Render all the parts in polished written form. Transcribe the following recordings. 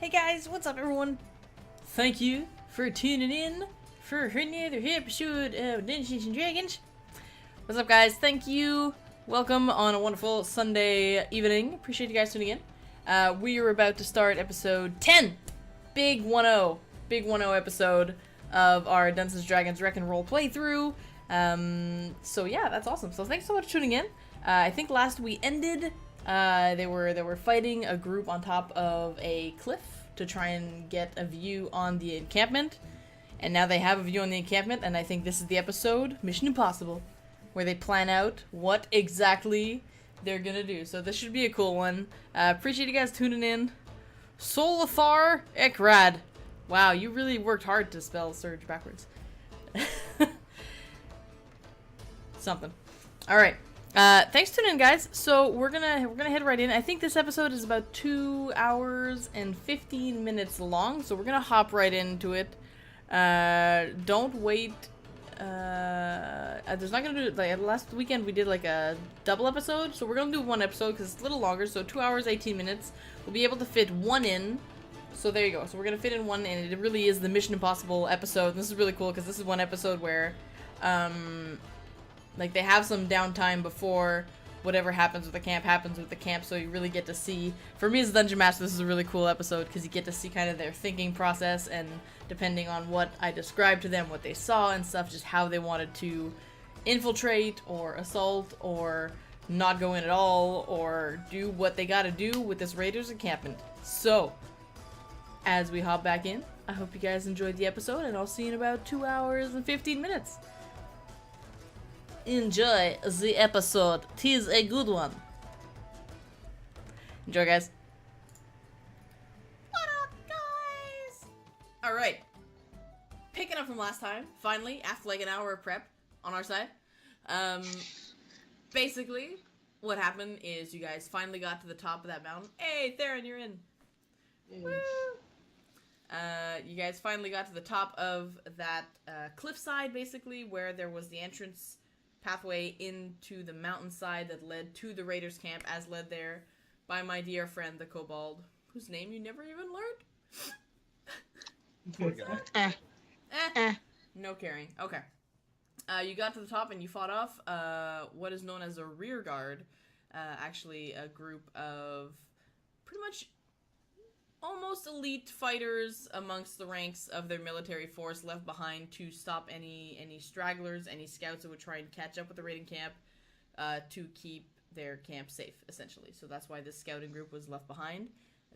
Hey guys, what's up everyone? Thank you for tuning in for another episode of Dungeons and Dragons. What's up guys? Thank you. Welcome on a wonderful Sunday evening. Appreciate you guys tuning in. We are about to start episode 10. Big 1-0. Big 1-0 episode of our Dungeons and Dragons Wreck and Roll playthrough. So yeah, that's awesome. So thanks so much for tuning in. I think last we ended, they were fighting a group on top of a cliff to try and get a view on the encampment. And now they have a view on the encampment, and I think this is the episode, Mission Impossible, where they plan out what exactly they're gonna do. So this should be a cool one. Appreciate you guys tuning in. Solathar Ekrad. Wow, you really worked hard to spell Surge backwards. Something. Alright. Thanks for tuning in, guys. So we're gonna head right in. I think this episode is about 2 hours and 15 minutes long, so we're gonna hop right into it. Don't wait. There's not gonna do like last weekend we did like a double episode, so we're gonna do one episode because it's a little longer. So 2 hours 18 minutes. We'll be able to fit one in. So there you go. So we're gonna fit in one, and it really is the Mission Impossible episode. And this is really cool because this is one episode where, like they have some downtime before whatever happens with the camp, so you really get to see, for me as a Dungeon Master, this is a really cool episode, because you get to see kind of their thinking process, and depending on what I described to them, what they saw and stuff, just how they wanted to infiltrate, or assault, or not go in at all, or do what they gotta do with this Raiders encampment. So, as we hop back in, I hope you guys enjoyed the episode, and I'll see you in about 2 hours and 15 minutes. Enjoy the episode. 'Tis a good one. Enjoy, guys. What up, guys? Alright. Picking up from last time, finally, after like an hour of prep on our side. Basically, what happened is you guys finally got to the top of that mountain. Hey, Theren, you're in. Woo! You guys finally got to the top of that cliffside, basically, where there was the entrance pathway into the mountainside that led to the Raiders camp, as led there by my dear friend, the Kobold, whose name you never even learned. Poor guy. No caring. Okay. You got to the top and you fought off what is known as a rear guard. Actually, a group of pretty much almost elite fighters amongst the ranks of their military force left behind to stop any stragglers, any scouts that would try and catch up with the raiding camp, to keep their camp safe, essentially. So that's why this scouting group was left behind.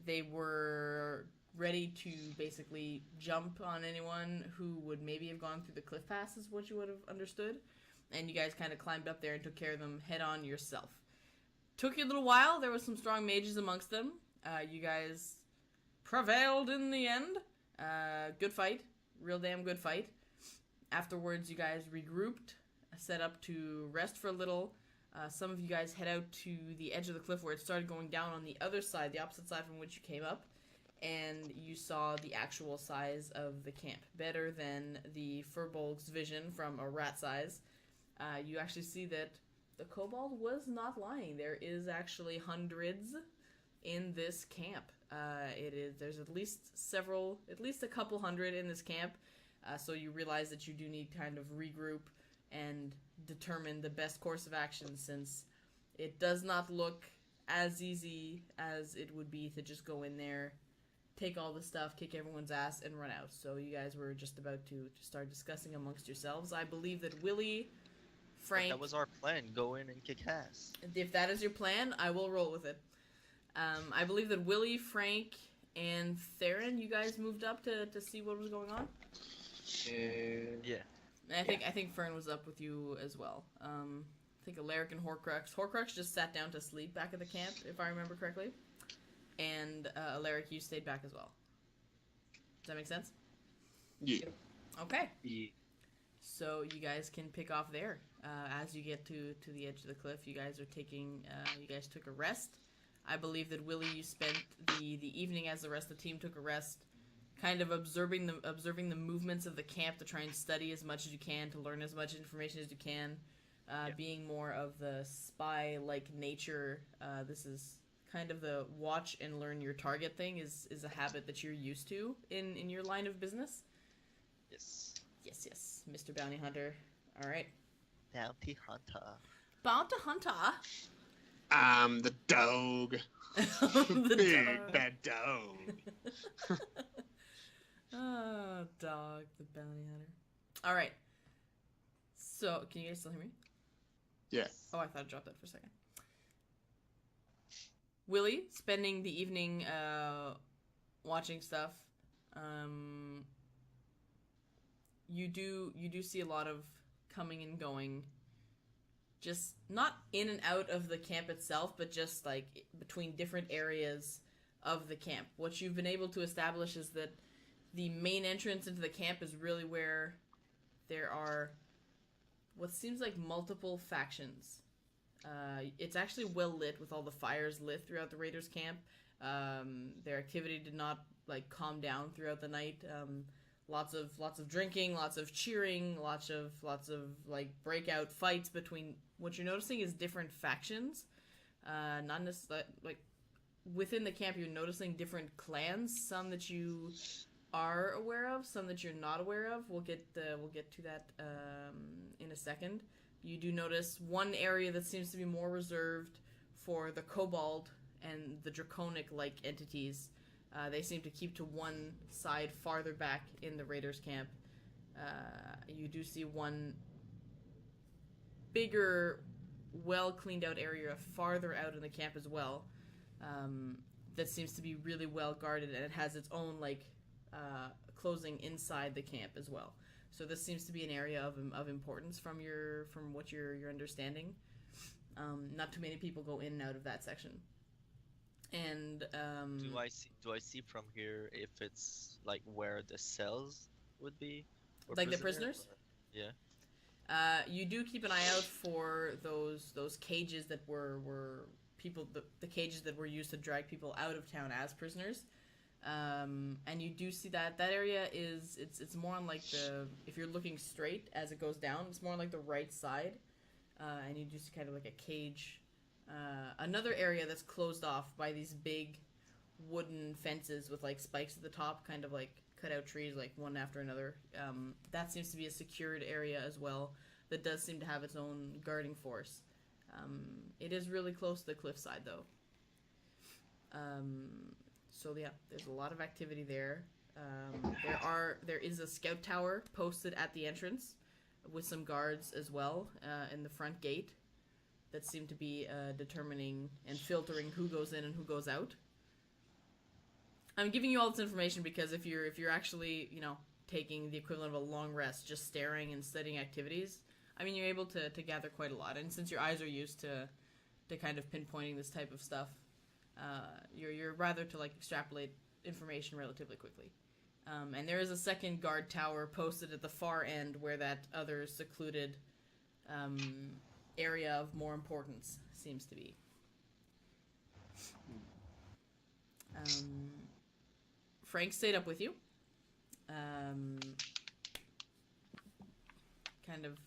They were ready to basically jump on anyone who would maybe have gone through the cliff pass, is what you would have understood. And you guys kind of climbed up there and took care of them head on yourself. Took you a little while. There was some strong mages amongst them. You guys prevailed in the end. Good fight. Real damn good fight. Afterwards, you guys regrouped, set up to rest for a little. Some of you guys head out to the edge of the cliff where it started going down on the other side, the opposite side from which you came up, and you saw the actual size of the camp. Better than the Furbolg's vision from a rat size. You actually see that the Kobold was not lying. There is actually hundreds in this camp. There's at least a couple hundred in this camp, so you realize that you do need to kind of regroup and determine the best course of action, since it does not look as easy as it would be to just go in there, take all the stuff, kick everyone's ass, and run out. So you guys were just about to start discussing amongst yourselves. I believe that Willie, Frank... That was our plan, go in and kick ass. If that is your plan, I will roll with it. I believe that Willie, Frank, and Theren, you guys moved up to see what was going on? Yeah. And I think Fern was up with you as well. I think Alaric and Horcrux. Horcrux just sat down to sleep back at the camp, if I remember correctly. And Alaric, you stayed back as well. Does that make sense? Yeah. Okay. Yeah. So you guys can pick off there. As you get to the edge of the cliff, you guys are taking, you guys took a rest. I believe that Willie, you spent the evening as the rest of the team took a rest, kind of observing the movements of the camp to try and study as much as you can, to learn as much information as you can, being more of the spy-like nature. This is kind of the watch and learn your target thing is a habit that you're used to in your line of business. Yes. Yes, Mr. Bounty Hunter. All right. Bounty hunter. Bounty Hunter. The dog. The Big dog. bad dog. Oh, dog, the bounty hunter. All right. So, can you guys still hear me? Yeah. Oh, I thought I dropped that for a second. Willie, spending the evening watching stuff. You do see a lot of coming and going. Just not in and out of the camp itself, but just like between different areas of the camp. What you've been able to establish is that the main entrance into the camp is really where there are what seems like multiple factions. It's actually well lit with all the fires lit throughout the Raiders camp. Their activity did not like calm down throughout the night. Lots of drinking, lots of cheering, lots of like breakout fights between. What you're noticing is different factions. Not necessarily like within the camp. You're noticing different clans. Some that you are aware of, some that you're not aware of. We'll get to that in a second. You do notice one area that seems to be more reserved for the Kobold and the Draconic-like entities. They seem to keep to one side farther back in the Raiders camp. You do see one bigger, well-cleaned-out area farther out in the camp as well. That seems to be really well guarded, and it has its own closing inside the camp as well. So this seems to be an area of importance from what you're understanding. Not too many people go in and out of that section. And do I see from here if it's like where the cells would be? Like the prisoners? Or... Yeah. You do keep an eye out for those cages that were people the cages that were used to drag people out of town as prisoners. And you do see that area is it's more on like if you're looking straight as it goes down, it's more on like the right side, and you do see kind of like a cage. Another area that's closed off by these big wooden fences with like spikes at the top, kind of like cut out trees like one after another. That seems to be a secured area as well. That does seem to have its own guarding force. It is really close to the cliffside though. So yeah, there's a lot of activity there. There is a scout tower posted at the entrance with some guards as well in the front gate that seem to be determining and filtering who goes in and who goes out. I'm giving you all this information because if you're actually taking the equivalent of a long rest, just staring and studying activities, I mean you're able to gather quite a lot. And since your eyes are used to kind of pinpointing this type of stuff. You're rather to like extrapolate information relatively quickly. And there is a second guard tower posted at the far end where that other secluded area of more importance seems to be. Frank stayed up with you. Kind of,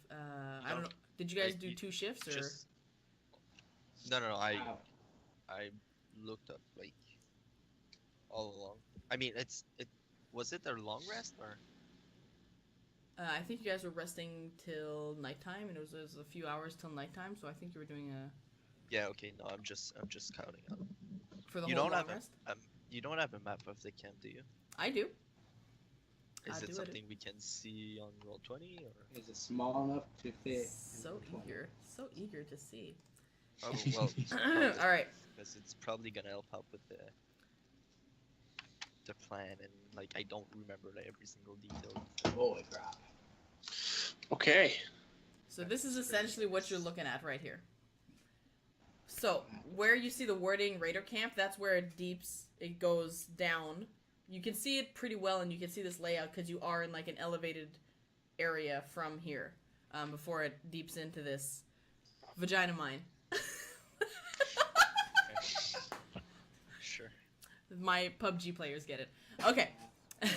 I don't know. Did you guys do two shifts or? No. I looked up like all along. I mean, was it their long rest or? I think you guys were resting till nighttime, and it was a few hours till nighttime. So I think you were doing a. Yeah. Okay. No, I'm just counting up. For the whole long rest. You don't have a map of the camp, do you? I do. Is it something we can see on Roll20 or? Is it small enough to fit? So eager to see. Oh well. All right. Because it's probably gonna help out with the plan, and like I don't remember like, every single detail. Holy crap. Okay. So this is essentially what you're looking at right here. So where you see the wording Raider Camp, that's where it goes down. You can see it pretty well, and you can see this layout because you are in like an elevated area from here before it deeps into this vagina mine. Sure. My PUBG players get it. Okay.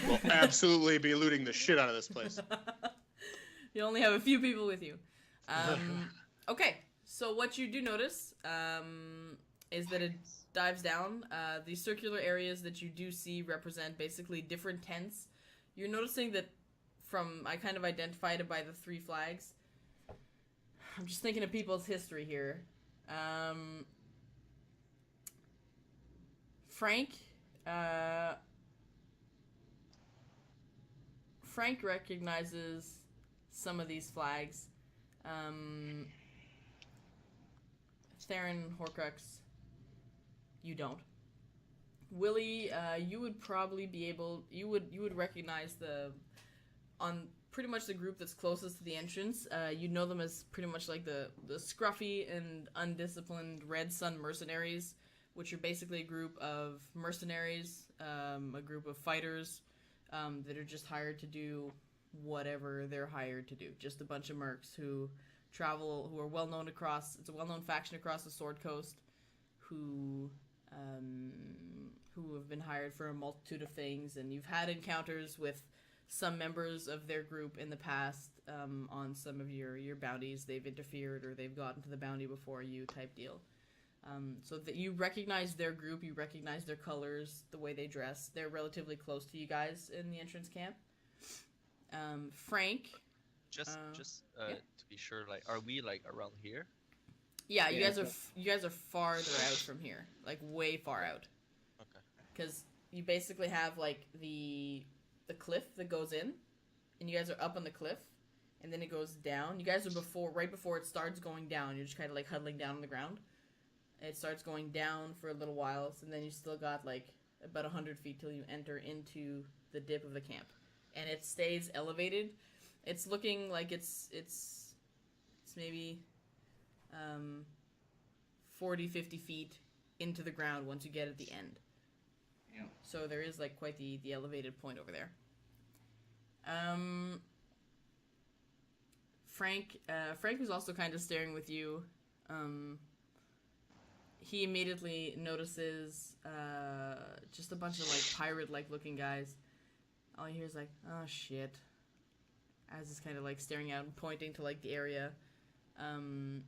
We'll absolutely be looting the shit out of this place. You only have a few people with you. Okay, so what you do notice, is that it dives down. These circular areas that you do see represent basically different tents. You're noticing that I kind of identified it by the 3 flags. I'm just thinking of people's history here. Frank recognizes some of these flags. Theren, Horcrux, you don't. Willie, you would probably be able. You would recognize on pretty much the group that's closest to the entrance. You know them as pretty much like the scruffy and undisciplined Red Sun mercenaries, which are basically a group of mercenaries, a group of fighters that are just hired to do whatever they're hired to do. Just a bunch of mercs who travel, who are well known across. It's a well-known faction across the Sword Coast, who have been hired for a multitude of things, and you've had encounters with some members of their group in the past on some of your bounties. They've interfered or they've gotten to the bounty before you type deal. So that you recognize their group, you recognize their colors, the way they dress. They're relatively close to you guys in the entrance camp. Frank. Just yeah. to be sure, like, are we like around here? Yeah, you Yeah, guys are farther out from here, like way far out. Okay. Because you basically have like the cliff that goes in, and you guys are up on the cliff, and then it goes down. You guys are right before it starts going down. You're just kind of like huddling down on the ground. It starts going down for a little while, and then you still got like about 100 feet till you enter into the dip of the camp, and it stays elevated. It's looking like it's maybe 40, 50 feet into the ground once you get at the end. Yeah. So there is like quite the elevated point over there. Frank was also kind of staring with you. He immediately notices just a bunch of like pirate-like looking guys. All he hears like, oh shit. As he's kind of like staring out and pointing to like the area. And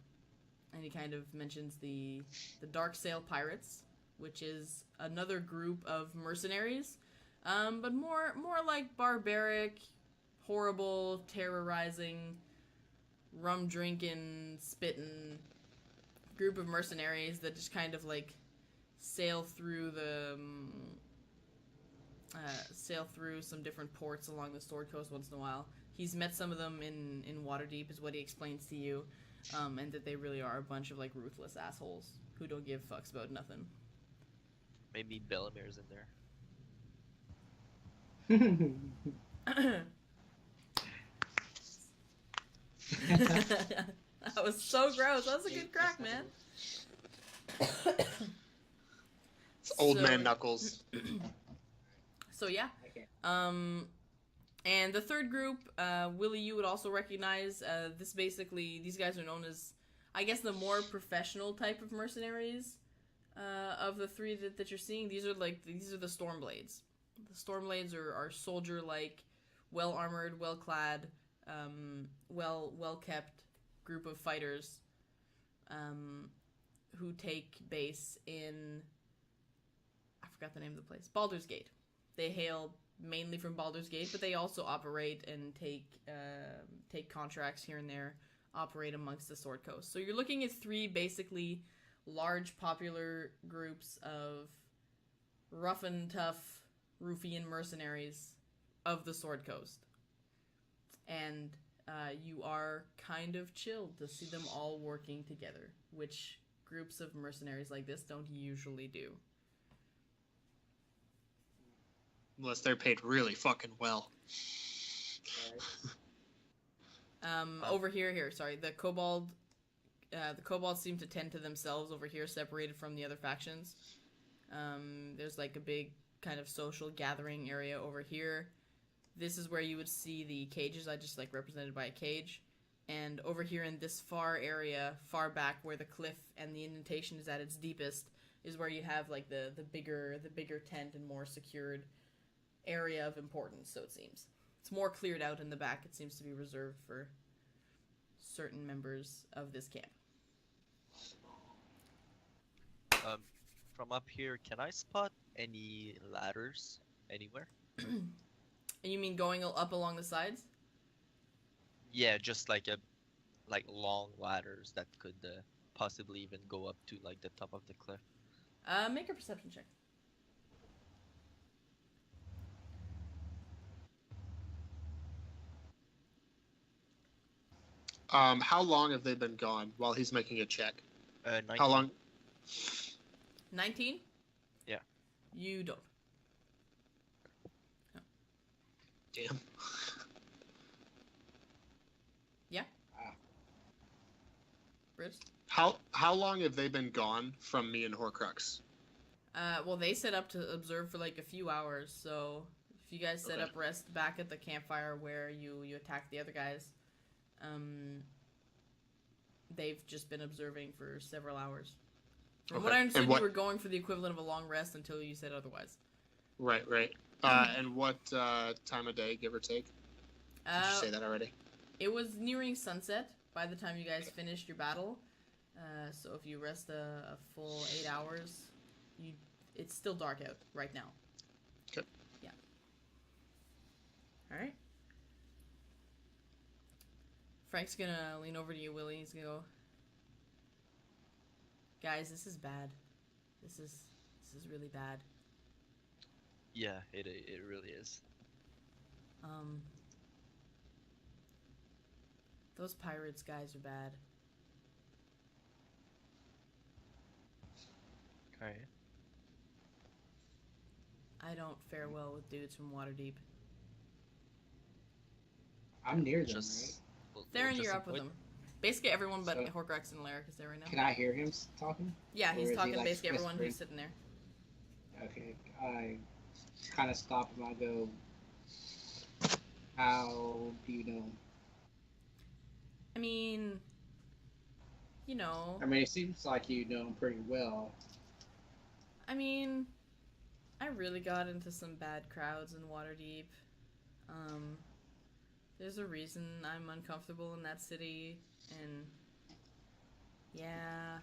he kind of mentions the Dark Sail Pirates, which is another group of mercenaries, but more like barbaric, horrible, terrorizing, rum drinking, spitting group of mercenaries that just kind of like sail through some different ports along the Sword Coast once in a while. He's met some of them in Waterdeep, is what he explains to you, and that they really are a bunch of like ruthless assholes who don't give fucks about nothing. Maybe Bellamir's in there. That was so gross. That was a good crack, man. It's old man Knuckles. So yeah. Okay. And the third group, Willie, you would also recognize. These guys are known as, I guess, the more professional type of mercenaries of the 3 that you're seeing. These are the Stormblades. The Stormblades are soldier-like, well-armored, well-clad, well-kept group of fighters who take base in, I forgot the name of the place, Baldur's Gate. They hail mainly from Baldur's Gate, but they also operate and take contracts here and there, operate amongst the Sword Coast. So you're looking at 3 basically large popular groups of rough and tough ruffian mercenaries of the Sword Coast. And you are kind of chilled to see them all working together, which groups of mercenaries like this don't usually do. Unless they're paid really fucking well. Over here, sorry, the kobolds seem to tend to themselves over here, separated from the other factions. There's like a big kind of social gathering area over here. This is where you would see the cages. I just like represented by a cage. And over here in this far area, far back where the cliff and the indentation is at its deepest, is where you have like the bigger tent and more secured area of importance, so it seems. It's more cleared out in the back. It seems to be reserved for certain members of this camp. Um, from up here, can I spot any ladders anywhere? And you mean going up along the sides? Yeah, just like long ladders that could possibly even go up to like the top of the cliff. Make a perception check. How long have they been gone while he's making a check? 19. How long? 19? Yeah. You don't. Damn. Yeah? Ah. Bruce? How long have they been gone from me and Horcrux? Well, they set up to observe for like a few hours, so if you guys set Okay. up rest back at the campfire where you attacked the other guys, they've just been observing for several hours. From what Okay. I understood, And what- you were going for the equivalent of a long rest until you said otherwise. Right. And what time of day, give or take? Did you say that already? It was nearing sunset by the time you guys finished your battle. So if you rest a full 8 hours, it's still dark out right now. Okay. Yeah. All right. Frank's gonna lean over to you, Willie. He's gonna go, guys, this is bad. This is really bad. Yeah, it really is. Those pirates guys are bad. Okay. I don't fare well with dudes from Waterdeep. I'm near them, Just we'll Theren, just you're up with avoid- them. Basically everyone but So- Horcrux and Alaric is there right now. right? Can I hear him talking? Yeah, or he's is he, talking to like, basically everyone whispering? who's sitting there. Okay. I kind of stop him. I go, how do you know? I mean, you know, I mean, it seems like you know him pretty well. I really got into some bad crowds in Waterdeep. There's a reason I'm uncomfortable in that city, and yeah,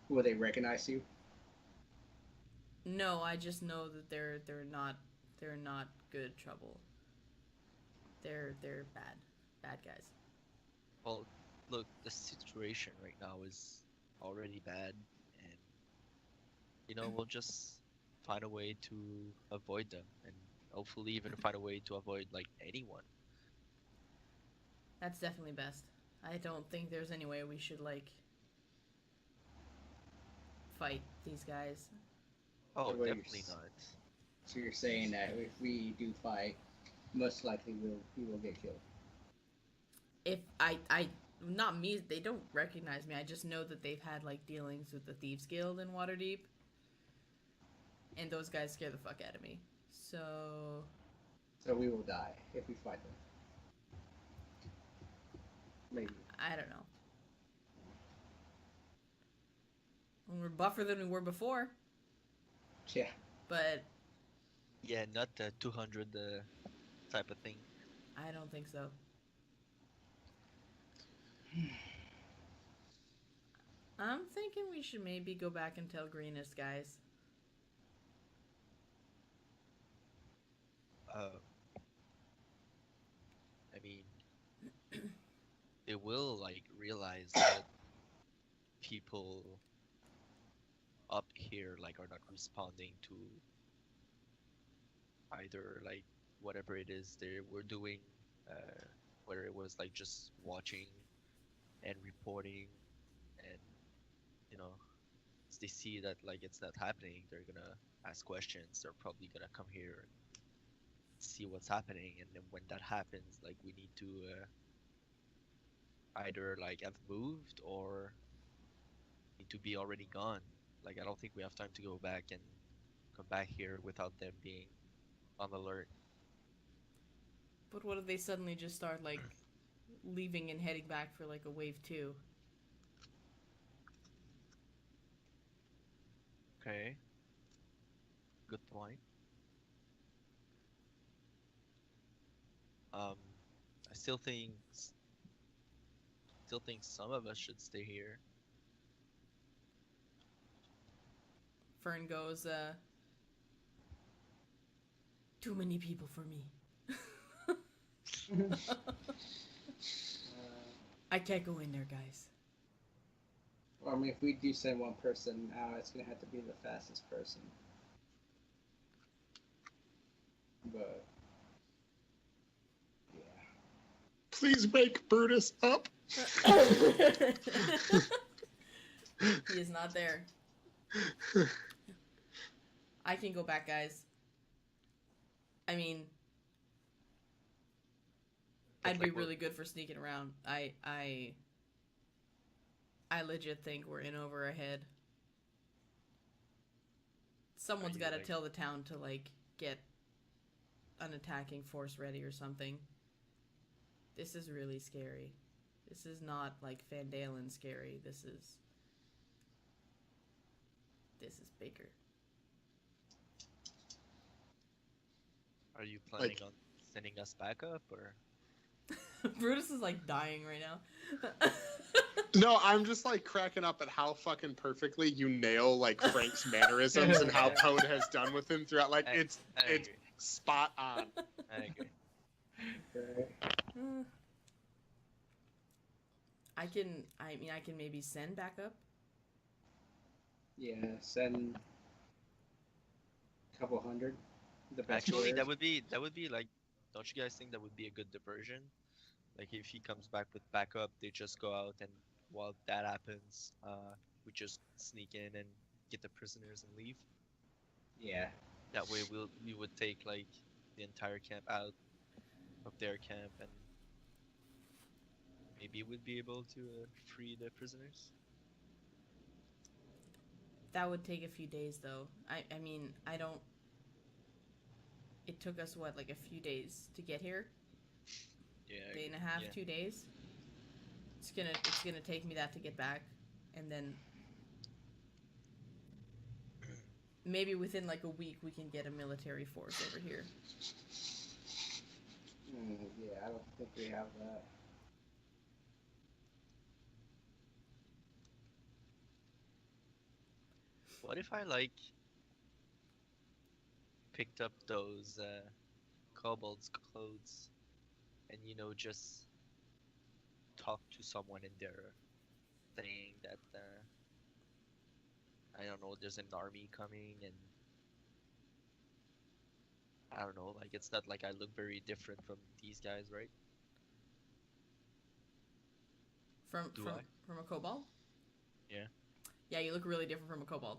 Will they recognize you? no, I just know that they're not good trouble. They're bad guys. Well, look, the situation right now is already bad, and we'll just find a way to avoid them, and hopefully even find a way to avoid like anyone. That's definitely best. I don't think there's any way we should like fight these guys. Oh, Wait, definitely not. So you're saying that if we do fight, most likely we will get killed. If I not me, they don't recognize me. I just know that they've had like dealings with the Thieves Guild in Waterdeep, and those guys scare the fuck out of me. So So we will die if we fight them. Maybe. I don't know. We're buffer than we were before, Yeah. but Yeah, not the 200 type of thing. I don't think so. I'm thinking we should maybe go back and tell Greenest guys. I mean, they will like realize that people up here like are not responding to either like whatever it is they were doing, whether it was like just watching and reporting, and as they see that like it's not happening, they're gonna ask questions. They're probably gonna come here and see what's happening, and then when that happens, like we need to either like have moved or need to be already gone. Like I don't think we have time to go back and come back here without them being on alert. But what if they suddenly just start like leaving and heading back for like a wave 2? Okay. Good point. I still think some of us should stay here. Fern goes, too many people for me. I can't go in there, guys. Well, I mean, if we do send one person out, it's gonna have to be the fastest person. But yeah. Please wake Brutus up. He is not there. I can go back, guys. I mean, But, I'd like, be really good for sneaking around. I legit think we're in over our head. Someone's you, got to like- tell the town to, like, get an attacking force ready or something. This is really scary. This is not, like, Van Dalen scary. This is bigger. Are you planning on sending us back up, or? Brutus is, like, dying right now. No, I'm just like cracking up at how fucking perfectly you nail like Frank's mannerisms and how Toad has done with him throughout. Like I it's agree. spot on. I agree. I can maybe send backup. Yeah, send a couple hundred. The best Actually, players. that would be like, don't you guys think that would be a good diversion? Like if he comes back with backup, they just go out, and while that happens, we just sneak in and get the prisoners and leave. Yeah. That way we would take like the entire camp out of their camp, and maybe we'd be able to free the prisoners. That would take a few days, though. I mean, I don't... It took us, what, like a few days to get here? Yeah. Day and a half, yeah. 2 days? It's gonna take me that to get back. And then... maybe within, like, a week, we can get a military force over here. Yeah, I don't think we have that. What if I like picked up those kobolds' clothes and just talk to someone in there saying that I don't know, there's an army coming, and I don't know, like it's not like I look very different from these guys, right? From Do I? from a kobold? Yeah. Yeah, you look really different from a kobold.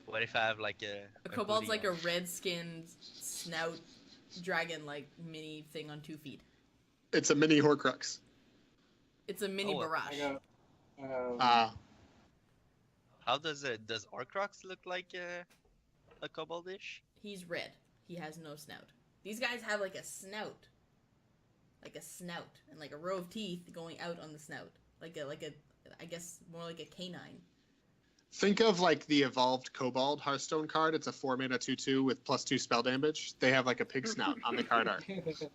What if I have like A kobold's hoodie like a on? red-skinned snout dragon-like mini thing on 2 feet. It's a mini Horcrux. It's a mini Oh, barrage. I go. How does Orcrox look like a koboldish? He's red. He has no snout. These guys have like a snout. And like a row of teeth going out on the snout. Like a I guess more like a canine. Think of like the evolved Kobold Hearthstone card. It's a 4-mana 2/2 with +2 spell damage. They have like a pig snout on the card art. Such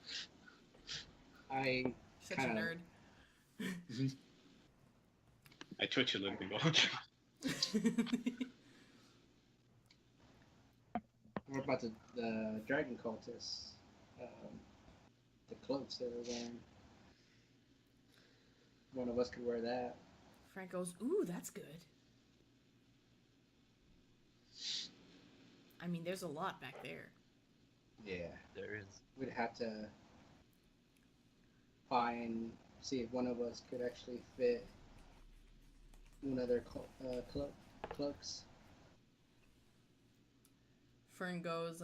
a nerd. I twitch a little bit. What about the dragon cultists? The cloaks they were wearing. One of us could wear that. Frank goes, ooh, that's good. I mean, there's a lot back there. Yeah. There is. We'd have to see if one of us could actually fit one of their cloaks. Fern goes,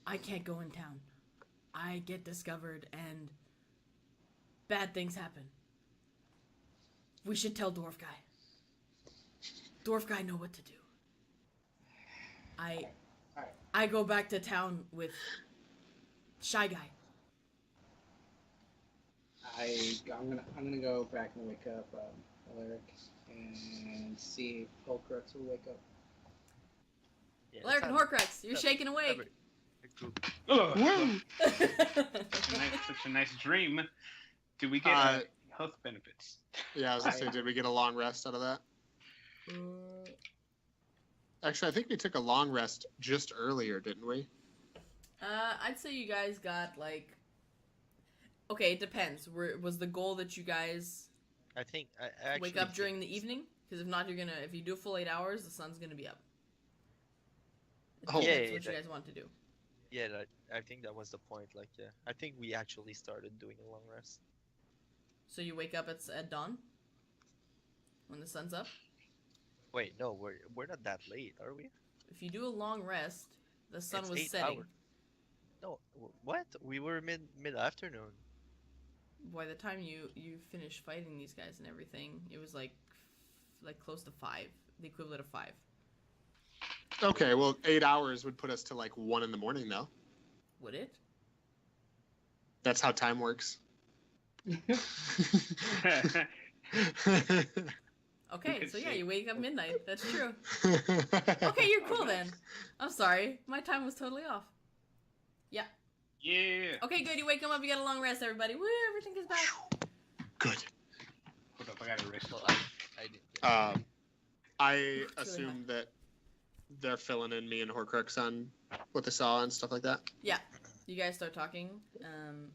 I can't go in town. I get discovered and bad things happen. We should tell Dwarf Guy. Dwarf Guy know what to do. I go back to town with Shy Guy. I'm gonna go back and wake up Alaric and see if Holcrux will wake up. Yeah, Alaric and Horcrux, you're shaking awake. Ugh. Such a nice dream. Do we get health benefits? Yeah, I was gonna say, did we get a long rest out of that? Actually, I think we took a long rest just earlier, didn't we? I'd say you guys got like. Okay, it depends. Was the goal that you guys I think I actually wake up think during the evening? Because if not, if you do a full 8 hours, the sun's gonna be up. Oh. That's Yeah, what yeah, you guys want to do. Yeah, I think that was the point. Like, yeah, I think we actually started doing a long rest. So you wake up at dawn when the sun's up. Wait, no, we're not that late, are we? If you do a long rest, the sun It's was 8 setting. hours. No, what? We were mid afternoon. By the time you finished fighting these guys and everything, it was like close to 5, the equivalent of 5. Okay, well, 8 hours would put us to like 1 in the morning, though. Would it? That's how time works. Okay, so yeah, see. you wake up midnight. That's true. Okay, you're cool then. I'm sorry, my time was totally off. Yeah. Okay, good. You wake up. You got a long rest, everybody. Woo! Everything is back. Good. Hold up, I gotta rest. Well, I didn't. I assume that they're filling in me and Horcrux on what they saw and stuff like that. Yeah. You guys start talking.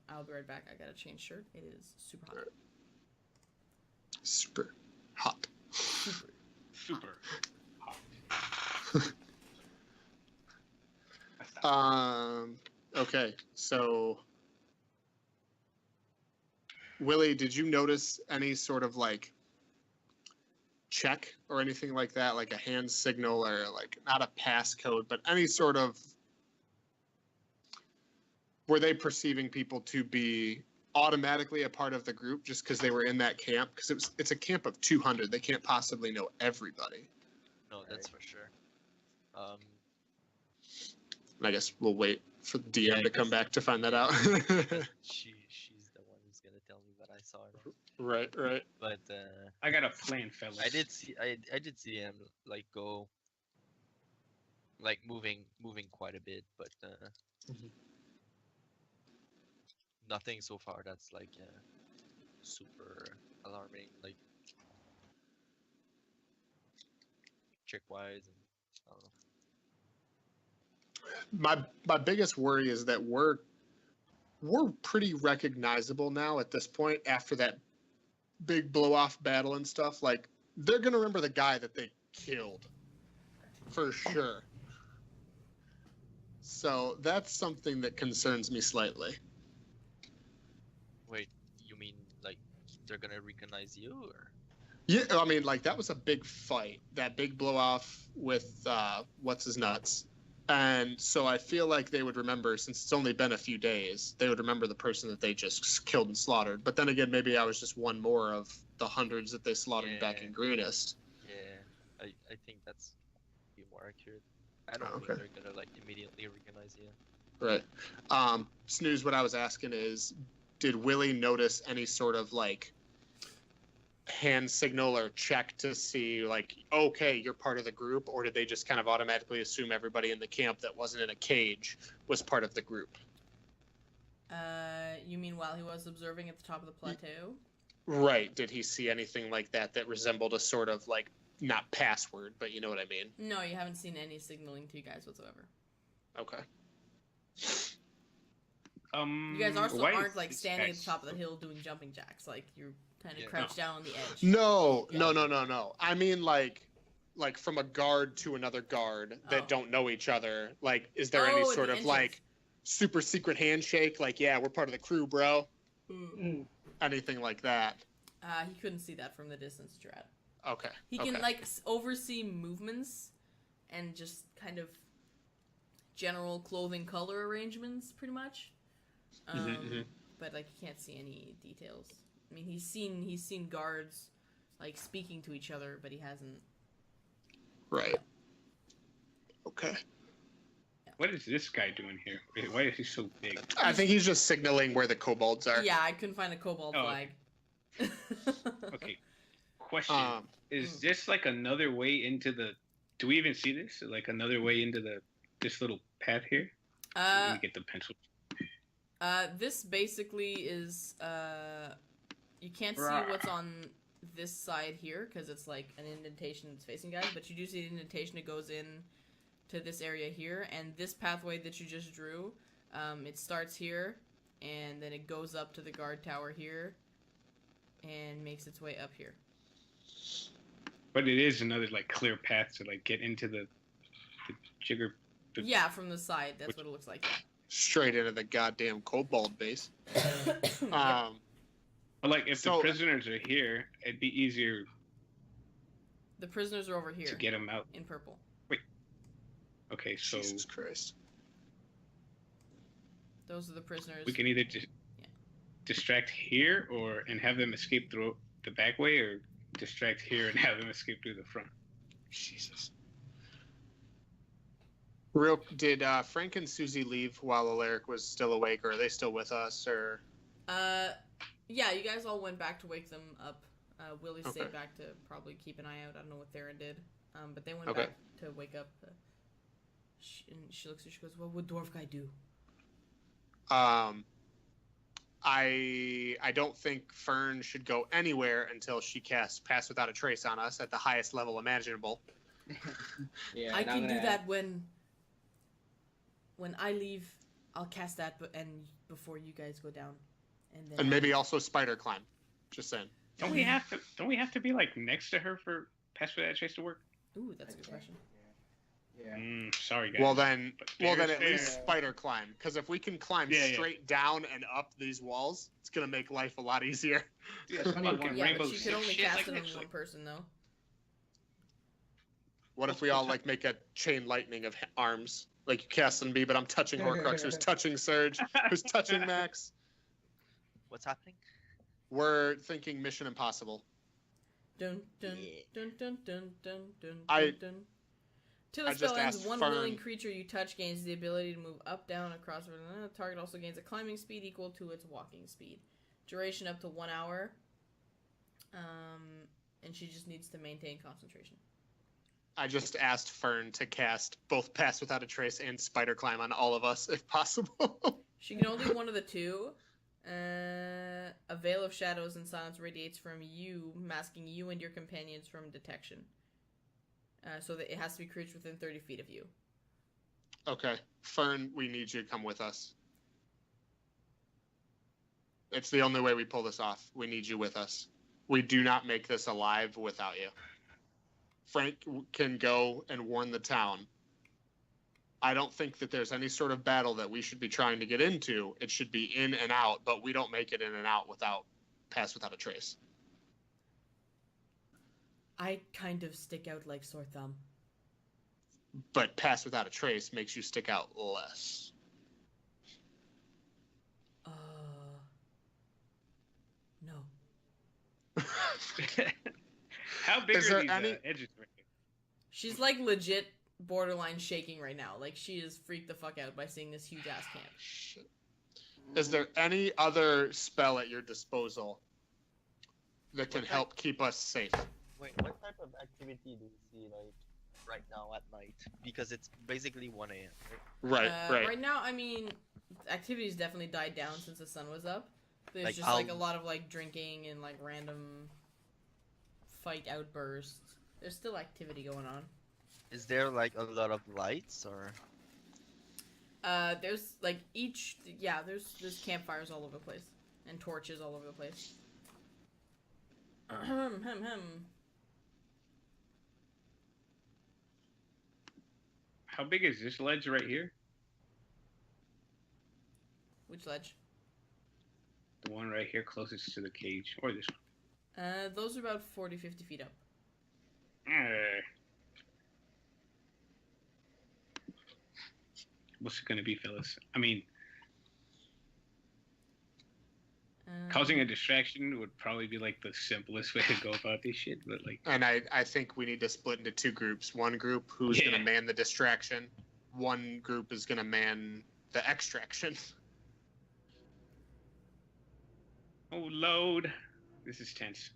I'll be right back. I gotta change shirt. It is super hot. Super hot. Super hot. Okay, so Willie, did you notice any sort of like check or anything like that, like a hand signal or like not a passcode, but any sort of, were they perceiving people to be automatically a part of the group just because they were in that camp? Because it's a camp of 200. They can't possibly know everybody. No, that's for sure. And I guess we'll wait for the DM Yeah, to come back to find that out. She's the one who's gonna tell me what I saw. Right. But I got a plan, fellas. I did see him like go, like moving quite a bit, but Mhm. nothing so far that's like super alarming, like trick wise, and I don't know. My biggest worry is that we're pretty recognizable now at this point after that big blow off battle and stuff. Like, they're gonna remember the guy that they killed for sure. So that's something that concerns me slightly. Wait, you mean like they're gonna recognize you, or? Yeah, I mean, like, that was a big fight, that big blow off with what's his nuts. And so I feel like they would remember, since it's only been a few days, they would remember the person that they just killed and slaughtered. But then again, maybe I was just one more of the hundreds that they slaughtered back in Greenest. Yeah, I think that's be more accurate. I don't think Okay. they're gonna like immediately recognize you. Right. Snooze, what I was asking is, did Willie notice any sort of like hand signal or check to see like, okay, you're part of the group, or did they just kind of automatically assume everybody in the camp that wasn't in a cage was part of the group? You mean while he was observing at the top of the plateau? Right. Did he see anything like that that resembled a sort of like, not password, but you know what I mean? No, you haven't seen any signaling to you guys whatsoever. Okay. You guys also why aren't is like this standing guy at the top of the so- hill doing jumping jacks. Like, you're kind of Yeah. crouched down on the edge. No. Yeah. I mean, like from a guard to another guard that Oh. don't know each other. Like, is there Oh, any at sort the of entrance. like super secret handshake? Like, yeah, we're part of the crew, bro. Anything like that? He couldn't see that from the distance that you're at. Okay. He can like oversee movements and just kind of general clothing color arrangements, pretty much. Mhm. But like, you can't see any details. I mean, he's seen guards like speaking to each other, but he hasn't. Right. Okay. What is this guy doing here? Why is he so big? I think he's just signaling where the kobolds are. Yeah, I couldn't find a kobold Oh. flag. Okay. Question: Um, Is this like another way into the? Do we even see this? Like another way into this little path here? Let me get the pencil. This basically is you can't see what's on this side here because it's like an indentation that's facing guys, but you do see an indentation that goes in to this area here, and this pathway that you just drew, it starts here, and then it goes up to the guard tower here, and makes its way up here. But it is another like clear path to like get into the jigger. Yeah, from the side, that's what it looks like. Straight into the goddamn kobold base. Yep. But like if the prisoners are here, it'd be easier The prisoners are over here to get them out. in purple. Okay, so Jesus Christ. Those are the prisoners. we can either distract here and have them escape through the back way, or distract here and have them escape through the front. Jesus. Did Frank and Susie leave while Alaric was still awake, or are they still with us, or? Yeah, you guys all went back to wake them up. Willie Okay. stayed back to probably keep an eye out. I don't know what Theren did. But they went Okay. back to wake up. And she looks at you, she goes, what would dwarf guy do? I don't think Fern should go anywhere until she casts Pass Without a Trace on us at the highest level imaginable. Yeah, I and can I'm do gonna- that when I leave. I'll cast that, and before you guys go down, and then And maybe also spider climb. Just saying. Don't we have to be like next to her for Pass Without a Trace to work? Ooh, that's a good question. Yeah. Sorry guys. Well then But at fair. least spider climb, because if we can climb Yeah, yeah. straight down and up these walls, it's gonna make life a lot easier. Yeah, 21. Fucking Yeah, Rainbow but you can Six only shit cast like it on this, one like- person, though. What if we all like make a chain lightning of arms? Like you cast on me, but I'm touching Horcrux, who's touching Surge, who's touching Max. What's happening? We're thinking Mission Impossible. Dun dun Yeah. dun dun dun dun dun I- dun. Till the I spell just ends, asked one Fern- willing creature you touch gains the ability to move up, down, across. The target also gains a climbing speed equal to its walking speed. Duration up to 1 hour. And she just needs to maintain concentration. I just asked Fern to cast both Pass Without a Trace and Spider Climb on all of us, if possible. She can only do one of the two. A veil of shadows and silence radiates from you, masking you and your companions from detection. So that it has to be creatures within 30 feet of you. Okay. Fern, we need you to come with us. It's the only way we pull this off. We need you with us. We do not make this alive without you. Frank can go and warn the town. I don't think that there's any sort of battle that we should be trying to get into. It should be in and out, but we don't make it in and out without Pass Without a Trace. I kind of stick out like sore thumb. But Pass Without a Trace makes you stick out less. No. How big Is are there these any- edges right here? She's like legit borderline shaking right now. Like she is freaked the fuck out by seeing this huge ass camp. Shit. Is there any other spell at your disposal that can help keep us safe? Wait, what type of activity do you see like right now at night? Because it's basically 1 a.m. Right? Right. Right now, I mean, activity's definitely died down since the sun was up. There's Like, just like a lot of like drinking and like random fight outbursts. There's still activity going on. Is there like a lot of lights or? There's like there's campfires all over the place and torches all over the place. How big is this ledge right here? Which ledge? The one right here closest to the cage, or this one? Those are about 40, 50 feet up. What's it gonna be, fellas? I mean, causing a distraction would probably be like the simplest way to go about this shit, but like, And I think we need to split into two groups. One group who's Yeah. going to man the distraction. One group is going to man the extraction. oh load, this is tense.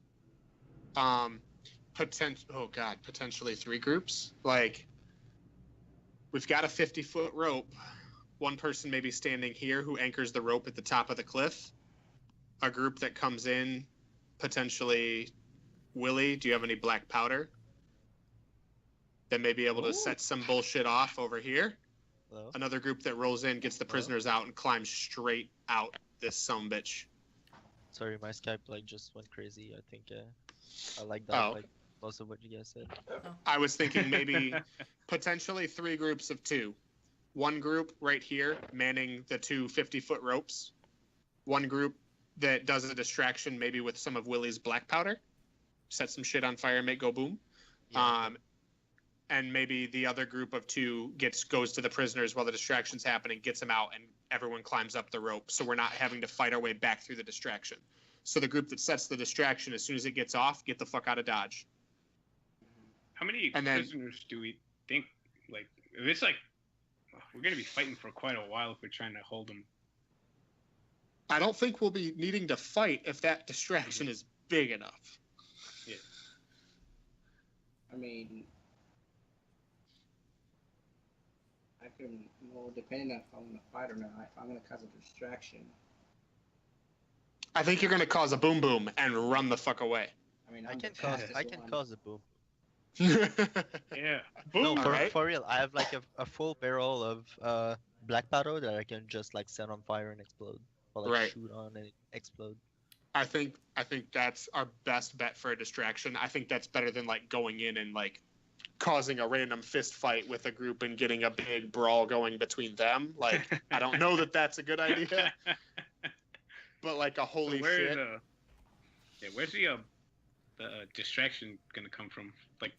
Potentially three groups. Like, we've got a 50-foot rope. One person may be standing here who anchors the rope at the top of the cliff. A group that comes in, potentially Willie, do you have any black powder? Then may be able to Ooh. set some bullshit off over here. Hello? Another group that rolls in, gets the prisoners out, and climbs straight out this sumbitch. Sorry, my Skype like just went crazy. I think I like that. Oh. Like most of what you guys said. I was thinking maybe potentially 3 groups of 2. One group right here manning the 2 50-foot ropes. One group that does a distraction maybe with some of Willie's black powder. Set some shit on fire and make go boom. Yeah. And maybe the other group of 2 goes to the prisoners while the distraction's happening, gets them out, and everyone climbs up the rope. So we're not having to fight our way back through the distraction. So the group that sets the distraction, as soon as it gets off, get the fuck out of Dodge. How many And then- prisoners do we think? Like, if it's like, we're gonna be fighting for quite a while if we're trying to hold them. I don't think we'll be needing to fight if that distraction is big enough. I mean, I can, well, depending on if I'm going to fight or not, if I'm going to cause a distraction. I think you're going to cause a boom boom and run the fuck away. I mean, I I'm can the cause fastest one. cause a boom. Yeah. No, Boom, right? for real. I have like a full barrel of black powder that I can just like set on fire and explode, or like Right. shoot on and explode. I think that's our best bet for a distraction. I think that's better than like going in and like causing a random fist fight with a group and getting a big brawl going between them. Like, I don't know that that's a good idea, but like a holy So where's shit. where's the distraction gonna come from? Like,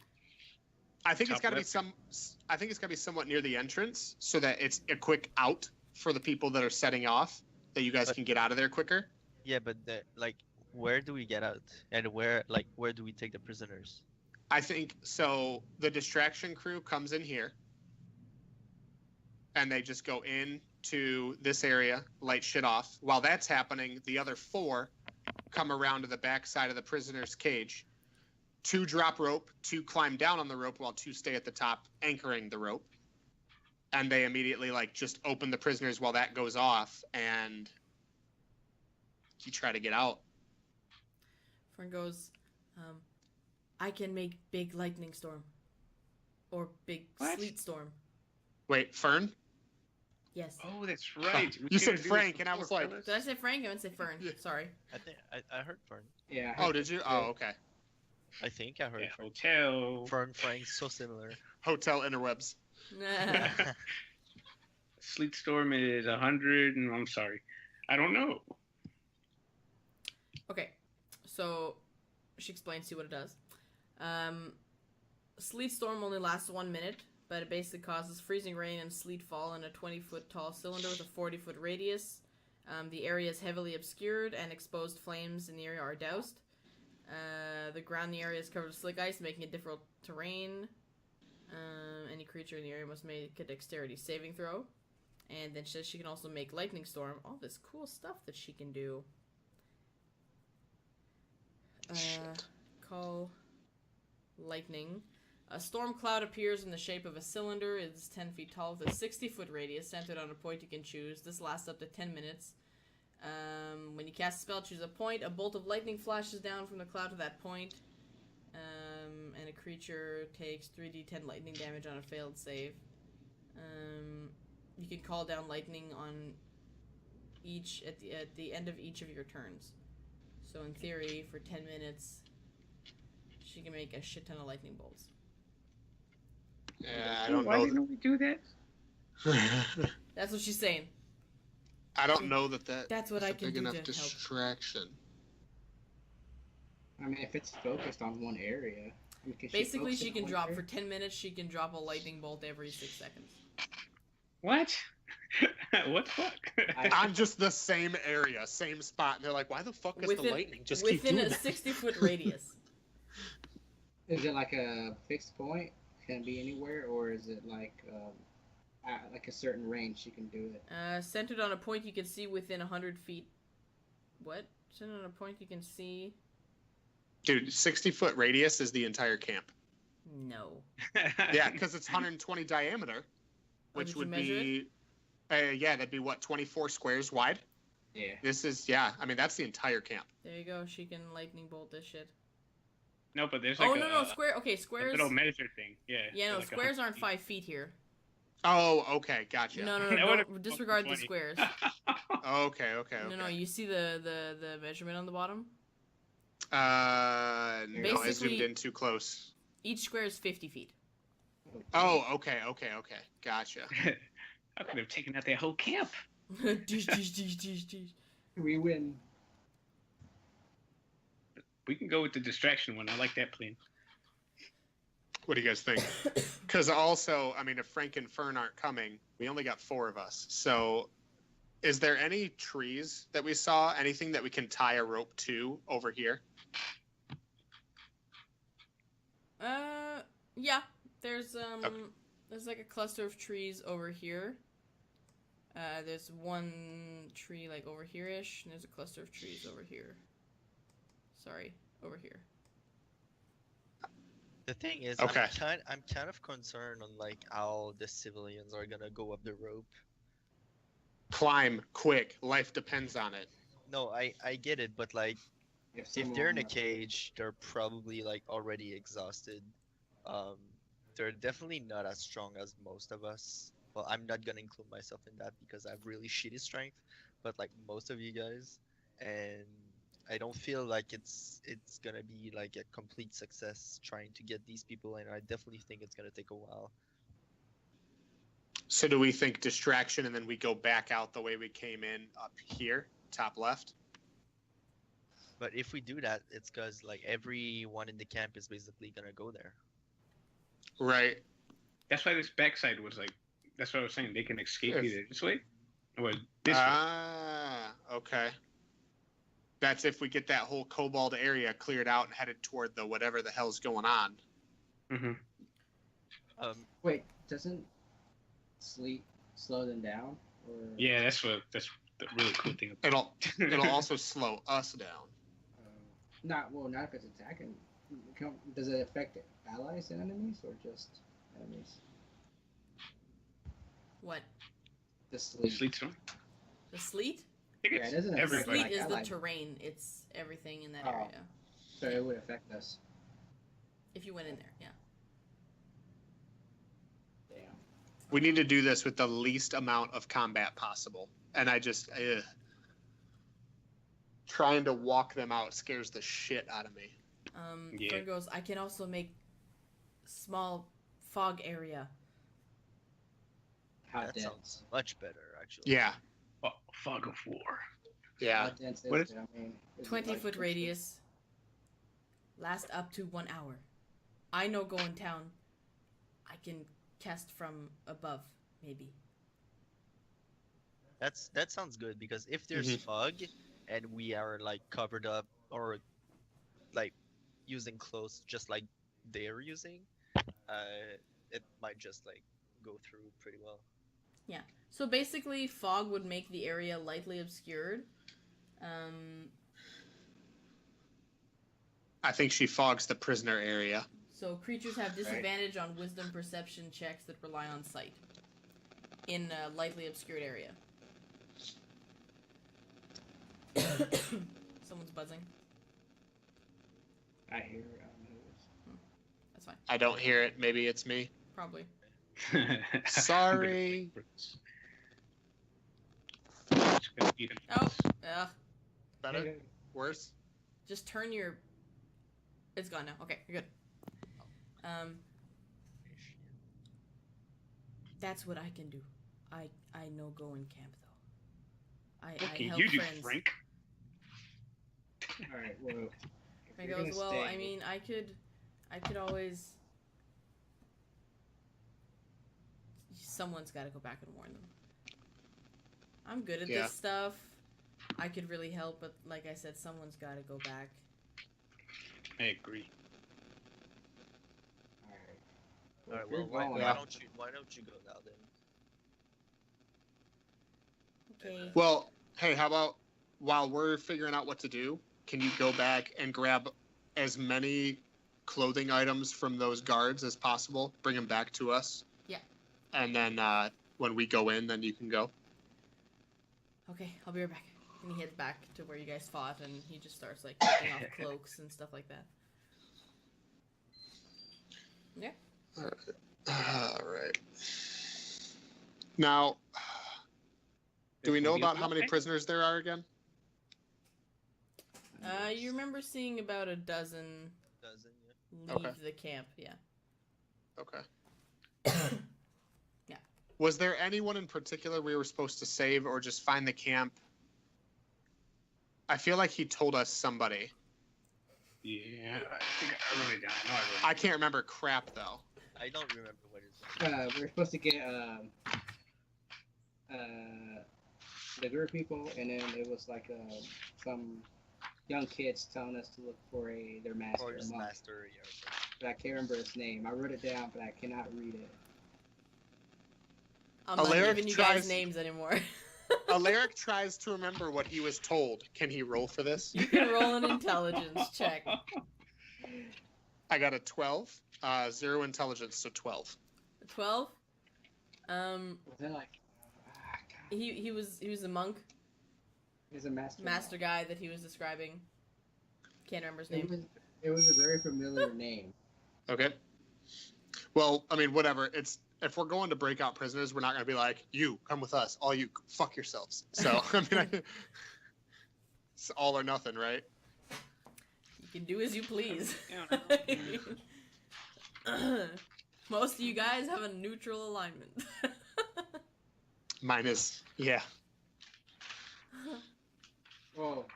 I think it's top got to be left? I think it's got to be somewhat near the entrance so that it's a quick out for the people that are setting off, that you guys But- can get out of there quicker. Yeah, but like, where do we get out, and where do we take the prisoners? I think so. The distraction crew comes in here, and they just go into this area, light shit off. While that's happening, the other 4 come around to the back side of the prisoner's cage. 2 drop rope, 2 climb down on the rope, while 2 stay at the top, anchoring the rope. And they immediately like just open the prisoners while that goes off, and you try to get out. Fern goes, I can make big lightning storm. Or big What? sleet storm. Wait, Fern? Yes. oh, that's right. We You couldn't said do this Frank, and I before, was like- fellas. Did I say Frank? I meant to say Fern. Yeah. Sorry. I think I heard Fern. Yeah. Oh, did you? Oh, okay. I think I heard Yeah, Fern. hotel. Fern, Frank, so similar. Hotel interwebs. Sleet storm is 100, and I'm sorry, I don't know. Okay, so she explains to you what it does. Sleet storm only lasts 1 minute, but it basically causes freezing rain and sleet fall in a 20-foot tall cylinder with a 40-foot radius. The area is heavily obscured, and exposed flames in the area are doused. The ground in the area is covered with slick ice, making it difficult terrain. Any creature in the area must make a dexterity saving throw. And then she says she can also make lightning storm. All this cool stuff that she can do. Shit. Call lightning. A storm cloud appears in the shape of a cylinder. It is 10 feet tall with a 60-foot radius centered on a point you can choose. This lasts up to 10 minutes. When you cast a spell, choose a point. A bolt of lightning flashes down from the cloud to that point. And a creature takes 3d10 lightning damage on a failed save. You can call down lightning on each at the end of each of your turns. So in theory, for 10 minutes, she can make a shit ton of lightning bolts. Yeah, I don't Why know. didn't we do that? That's what she's saying. I don't know that That's what is I a can big do enough to help. distraction. I mean, if it's focused on one area. I mean, Basically, she focus can on drop one for 10 minutes. She can drop a lightning bolt every 6 seconds. What? What the fuck? On just the same area, same spot, and they're like, "Why the fuck is the Within- lightning just keep Within doing a that?" 60-foot radius. Is it like a fixed point? Can it be anywhere, or is it like a certain range you can do it? Centered on a point you can see within 100 feet. What? Centered on a point you can see? Dude, 60-foot radius is the entire camp. No. Yeah, because it's 120 diameter, which did you would measure be, yeah, that'd be what, 24 squares wide. Yeah. This is, yeah, I mean that's the entire camp. There you go. She can lightning bolt this shit. No, but there's like Oh no, square. Okay, a squares. little measure thing. Yeah. Yeah, no, like squares 100 aren't feet. 5 feet here. Oh, okay, gotcha. No, That don't would've disregard the been funny. squares. Okay. No, you see the measurement on the bottom? No, I zoomed Basically- in too close. Each square is 50 feet. Oh, okay. Gotcha. I could have taken out that whole camp. Dish, dish, dish, dish, dish. We win. We can go with the distraction one. I like that plan. What do you guys think? Because also, I mean, if Frank and Fern aren't coming, we only got 4 of us. So, is there any trees that we saw? Anything that we can tie a rope to over here? Yeah. There's Okay. there's like a cluster of trees over here. There's one tree like over here-ish, and there's a cluster of trees over here. Sorry, over here. The thing is, Okay. I'm kind of concerned on like how the civilians are gonna go up the rope. Climb quick. Life depends on it. No, I get it, but like if they're in a cage, they're probably like already exhausted. They're definitely not as strong as most of us. Well, I'm not gonna include myself in that because I have really shitty strength, but like most of you guys, and I don't feel like it's gonna be like a complete success trying to get these people, and I definitely think it's gonna take a while. So do we think distraction and then we go back out the way we came in up here, top left? But if we do that, it's because like everyone in the camp is basically gonna go there. Right. That's why this backside was like. That's what I was saying. They can escape Yes. either this way or this way. Ah, okay. That's if we get that whole cobalt area cleared out and headed toward the whatever the hell's going on. Mm-hmm. Wait, doesn't sleep slow them down? Or... Yeah, that's the really cool thing. It'll also slow us down. Not if it's attacking. Does it affect allies and enemies or just enemies? What? The sleep. Sleet storm. The sleet? I think Yeah, it's it doesn't affect everybody. Sleet is the allied. terrain. It's everything in that Oh. area. So it would affect us. If you went in there, yeah. Damn. We need to do this with the least amount of combat possible. And I just trying to walk them out scares the shit out of me. Yeah. Fern goes, I can also make small fog area. How That dense? sounds much better, actually. Yeah. Oh, fog of war. Yeah. How dense What is it? I mean, is it 20-foot like- radius. Last up to 1 hour. I know go in town. I can cast from above, maybe. That sounds good because if there's fog and we are like covered up or like using clothes just like they're using, it might just like go through pretty well. So basically, fog would make the area lightly obscured. I think she fogs the prisoner area. So creatures have disadvantage on wisdom perception checks that rely on sight in a lightly obscured area. Someone's buzzing. I hear who it is. That's fine. I don't hear it. Maybe it's me. Probably. Sorry. Oh, ugh. Better? Worse? Just turn your... It's gone now. Okay, you're good. That's what I can do. I know go in camp, though. I What can help you do, friends. Frank? All right. Well, I goes, well, I mean, I could always... Someone's got to go back and warn them. I'm good at Yeah. this stuff. I could really help, but like I said, someone's got to go back. I agree. All right. Alright, well, why don't you go now then? Okay. Well, hey, how about while we're figuring out what to do, can you go back and grab as many clothing items from those guards as possible? Bring them back to us? Yeah. And then when we go in, then you can go? Okay, I'll be right back. And he heads back to where you guys fought, and he just starts, like, taking off cloaks and stuff like that. Yeah. All right. Now, do we know about how many prisoners there are again? You remember seeing about a dozen leave the camp, yeah. Okay. Yeah. Was there anyone in particular we were supposed to save or just find the camp? I feel like he told us somebody. Yeah, I think I wrote it down. I know I wrote it I can't remember crap, though. I don't remember what it is. We were supposed to get the group of people, and then it was like some young kids telling us to look for their master. Or just monk. master, yeah. But I can't remember his name. I wrote it down, but I cannot read it. I'm not Alaric giving you tries- guys names anymore. Alaric tries to remember what he was told. Can he roll for this? You can roll an intelligence check. I got a 12. 0 intelligence, so 12. 12. Was it like? He was a monk, He's a master. master guy that he was describing. Can't remember his name. It was a very familiar name. Okay. Well, I mean, whatever. If we're going to break out prisoners, we're not going to be like, you, come with us. All you, fuck yourselves. So, I mean, it's all or nothing, right? You can do as you please. Yeah. Most of you guys have a neutral alignment. Mine is, yeah. Well,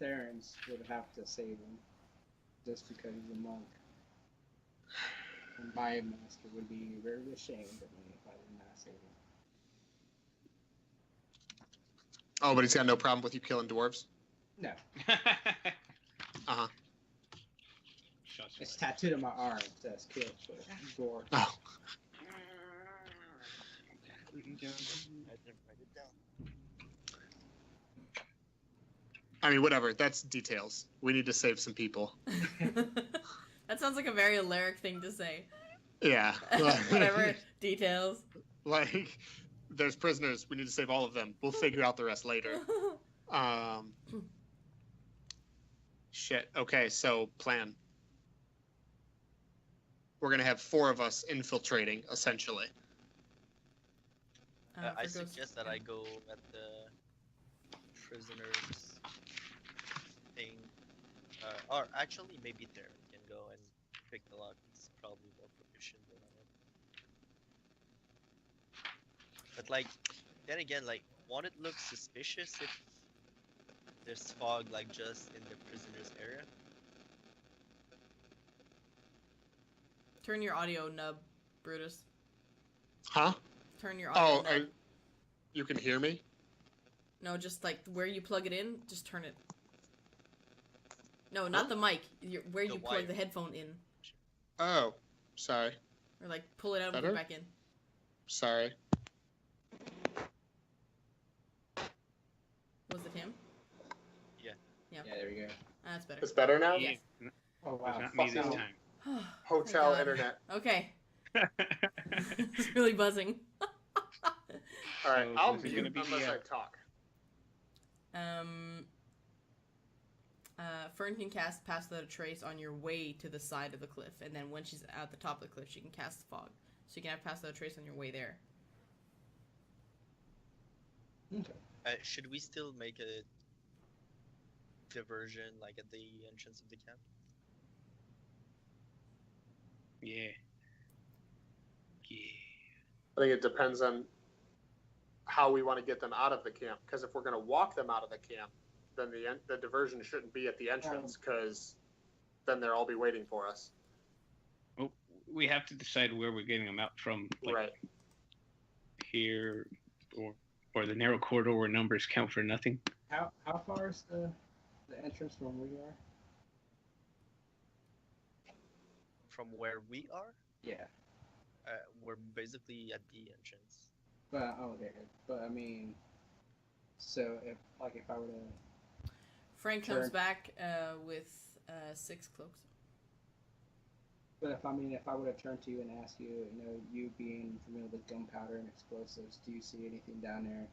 Theren's would have to save him, just because he's a monk. And my master would be very ashamed of me if I did not save him. Oh, but he's got no problem with you killing dwarves? No, Uh-huh. Shots it's fired. tattooed on my arm. That's killed for gore. Oh. I didn't write it down. I mean, whatever. That's details. We need to save some people. That sounds like a very Alaric thing to say. Yeah. Whatever. Details. Like, there's prisoners. We need to save all of them. We'll figure out the rest later. Shit. Okay, so plan. We're gonna have 4 of us infiltrating, essentially. I suggest that I go at the prisoners thing. Or actually, maybe Theren can go and pick the lock. He's probably more proficient than I am. But like, then again, like, won't it look suspicious if there's fog like just in the prisoners area? Turn your audio nub, Brutus. Huh? Turn your audio nub. You can hear me? No, just like where you plug it in, just turn it. No, not the mic. Where The you plug wire. the headphone in. Oh, sorry. Or like pull it out and put Better? it back in. Sorry. Was it him? Yeah. Yeah. Yeah, there we go. That's better. It's better now? Yes. Oh It's wow. not me this Fuck time. Hotel God. internet. Okay. It's really buzzing. All right, So I'll is it mute gonna be unless the, I talk. Fern can cast Pass Without a Trace on your way to the side of the cliff, and then when she's at the top of the cliff, she can cast Fog. So you can have Pass Without a Trace on your way there. Should we still make a diversion like at the entrance of the camp? Yeah. Yeah. I think it depends on how we want to get them out of the camp. Because if we're going to walk them out of the camp, then the diversion shouldn't be at the entrance, because then they'll all be waiting for us. Well, we have to decide where we're getting them out from. Like Right. here, or the narrow corridor where numbers count for nothing. How far is the entrance from where you are? From where we are, Yeah. we're basically at the entrance. But okay. But I mean, so if I were to Frank comes Sure. back with 6 cloaks. But if I were to turn to you and ask you, you being familiar with gunpowder and explosives, do you see anything down there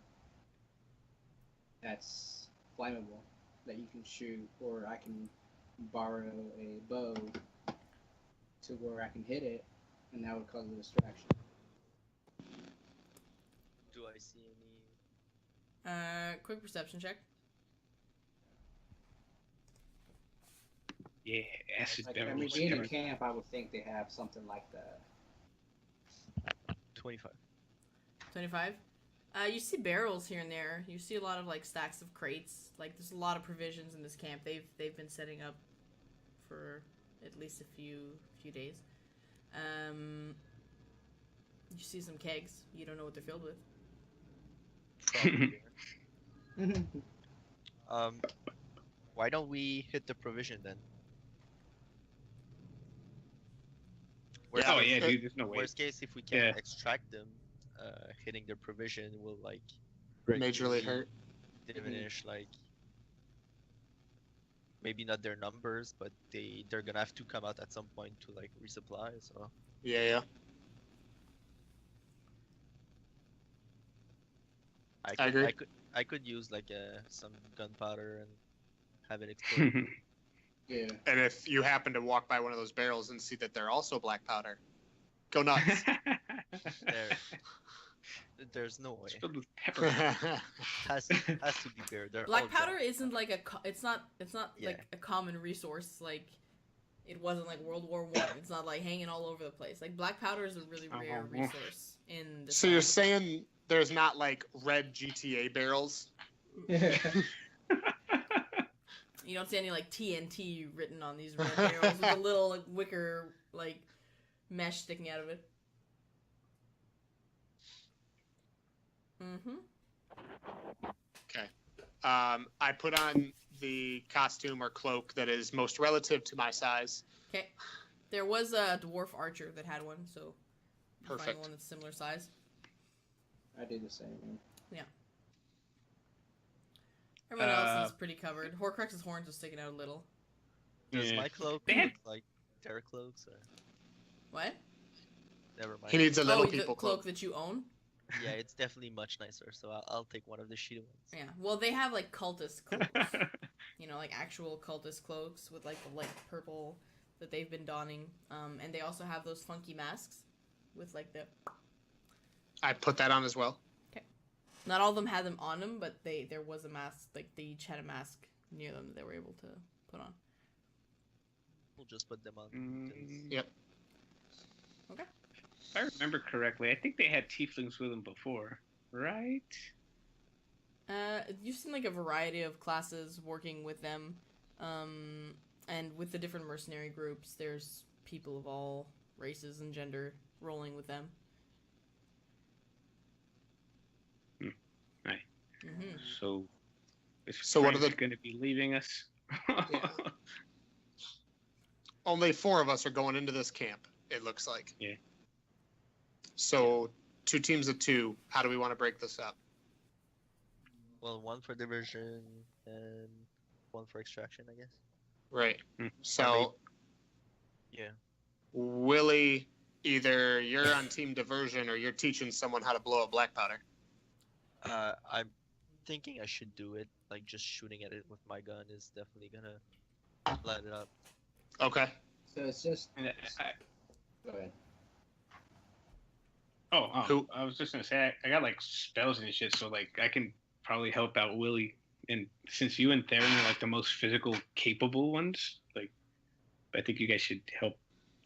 that's flammable that you can shoot, or I can borrow a bow to where I can hit it and that would cause a distraction. Do I see any? Quick perception check. Yeah, acid Like, devils. being in camp, I would think they have something like that. 25. 25. You see barrels here and there. You see a lot of like stacks of crates. Like there's a lot of provisions in this camp. They've been setting up for at least a few days. You see some kegs. You don't know what they're filled with. Probably. Why don't we hit the provision then? Worst Oh case- yeah, dude. There's no way. Worst case, if we can't Yeah. extract them, hitting their provision will like Majorly hurt. diminish like maybe not their numbers, but they're gonna have to come out at some point to like resupply. So Yeah. I agree. I could use like some gunpowder and have it explode. Yeah. And if you happen to walk by one of those barrels and see that they're also black powder, go nuts. There's no way. Filled with pepper. has to be beer. They're all Black powder drunk. isn't like it's not Yeah. like a common resource. Like it wasn't like World War I. It's not like hanging all over the place. Like black powder is a really rare resource in the So you're saying there's not like red GTA barrels? You don't see any like TNT written on these red barrels with a little like wicker like mesh sticking out of it. Okay. I put on the costume or cloak that is most relative to my size. Okay. There was a dwarf archer that had one, so you find Perfect. one that's similar size. I do the same. Everyone else is pretty covered. Horcrux's horns are sticking out a little. Does Yeah. my cloak They had- look like their cloaks? Or... What? Never mind. He needs a little the people cloak cloak. that you own? Yeah, it's definitely much nicer. So I'll take one of the shitty ones. Yeah. Well, they have like cultist cloaks. You know, like actual cultist cloaks with like the light purple that they've been donning. And they also have those funky masks with like the. I put that on as well. Not all of them had them on them, but there was a mask. Like they each had a mask near them that they were able to put on. We'll just put them on. Yep. Okay. If I remember correctly, I think they had tieflings with them before, right? You've seen like a variety of classes working with them, and with the different mercenary groups. There's people of all races and gender rolling with them. Right. Mm-hmm. So, is So what are Frank's the- going to be leaving us? Only 4 of us are going into this camp, it looks like. Yeah. So 2 teams of 2. How do we want to break this up? Well, one for diversion and one for extraction, I guess. Right. Hmm. So Yeah. Willie, either you're on team diversion or you're teaching someone how to blow up black powder. I'm thinking I should do it. Like just shooting at it with my gun is definitely gonna light it up. Okay. So it's just. And Go ahead. Who- I was just gonna say I got like spells and shit, so like I can probably help out Willie. And since you and Theren are like the most physical capable ones, like I think you guys should help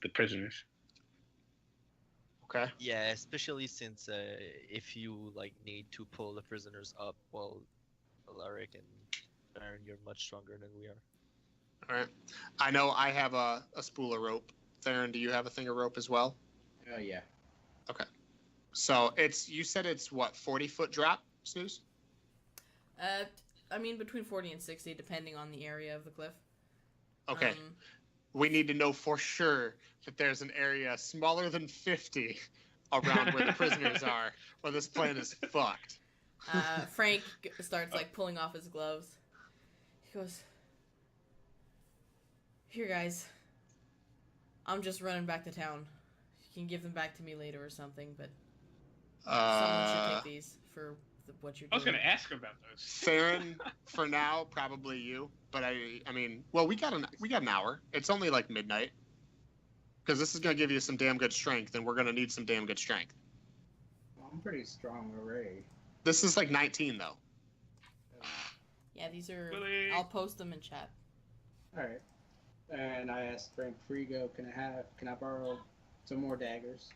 the prisoners. Okay. Yeah, especially since if you like need to pull the prisoners up, well, Alaric and Theren, you're much stronger than we are. All right. I know I have a spool of rope. Theren, do you have a thing of rope as well? Oh yeah. So you said it's what, 40-foot drop, Snooze? I mean between 40 and 60, depending on the area of the cliff. Okay. We need to know for sure that there's an area smaller than 50 around where the prisoners are, or this plan is fucked. Frank starts like pulling off his gloves. He goes, "Here, guys. I'm just running back to town. You can give them back to me later or something, but someone should take these for what you're doing." I was gonna ask about those. Theren, for now, probably you. But I mean, well, we got an hour. It's only like midnight. Because this is going to give you some damn good strength, and we're going to need some damn good strength. Well, I'm pretty strong already. This is like 19, though. Yeah, these are. Willy. I'll post them in chat. All right. And I asked Frank Frigo, can I borrow some more daggers?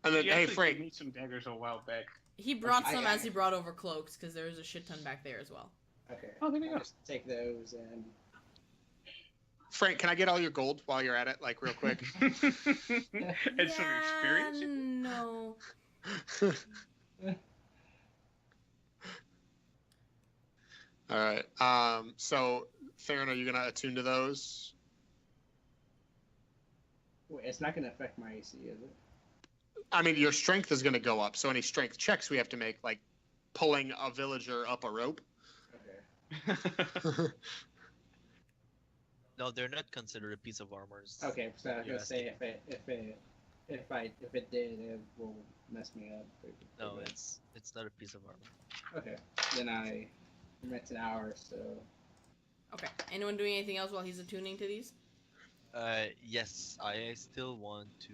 And then, You hey, actually Frank, gave me some daggers a while back. He brought I- some I- as he brought over cloaks because there was a shit ton back there as well. Okay. Oh, there we I'll go. just take those and. Frank, can I get all your gold while you're at it, like, real quick? And some experience. No. All right. So, Theren, are you going to attune to those? Wait, it's not going to affect my AC, is it? I mean, your strength is going to go up, so any strength checks we have to make, like pulling a villager up a rope. Okay. No, they're not considered a piece of armor. Okay, so I was You're gonna say if it did, it will mess me up. No, it's not a piece of armor. Okay, then it's an hour, so Okay. Anyone doing anything else while he's attuning to these? Yes, I still want to.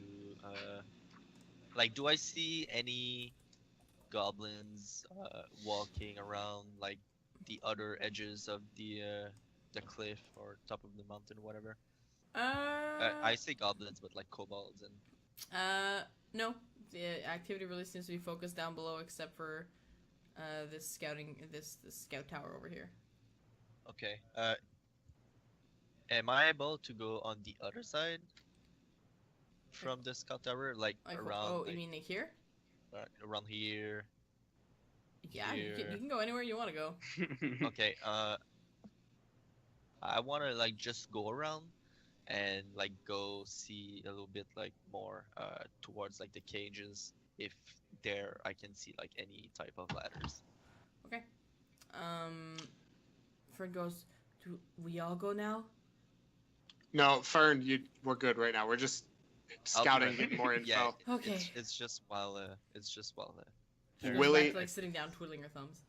Like, do I see any goblins walking around like the other edges of the cliff or top of the mountain, whatever? I say goblins, but like kobolds and. No. The activity really seems to be focused down below, except for this scout tower over here. Okay. Am I able to go on the other side from the scout tower, like around? Oh, like, you mean like here? around here? Yeah, you Here. can go anywhere you want to go. Okay. I want to like just go around and like go see a little bit like more towards like the cages, if there I can see like any type of ladders. Okay. Fern goes, do we all go now? No, Fern, we're good right now. We're just I'll be scouting, right getting more info. Yeah, Okay. It's just while She goes Willie- back to, like, sitting down, twiddling her thumbs.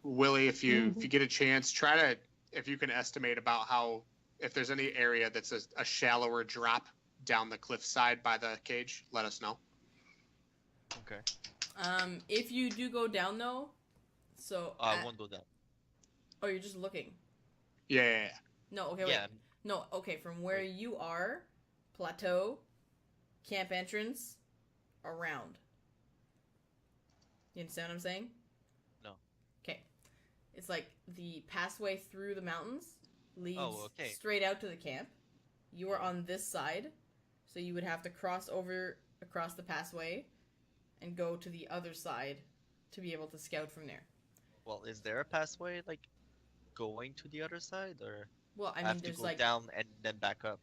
Willie, if you get a chance, try to, if you can estimate about if there's any area that's a shallower drop down the cliffside by the cage, let us know. Okay. If you do go down though, so I won't go down. oh, you're just looking. Yeah. No, okay, wait. Yeah. No, okay, from where you are, plateau, camp entrance, around. You understand what I'm saying? No. Okay. It's like the passway through the mountains leads okay. straight out to the camp. You are on this side, so you would have to cross over across the passway and go to the other side to be able to scout from there. Well, is there a passway like going to the other side, or Well, I I mean, have to there's go like down and then back up?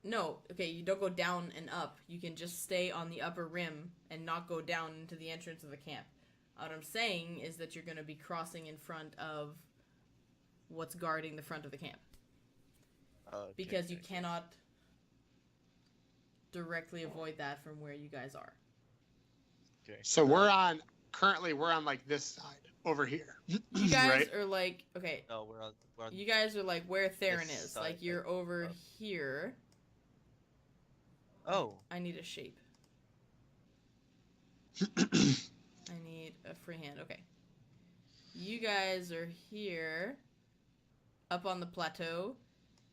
no, okay, you don't go down and up. You can just stay on the upper rim and not go down into the entrance of the camp. What I'm saying is that you're going to be crossing in front of what's guarding the front of the camp. Okay, Because you okay. cannot directly avoid that from where you guys are. Okay. So currently we're on like this side over here. You guys right? are like, okay, No, we're on. you guys are like where Theren This is. side, Like you're like, over here. Oh, I need a shape. I need a free hand. Okay. You guys are here, up on the plateau.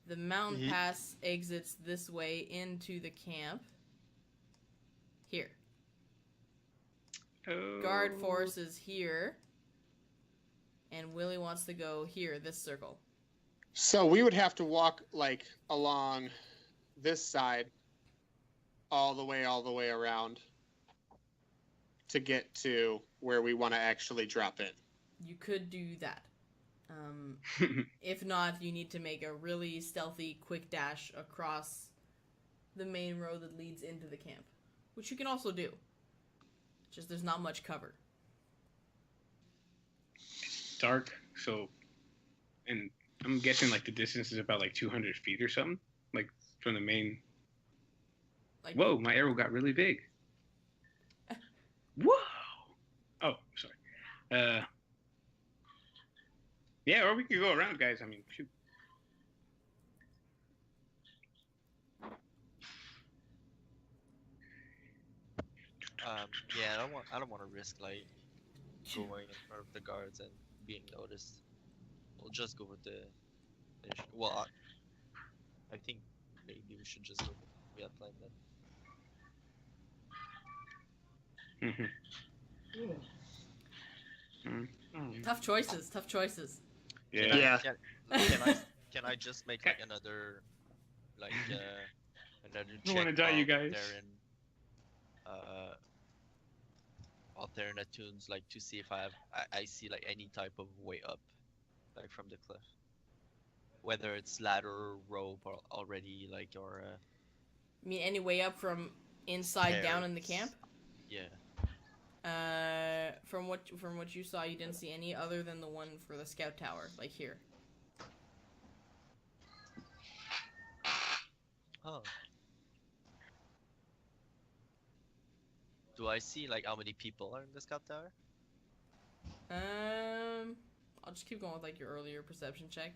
The mountain Mhm. pass exits this way into the camp. Here. Guard force is here. And Willie wants to go here, this circle. So we would have to walk like along this side all the way around to get to where we want to actually drop in. You could do that. If not, you need to make a really stealthy, quick dash across the main road that leads into the camp, which you can also do. Just there's not much cover. Dark, so, and I'm guessing like the distance is about like 200 feet or something, like from the main. Like, Whoa, my arrow got really big. Whoa! Oh, sorry. Yeah, or we could go around, guys. I mean, shoot. Yeah, I don't want to risk like going in front of the guards and being noticed. We'll just go with the. Well, I think maybe we should just go with we had planned that. Mhm. Yeah. Tough choices. Tough choices. Yeah. Yeah. Can I just make like another I don't check wanna die, you while guys. they're in while they're in attunes, like to see if I see like any type of way up, like from the cliff, whether it's ladder, rope, or already like or I mean, any way up from inside down in the stairs. camp? Yeah. From what you saw, you didn't see any other than the one for the scout tower, like here. Oh. Do I see like how many people are in the scout tower? I'll just keep going with like your earlier perception check.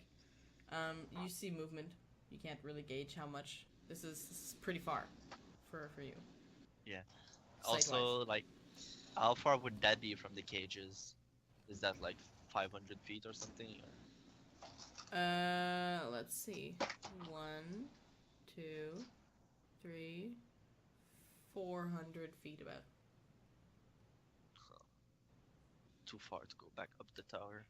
You see movement. You can't really gauge how much. This is pretty far, for you. Yeah. Sight-wise. Also, like, how far would that be from the cages? Is that like 500 feet or something? Or... Let's see. 1, 2, 3, 400 feet about. Too far to go back up the tower.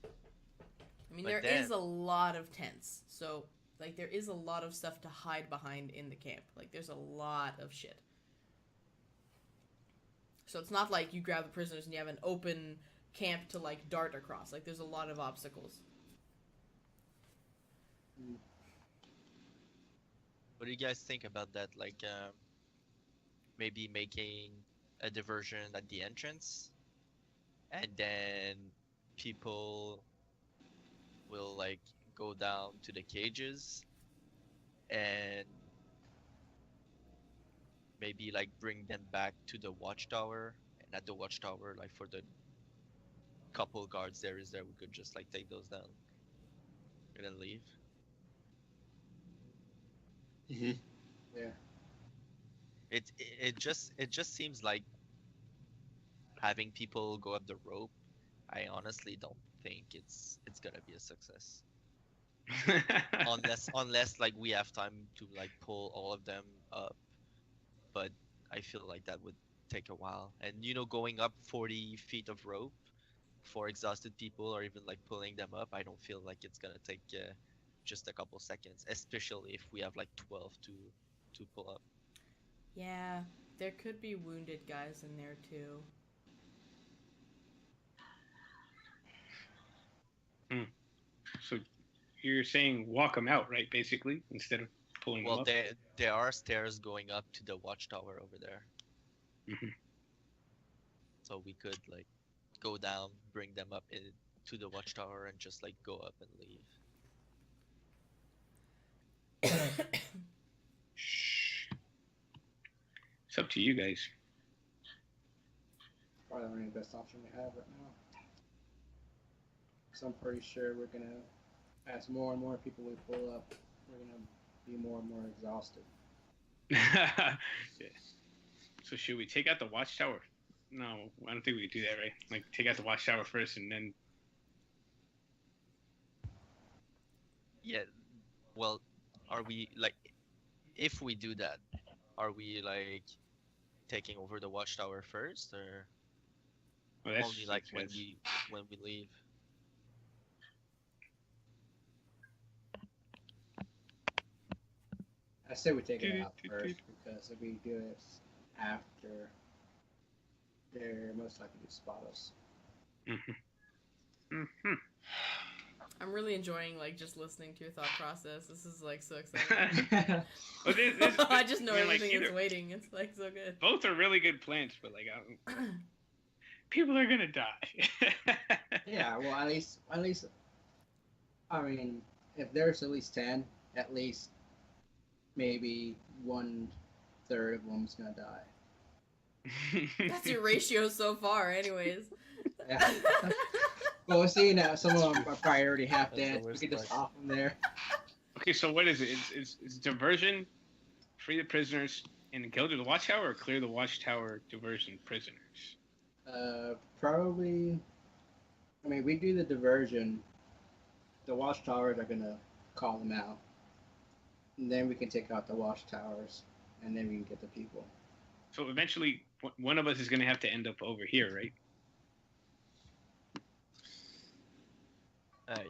I mean, But there is then- a lot of tents, so like there is a lot of stuff to hide behind in the camp. Like there's a lot of shit. So it's not like you grab the prisoners and you have an open camp to like dart across. Like there's a lot of obstacles. What do you guys think about that? Like, maybe making a diversion at the entrance, and then people will like go down to the cages, and maybe like bring them back to the watchtower, and at the watchtower, like for the couple guards there is there, we could just like take those down and then leave. Mhm. Yeah. It just seems like having people go up the rope. I honestly don't think it's gonna be a success unless like we have time to like pull all of them up, but I feel like that would take a while. And you know, going up 40 feet of rope for exhausted people, or even like pulling them up, I don't feel like it's gonna take just a couple seconds, especially if we have like 12 to pull up. Yeah, there could be wounded guys in there too. So you're saying walk them out, right? Basically, instead of pulling Well, them up. there are stairs going up to the watchtower over there, Mhm. so we could like go down, bring them up to the watchtower, and just like go up and leave. Shh. It's up to you guys. Probably the only best option we have right now. So I'm pretty sure we're gonna, as more and more people we pull up, we're gonna be more and more exhausted. Yeah. So should we take out the watchtower? No, I don't think we could do that, right? Like take out the watchtower first, and then. Yeah. Well, are we like, if we do that, are we like taking over the watchtower first, or Well, that's only like makes sense. when we leave? I say we take it out first because if we do it after, they're most likely to spot us. Mhm. I'm really enjoying like just listening to your thought process. This is like so exciting. Well, I just know I mean, like, everything is either- waiting. It's like so good. Both are really good plans, but like, people are gonna die. Yeah, well, at least, I mean, if there's at least 10, at least maybe 1/3 of them's gonna die. That's your ratio so far, anyways. Yeah. Well, seeing that some of them are probably already half That's the dead, we worst could just part. off them there. Okay, so what is it? It's diversion free the prisoners and go to the watchtower, or clear the watchtower diversion prisoners? Probably. I mean, we do the diversion. The watchtowers are gonna call them out, and then we can take out the watchtowers, and then we can get the people. So eventually, one of us is going to have to end up over here, right?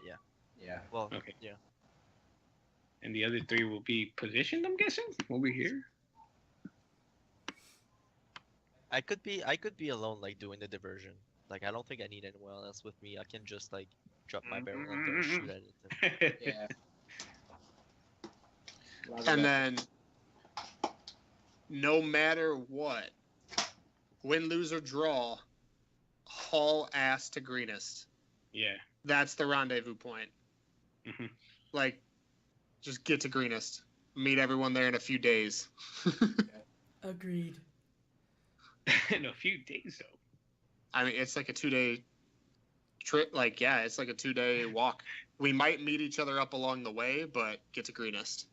Yeah. Yeah. Well, Okay. yeah. And the other three will be positioned, I'm guessing, over here. I could be alone, like doing the diversion. Like I don't think I need anyone else with me. I can just like drop my barrel and then shoot at it. Yeah. And then, no matter what, win, lose, or draw, haul ass to greenest. Yeah. That's the rendezvous point. Mhm. Like, just get to greenest. Meet everyone there in a few days. Agreed. In a few days, though. I mean, it's like a 2-day trip. Like, yeah, it's like a 2-day walk. We might meet each other up along the way, but get to greenest.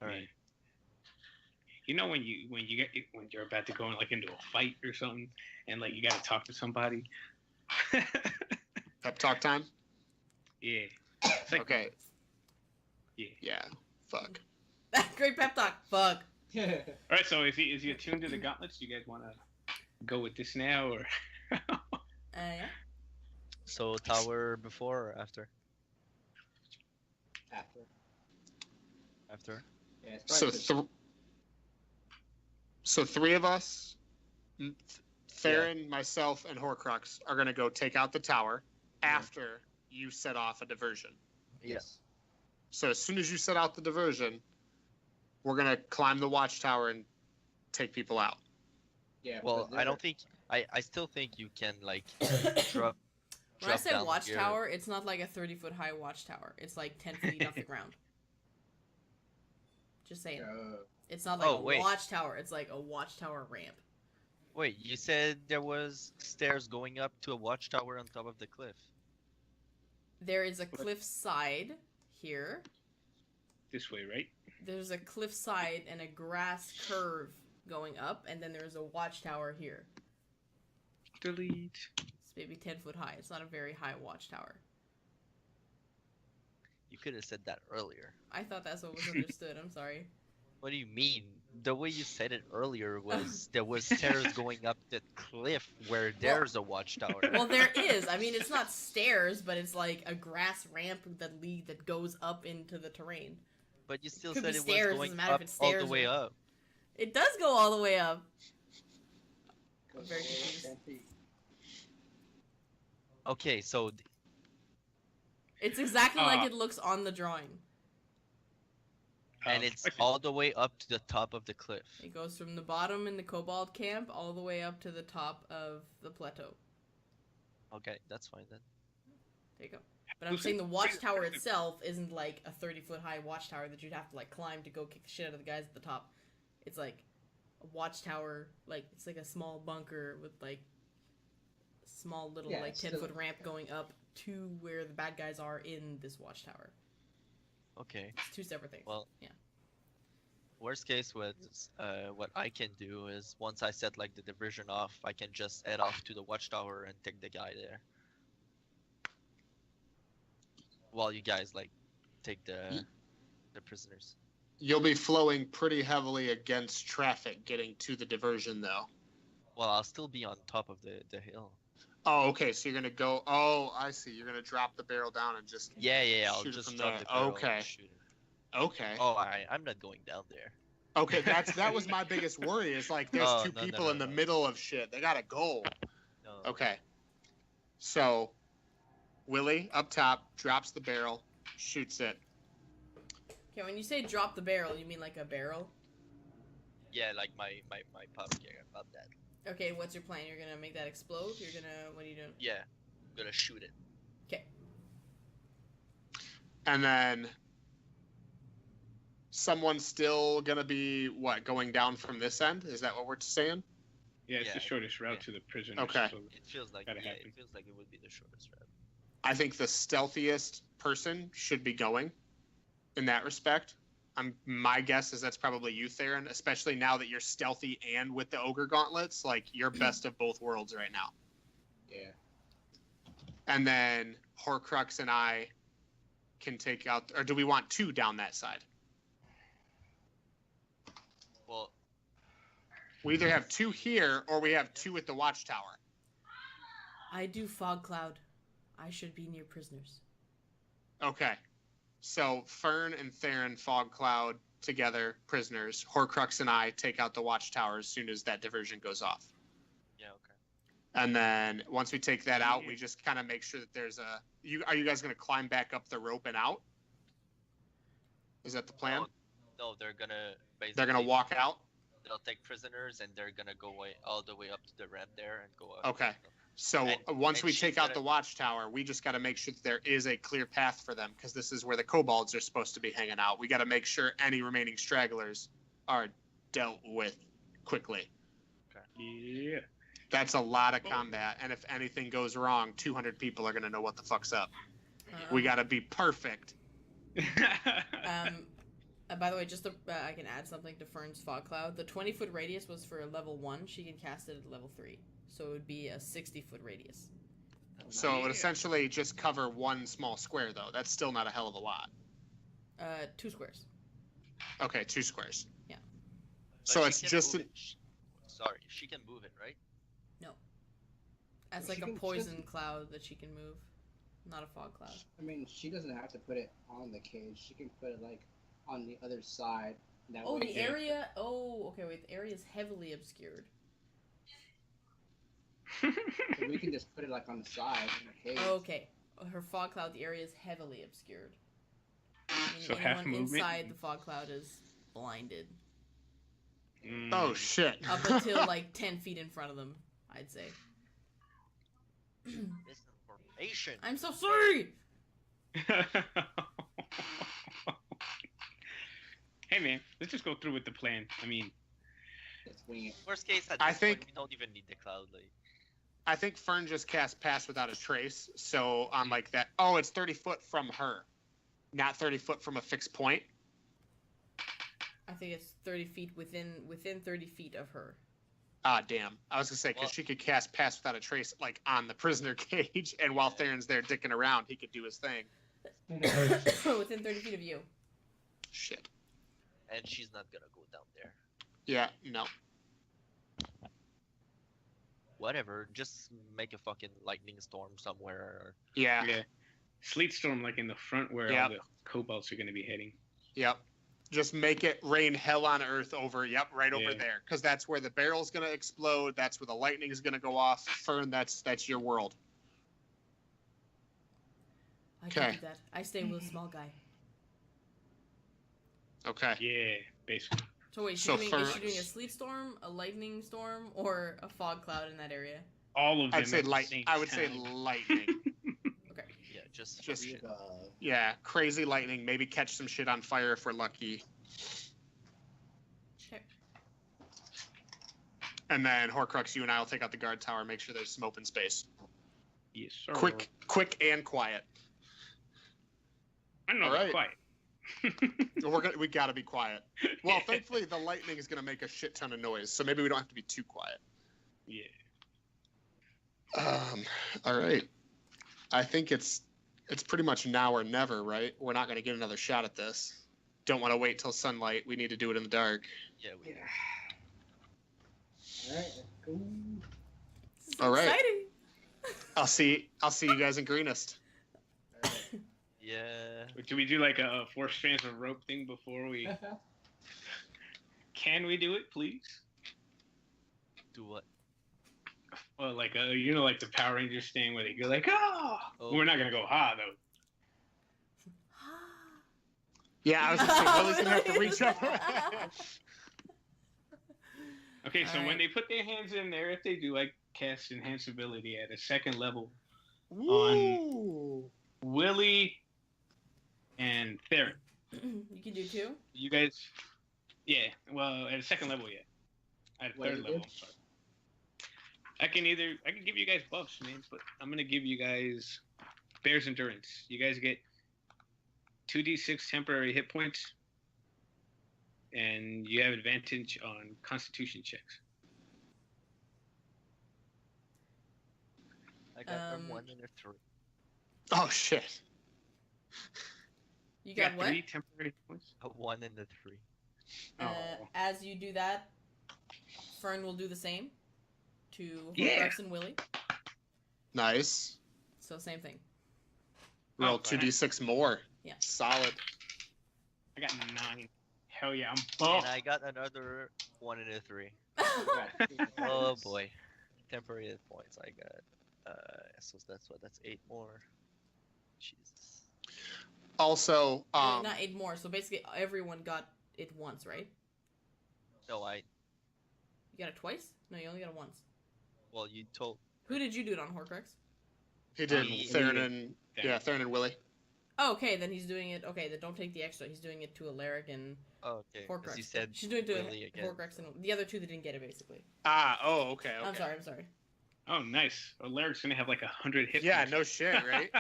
All right. You know when you're about to go like into a fight or something, and like you got to talk to somebody. Pep talk time? Yeah. It's like, Okay. Yeah. Yeah. Fuck. Great pep talk. Fuck. All right. So is he attuned to the gauntlets? Do you guys want to go with this now, or? Yeah. So tower before or after? After. After. Yeah, it's probably So three of us, Theren, myself, and Horcrux, are going to go take out the tower after you set off a diversion. Yes. So as soon as you set out the diversion, we're going to climb the watchtower and take people out. Yeah. Well, because I don't think I still think you can like drop. When I say down watchtower, it's not like a 30-foot high watchtower. It's like 10 feet off the ground. Just saying. It's not like a watchtower. It's like a watchtower ramp. Wait, you said there was stairs going up to a watchtower on top of the cliff. There is a cliff side here. This way, right? There's a cliff side and a grass curve going up, and then there's a watchtower here. Delete. It's maybe 10 foot high. It's not a very high watchtower. You could have said that earlier. I thought that's what was understood. I'm sorry. What do you mean? The way you said it earlier was there was stairs going up the cliff where there's a watchtower. Well, there is. I mean, it's not stairs, but it's like a grass ramp that goes up into the terrain. But you still Could said be it stairs, was going doesn't matter up if it's all the stairs way or- up. It does go all the way up. I'm very confused. 10 feet. Okay, so It's exactly like it looks on the drawing. and it's all the way up to the top of the cliff. It goes from the bottom in the Kobold camp all the way up to the top of the plateau. Okay, that's fine then. There you go. But I'm saying the watchtower itself isn't like a 30-foot high watchtower that you'd have to like climb to go kick the shit out of the guys at the top. It's like a watchtower, like it's like a small bunker with like small little like 10-foot ramp going up to where the bad guys are in this watchtower. Okay. It's two separate things. Well, yeah. Worst case, what I can do is once I set like the diversion off, I can just head off to the watchtower and take the guy there. While you guys like take the prisoners. You'll be flowing pretty heavily against traffic getting to the diversion, though. Well, I'll still be on top of the hill. Oh, okay. So you're gonna go. Oh, I see. You're gonna drop the barrel down and just. Yeah. I'll shoot it just from drop there. the barrel Okay. and shoot it. Okay. Oh, I'm not going down there. Okay. That was my biggest worry. Is like there's Oh, two no, people no, in the no. middle of shit. They gotta go. No. Okay. So, Willie up top drops the barrel, shoots it. Okay, when you say drop the barrel, you mean like a barrel? Yeah, like my powder keg above that. Okay, what's your plan? You're gonna make that explode? What are you doing? Yeah, I'm gonna shoot it. Okay. And then someone's still gonna be going down from this end? Is that what we're saying? Yeah, it's Yeah, the shortest route yeah. to the prisoners. Okay. So It feels like Gotta yeah, happen. it feels like it would be the shortest route. I think the stealthiest person should be going in that respect. My guess is that's probably you, Theren, especially now that you're stealthy and with the ogre gauntlets. Like, you're best of both worlds right now. Yeah. And then Horcrux and I can take out, or do we want 2 down that side? Well, We either have 2 here or we have 2 at the watchtower. I do fog cloud. I should be near prisoners. Okay. So Fern and Theren fog cloud together, prisoners. Horcrux and I take out the watchtower as soon as that diversion goes off. yeah, okay. And then once we take that out, we just kind of make sure that there's a. Are you guys going to climb back up the rope and out? Is that the plan? No, they're gonna basically. They're going to walk out? They'll take prisoners and they're gonna go all the way up to the ramp there and go up. Okay. So once we take out the watchtower, we just got to make sure that there is a clear path for them, because this is where the kobolds are supposed to be hanging out. We got to make sure any remaining stragglers are dealt with quickly. Yeah. That's a lot of combat, and if anything goes wrong, 200 people are going to know what the fuck's up. We got to be perfect. By the way, just I can add something to Fern's fog cloud. The 20-foot radius was for level 1. She can cast it at level 3. So it would be a 60-foot radius. So it would essentially just cover 1 small square, though. That's still not a hell of a lot. 2 squares. Okay, 2 squares. Yeah. So But it's she can just... move it. Sorry, she can move it, right? No. That's She like a can- poison cloud that she can move. Not a fog cloud. I mean, she doesn't have to put it on the cage. She can put it like on the other side. That Oh, way the area... Oh, okay, wait. The area is heavily obscured. So we can just put it like on the side in the cage. Okay. Her fog cloud, the area is heavily obscured. Meaning So half anyone movement? inside the fog cloud is blinded. Oh, shit. Up until like 10 feet in front of them, I'd say. Misinformation. I'm so sorry! Hey man, let's just go through with the plan. I mean, Let's wing it. Worst case, at I this point, think- we don't even need the cloud. Like, I think Fern just cast Pass Without a Trace, so on like that... Oh, it's 30 foot from her, not 30 foot from a fixed point. I think it's 30 feet within 30 feet of her. Ah, damn. I was going to say, because Well- she could cast Pass Without a Trace, like, on the prisoner cage, and while Theron's there dicking around, he could do his thing. Within 30 feet of you. Shit. and she's not gonna go down there. Yeah, no. Whatever, just make a fucking lightning storm somewhere. Yeah. Yeah. Sleet storm like in the front where Yep. all the kobolds are going to be heading. Yep. Just make it rain hell on earth over. Yep, right over Yeah. there, because that's where the barrel's gonna explode. That's where the lightning is gonna go off. Fern, that's your world. I can Okay. do that. I stay with a small guy. Okay. Yeah, basically. So wait, So is she for- doing a sleet storm, a lightning storm, or a fog cloud in that area? All of them. I'd say at the light. same I would say time. lightning. Okay. Yeah, just Just- shit. Yeah, crazy lightning. Maybe catch some shit on fire if we're lucky. Okay. And then Horcrux, you and I will take out the guard tower. Make sure there's some open space. Yes, sir. Quick and quiet. I don't know. All right. Quiet. We gotta be quiet. Well, thankfully the lightning is gonna make a shit ton of noise, so maybe we don't have to be too quiet. Yeah. All right. I think it's pretty much now or never, right? We're not gonna get another shot at this. Don't want to wait till sunlight. We need to do it in the dark. Yeah, we. Yeah. All right, let's go. This is so All right. exciting. I'll see you guys in greenest. All right. Yeah. Do we do like a four strands of rope thing before we? Can we do it, please? Do what? Well, like you know, like the Power Rangers thing where they go like, ah. Oh. We're not gonna go ha though. Yeah, I was gonna say Willie's gonna have to reach up. Okay, so when Alright. they put their hands in there, if they do, like cast enhance ability at a second level, Woo! Willie and Theren. You can do two. You guys, yeah. Well, at a second level, yeah. At a What third do you level, do? sorry. I can give you guys buffs, man, but I'm gonna give you guys Bear's Endurance. You guys get 2d6 temporary hit points and you have advantage on Constitution checks. I got a 1 and a 3. Oh shit. You got what? 3 temporary points. A 1 and a 3. Oh. As you do that, Fern will do the same to Yeah. Horcrux and Willie. Nice. So same thing. Roll Oh, 2d6 more. Yeah. Solid. I got 9. Hell yeah, I'm And buffed. I got another 1 and a 3. Right. Oh boy. Temporary hit points. I got. So that's 8 more. Jesus. Also, Not 8 more. So basically, everyone got it once, right? No, You got it twice? No, you only got it once. well, you told. Who did you do it on, Horcrux? he did Me- Theren and Theren and Willie. Oh, okay, then he's doing it. Okay, then don't take the extra. He's doing it to Alaric and Oh, okay. 'Cause Horcrux. you said She's doing it to Willie again. Horcrux and the other two that didn't get it, basically. Oh, okay. I'm sorry. Oh, nice. Alaric's gonna have like 100 hit Yeah, points. no shit, right?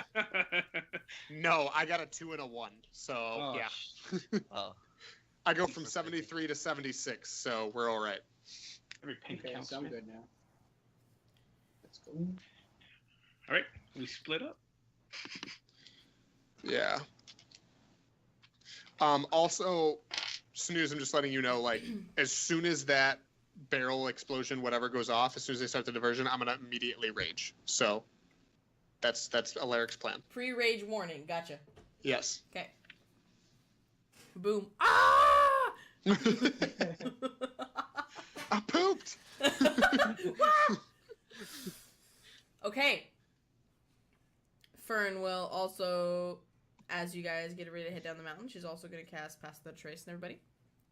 No, I got a 2 and a 1. So, Oh, yeah. Oh, I go from 73 to 76, so we're all right. Every penny Okay, counts. so I'm man. good now. Let's go. All right, we split up. Yeah. Also, Snooze, I'm just letting you know, like, as soon as that barrel explosion, whatever, goes off, as soon as they start the diversion, I'm gonna immediately rage. So, that's Alaric's plan. Pre-rage warning. Gotcha. Yes. Okay. Boom. Ah! I pooped. Okay. Fern will also, as you guys get ready to head down the mountain, she's also going to cast Pass the Trace on everybody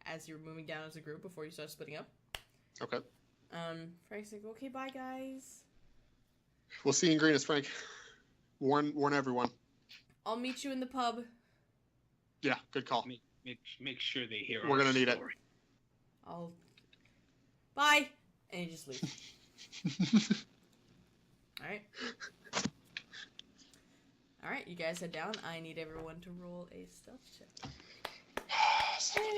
as you're moving down as a group before you start splitting up. Okay. Frank's like, okay, bye, guys. We'll see you in Greenest, Frank. Warn everyone. I'll meet you in the pub. Yeah, good call. Make sure they hear. We're our gonna need it. story. Bye! And you just leave. Alright. Alright, you guys head down. I need everyone to roll a stealth check. Exciting.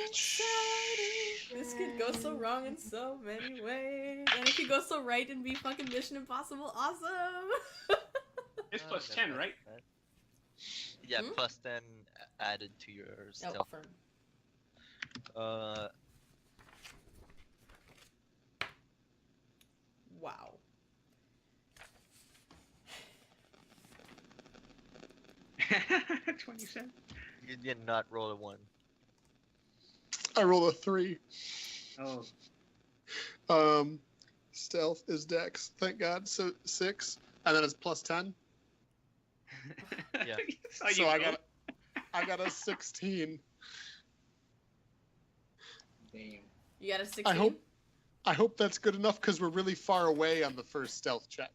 This could go so wrong in so many ways. And it could go so right and be fucking Mission Impossible awesome! It's Oh, plus that's 10, not right? bad. Yeah, Hmm? plus 10 added to your Oh, stealth. Fern. Wow. Hmm. 27. You did not roll a 1. I rolled a 3. Oh, Stealth is Dex. Thank God. So 6, and then it's plus 10. Yeah. So I got a 16. Damn. You got a 16? I hope that's good enough because we're really far away on the first stealth check.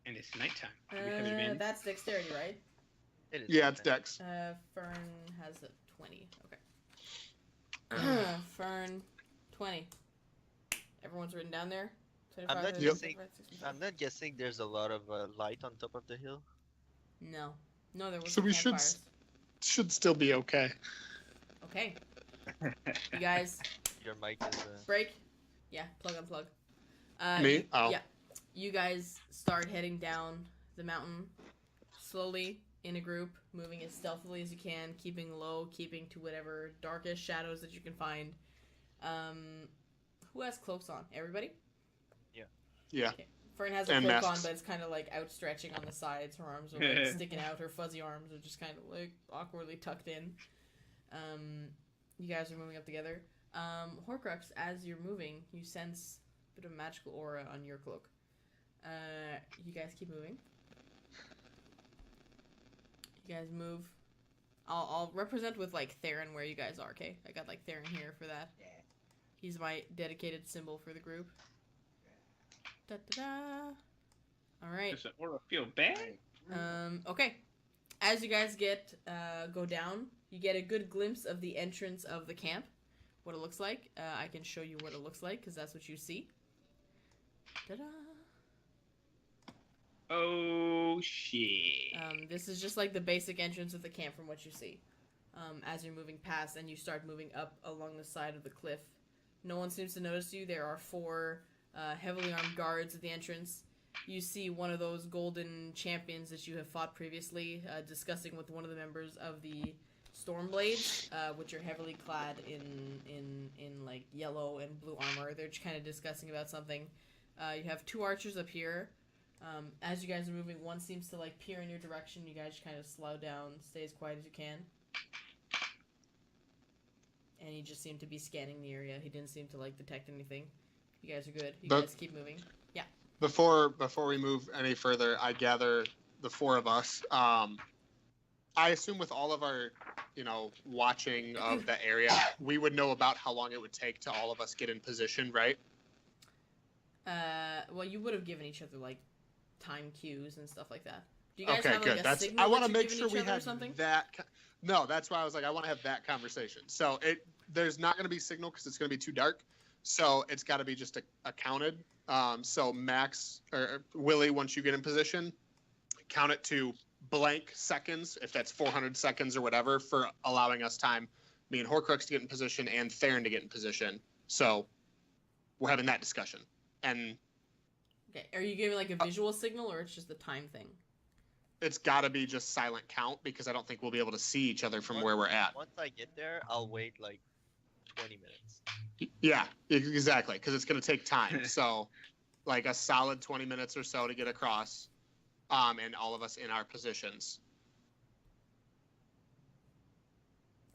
And it's nighttime. We have advantage. That's dexterity, right? It is. Yeah, it's okay. Dex. Fern has a 20. Okay. Fern, 20. Everyone's written down there? 25, I'm not 30, guessing- 35, 65. I'm not guessing there's a lot of light on top of the hill. No. No, there was So we should campfires. Should still be okay. Okay. You guys, Your mic is. break. Yeah, plug unplug. Me? You, Oh. Yeah. You guys start heading down the mountain slowly in a group, moving as stealthily as you can, keeping low, keeping to whatever darkest shadows that you can find. Who has cloaks on? Everybody? Yeah. Okay. Fern has a And cloak on, masks. but it's kind of like outstretching on the sides. Her arms are like sticking out. Her fuzzy arms are just kind of like awkwardly tucked in. You guys are moving up together. Horcrux, as you're moving, you sense a bit of magical aura on your cloak. You guys keep moving. You guys move. I'll represent with like Theren where you guys are. Okay, I got like Theren here for that. Yeah. He's my dedicated symbol for the group. Da da da. All right. Does the aura feel bad? Okay. As you guys go down, you get a good glimpse of the entrance of the camp, what it looks like. I can show you what it looks like because that's what you see. Ta-da! Oh shit. This is just like the basic entrance of the camp from what you see. as you're moving past, and you start moving up along the side of the cliff. No one seems to notice you. There are 4 heavily armed guards at the entrance. You see one of those golden champions that you have fought previously, discussing with one of the members of the Stormblades, which are heavily clad in like yellow and blue armor. They're just kind of discussing about something. You have 2 archers up here. As you guys are moving, one seems to like peer in your direction. You guys just kind of slow down, stay as quiet as you can. And he just seemed to be scanning the area. He didn't seem to like detect anything. You guys are good. You guys keep moving. Yeah. Before we move any further, I gather the 4 of us. I assume with all of our, watching of the area, we would know about how long it would take to all of us get in position, right? Well, you would have given each other like time cues and stuff like that. Do you guys Okay, have good. like a signal I want that to you're make giving sure each we other or have something? that. No, that's why I was like, I want to have that conversation. So there's not going to be signal because it's going to be too dark. So it's got to be just a counted. So Max or Willie, once you get in position, count it to blank seconds, if that's 400 seconds or whatever, for allowing us time, me and Horcrux to get in position and Theren to get in position. So we're having that discussion. And Okay, are you giving like a visual signal, or it's just a time thing? it's got to be just silent count because I don't think we'll be able to see each other from where we're at. Once I get there, I'll wait like 20 minutes. Yeah, exactly, because it's going to take time. So, like a solid 20 minutes or so to get across, and all of us in our positions.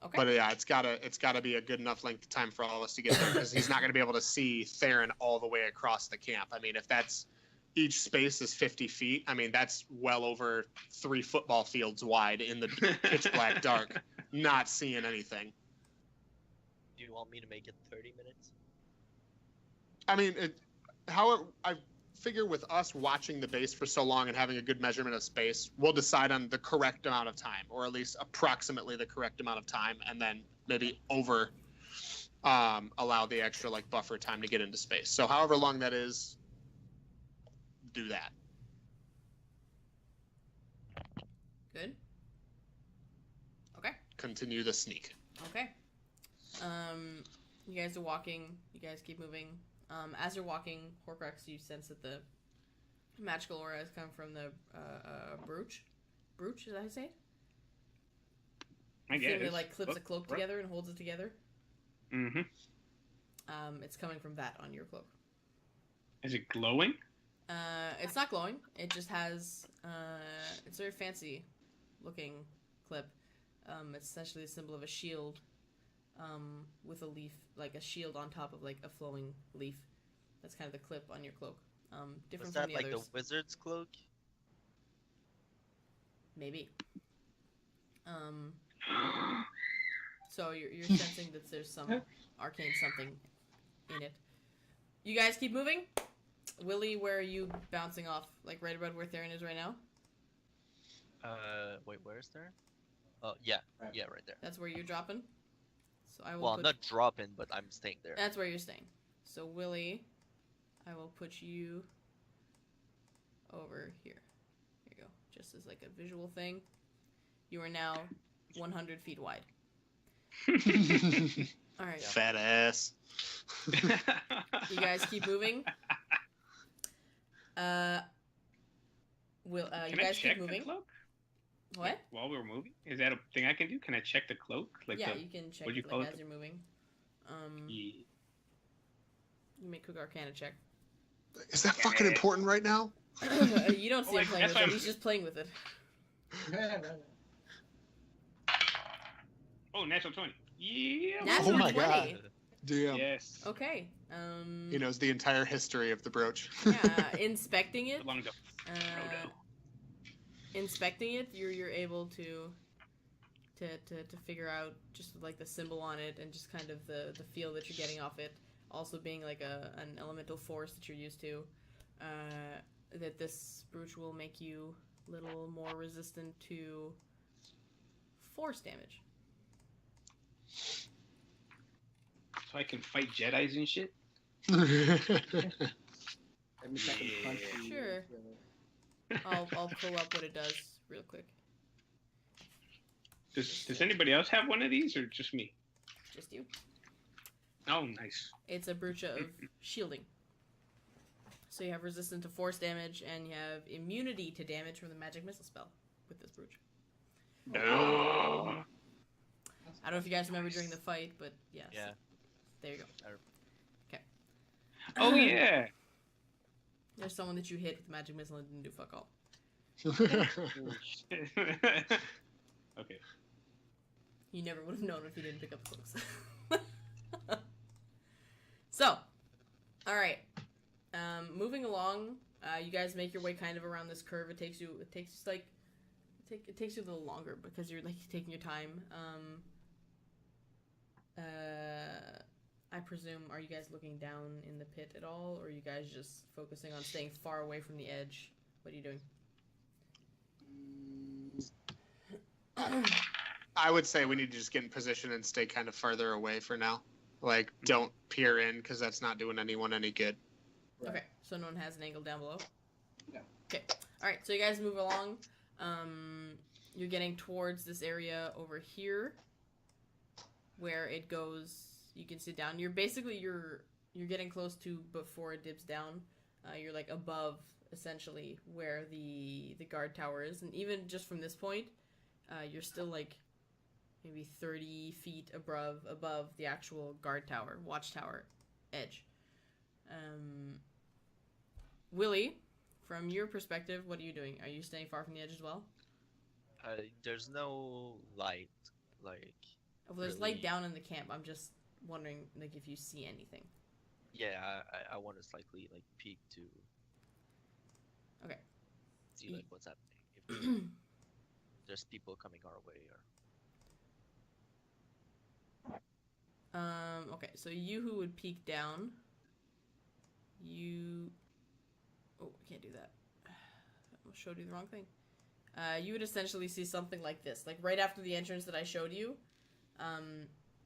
Okay. But yeah, it's gotta be a good enough length of time for all of us to get there because he's not going to be able to see Theren all the way across the camp. I mean, if that's each space is 50 feet, I mean that's well over 3 football fields wide in the pitch black dark, not seeing anything. Do you want me to make it 30 minutes? I mean, I figure with us watching the base for so long and having a good measurement of space, we'll decide on the correct amount of time, or at least approximately the correct amount of time, and then maybe allow the extra like buffer time to get into space. So however long that is, do that. Good. Okay. Continue the sneak. Okay. You guys are walking. You guys keep moving. As you're walking, Horcrux, you sense that the magical aura has come from the brooch. Brooch, is that how you say it? I The thing guess. that like clips a cloak together and holds it together. Mm-hmm. It's coming from that on your cloak. Is it glowing? It's not glowing. It just has it's a very fancy looking clip. It's essentially a symbol of a shield. With a leaf, like a shield on top of like a flowing leaf. That's kind of the clip on your cloak. Different Was that from the like others. the wizard's cloak? Maybe. So you're sensing that there's some arcane something in it. You guys keep moving. Willie, where are you bouncing off? Like right about where Theren is right now? Wait, where's there? Oh, yeah, Right. yeah, right there. That's where you're dropping. So I will. Well, I'm not dropping, but I'm staying there. That's where you're staying. So Willie, I will put you over here. Here you go. Just as like a visual thing. You are now 100 feet wide. All right. Fat ass. You guys keep moving. You Can I guys check keep moving. the cloak? What? While we're moving? Is that a thing I can do? Can I check the cloak? Like Yeah, the, you can check what'd you it call like, it? as you're moving. Yeah. You make quick Arcana check. Is that fucking important right now? You don't see Oh, him playing that's with why it. I'm- He's just playing with it. Oh, natural 20. Yeah. Natural Oh my 20. God. Damn. Yes. Okay. He knows the entire history of the brooch. Yeah, inspecting it. Belong to Uh, Frodo. inspecting it, you're able to figure out just like the symbol on it and just kind of the feel that you're getting off it. Also being like an elemental force that you're used to. That this brooch will make you a little more resistant to force damage. So I can fight Jedis and shit? Let me check and punch you. Sure. I'll pull up what it does real quick. Does anybody else have one of these, or just me? Just you. Oh, nice. It's a Brucha of shielding. So you have resistance to force damage, and you have immunity to damage from the magic missile spell with this Brucha. No. I don't know if you guys remember during the fight, but yes. Yeah. There you go. Okay. Oh yeah. There's someone that you hit with the magic missile and didn't do fuck all. Okay. You never would have known if you didn't pick up the books. So, all right. Moving along, you guys make your way kind of around this curve. It takes you a little longer because you're like taking your time. I presume, are you guys looking down in the pit at all, or are you guys just focusing on staying far away from the edge? What are you doing? I would say we need to just get in position and stay kind of farther away for now. Like, don't peer in, because that's not doing anyone any good. Right. Okay, so no one has an angle down below? No. Okay, alright, so you guys move along. You're getting towards this area over here, where it goes, you can see down. You're basically, you're getting close to before it dips down. You're like above, essentially, where the guard tower is. And even just from this point, you're still like maybe 30 feet above the actual guard tower, watchtower edge. Willie, from your perspective, what are you doing? Are you staying far from the edge as well? There's no light, like. Well, there's really... light down in the camp. I'm just wondering, like, if you see anything. Yeah, I want to slightly like peek to. Okay. See like what's happening. If there's people coming our way or. Okay, so you who would peek down. Oh, I can't do that. I showed you the wrong thing. You would essentially see something like this. Like, right after the entrance that I showed you,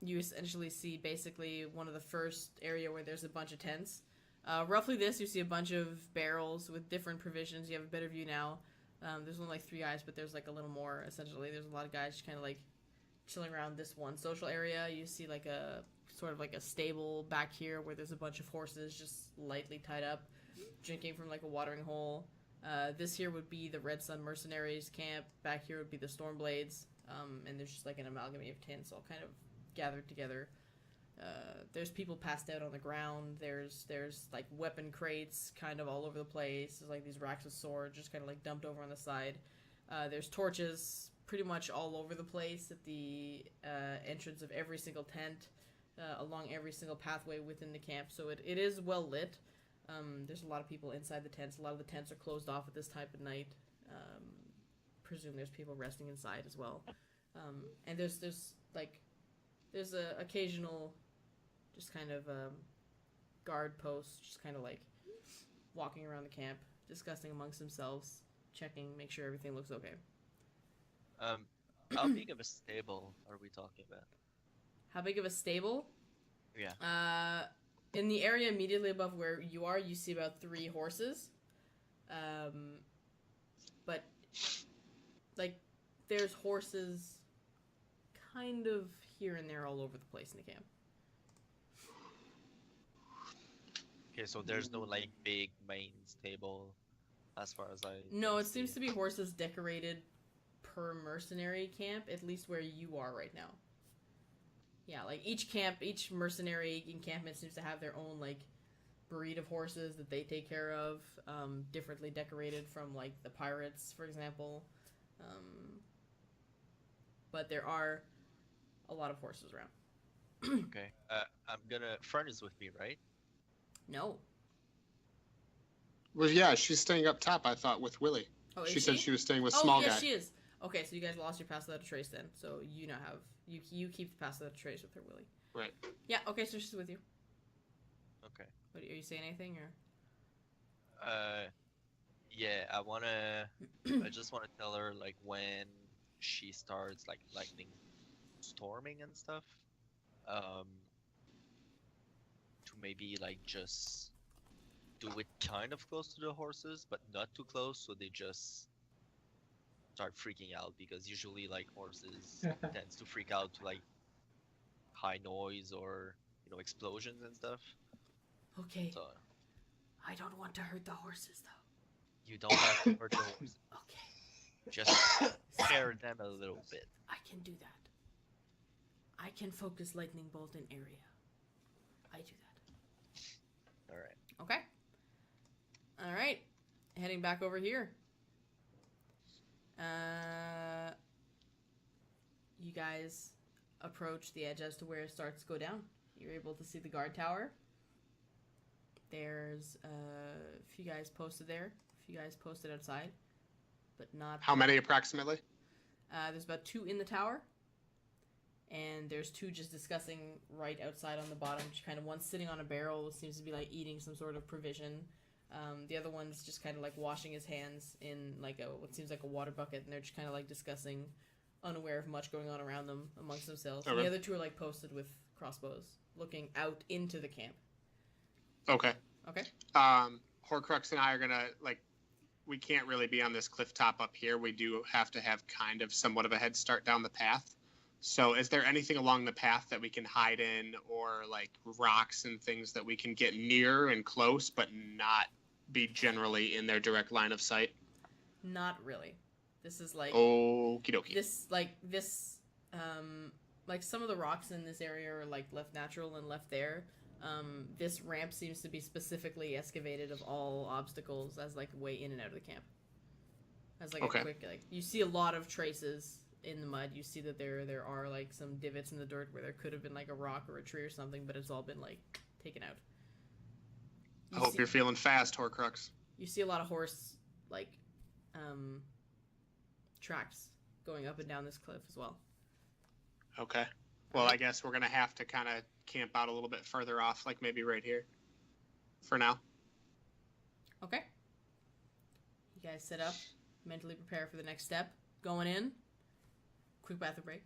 you essentially see basically one of the first area where there's a bunch of tents. Roughly this, you see a bunch of barrels with different provisions. You have a better view now. There's only like 3 guys, but there's like a little more, essentially. There's a lot of guys just kind of like chilling around this one social area. You see like a sort of like a stable back here where there's a bunch of horses just lightly tied up, drinking from like a watering hole. This here would be the Red Sun Mercenaries camp. Back here would be the Stormblades. And there's just like an amalgam of tents all kind of gathered together. There's people passed out on the ground. There's like weapon crates kind of all over the place. There's like these racks of swords just kind of like dumped over on the side. There's torches pretty much all over the place at the entrance of every single tent, along every single pathway within the camp. So it is well lit. There's a lot of people inside the tents. A lot of the tents are closed off at this time of night. Presume there's people resting inside as well. And there's a occasional just kind of guard posts just kind of like walking around the camp, discussing amongst themselves, checking, make sure everything looks okay. How big of a stable are we talking about? How big of a stable? Yeah. In the area immediately above where you are, you see about 3 horses. But like there's horses kind of here and there all over the place in the camp. Okay, so there's no like big main stable as far as I No, it see. seems to be horses decorated per mercenary camp, at least where you are right now. Yeah, like each mercenary encampment seems to have their own like breed of horses that they take care of, differently decorated from like the pirates, for example. But there are a lot of horses around. Okay. I'm gonna. Fern is with me, right? No. Well, yeah, she's staying up top, I thought, with Willie. Oh, is She said she was staying with Oh, Small yes, Guy. she is. Okay, so you guys lost your pass without a trace then. So you now have you keep the pass without a trace with her, Willie. Right. Yeah. Okay, so she's with you. Okay. What, are you saying anything or? Yeah, I just wanna tell her like when she starts like lightning storming and stuff, to maybe like just do it kind of close to the horses, but not too close, so they just start freaking out because usually like horses tends to freak out to like high noise or explosions and stuff. Okay. So I don't want to hurt the horses, though. you don't have to hurt the horses. Okay. Just scare them a little bit. I can do that. I can focus lightning bolt in area. I do that. All right. Okay. All right. Heading back over here. You guys approach the edge as to where it starts to go down. You're able to see the guard tower. There's a few guys posted there. A few guys posted outside. But not... How many approximately? There's about 2 in the tower. And there's 2 just discussing right outside on the bottom. Just kind of one sitting on a barrel, seems to be like eating some sort of provision. The other one's just kind of like washing his hands in like what seems like a water bucket, and they're just kind of like discussing, unaware of much going on around them amongst themselves. Okay. And the other 2 are like posted with crossbows, looking out into the camp. Okay. Okay. Horcrux and I are gonna we can't really be on this cliff top up here. We do have to have kind of somewhat of a head start down the path. So is there anything along the path that we can hide in, or like rocks and things that we can get near and close but not be generally in their direct line of sight? Not really. This is like Okie dokie. Like some of the rocks in this area are like left natural and left there. This ramp seems to be specifically excavated of all obstacles as like a way in and out of the camp. As like Okay. a quick you see a lot of traces in the mud. You see that there are like some divots in the dirt where there could have been like a rock or a tree or something, but it's all been like taken out. I hope you're feeling fast, Horcrux. You see a lot of horse tracks going up and down this cliff as well. Okay. Well, I guess we're gonna have to kind of camp out a little bit further off, like maybe right here, for now. Okay. You guys sit up, mentally prepare for the next step. Going in. Quick bathroom break.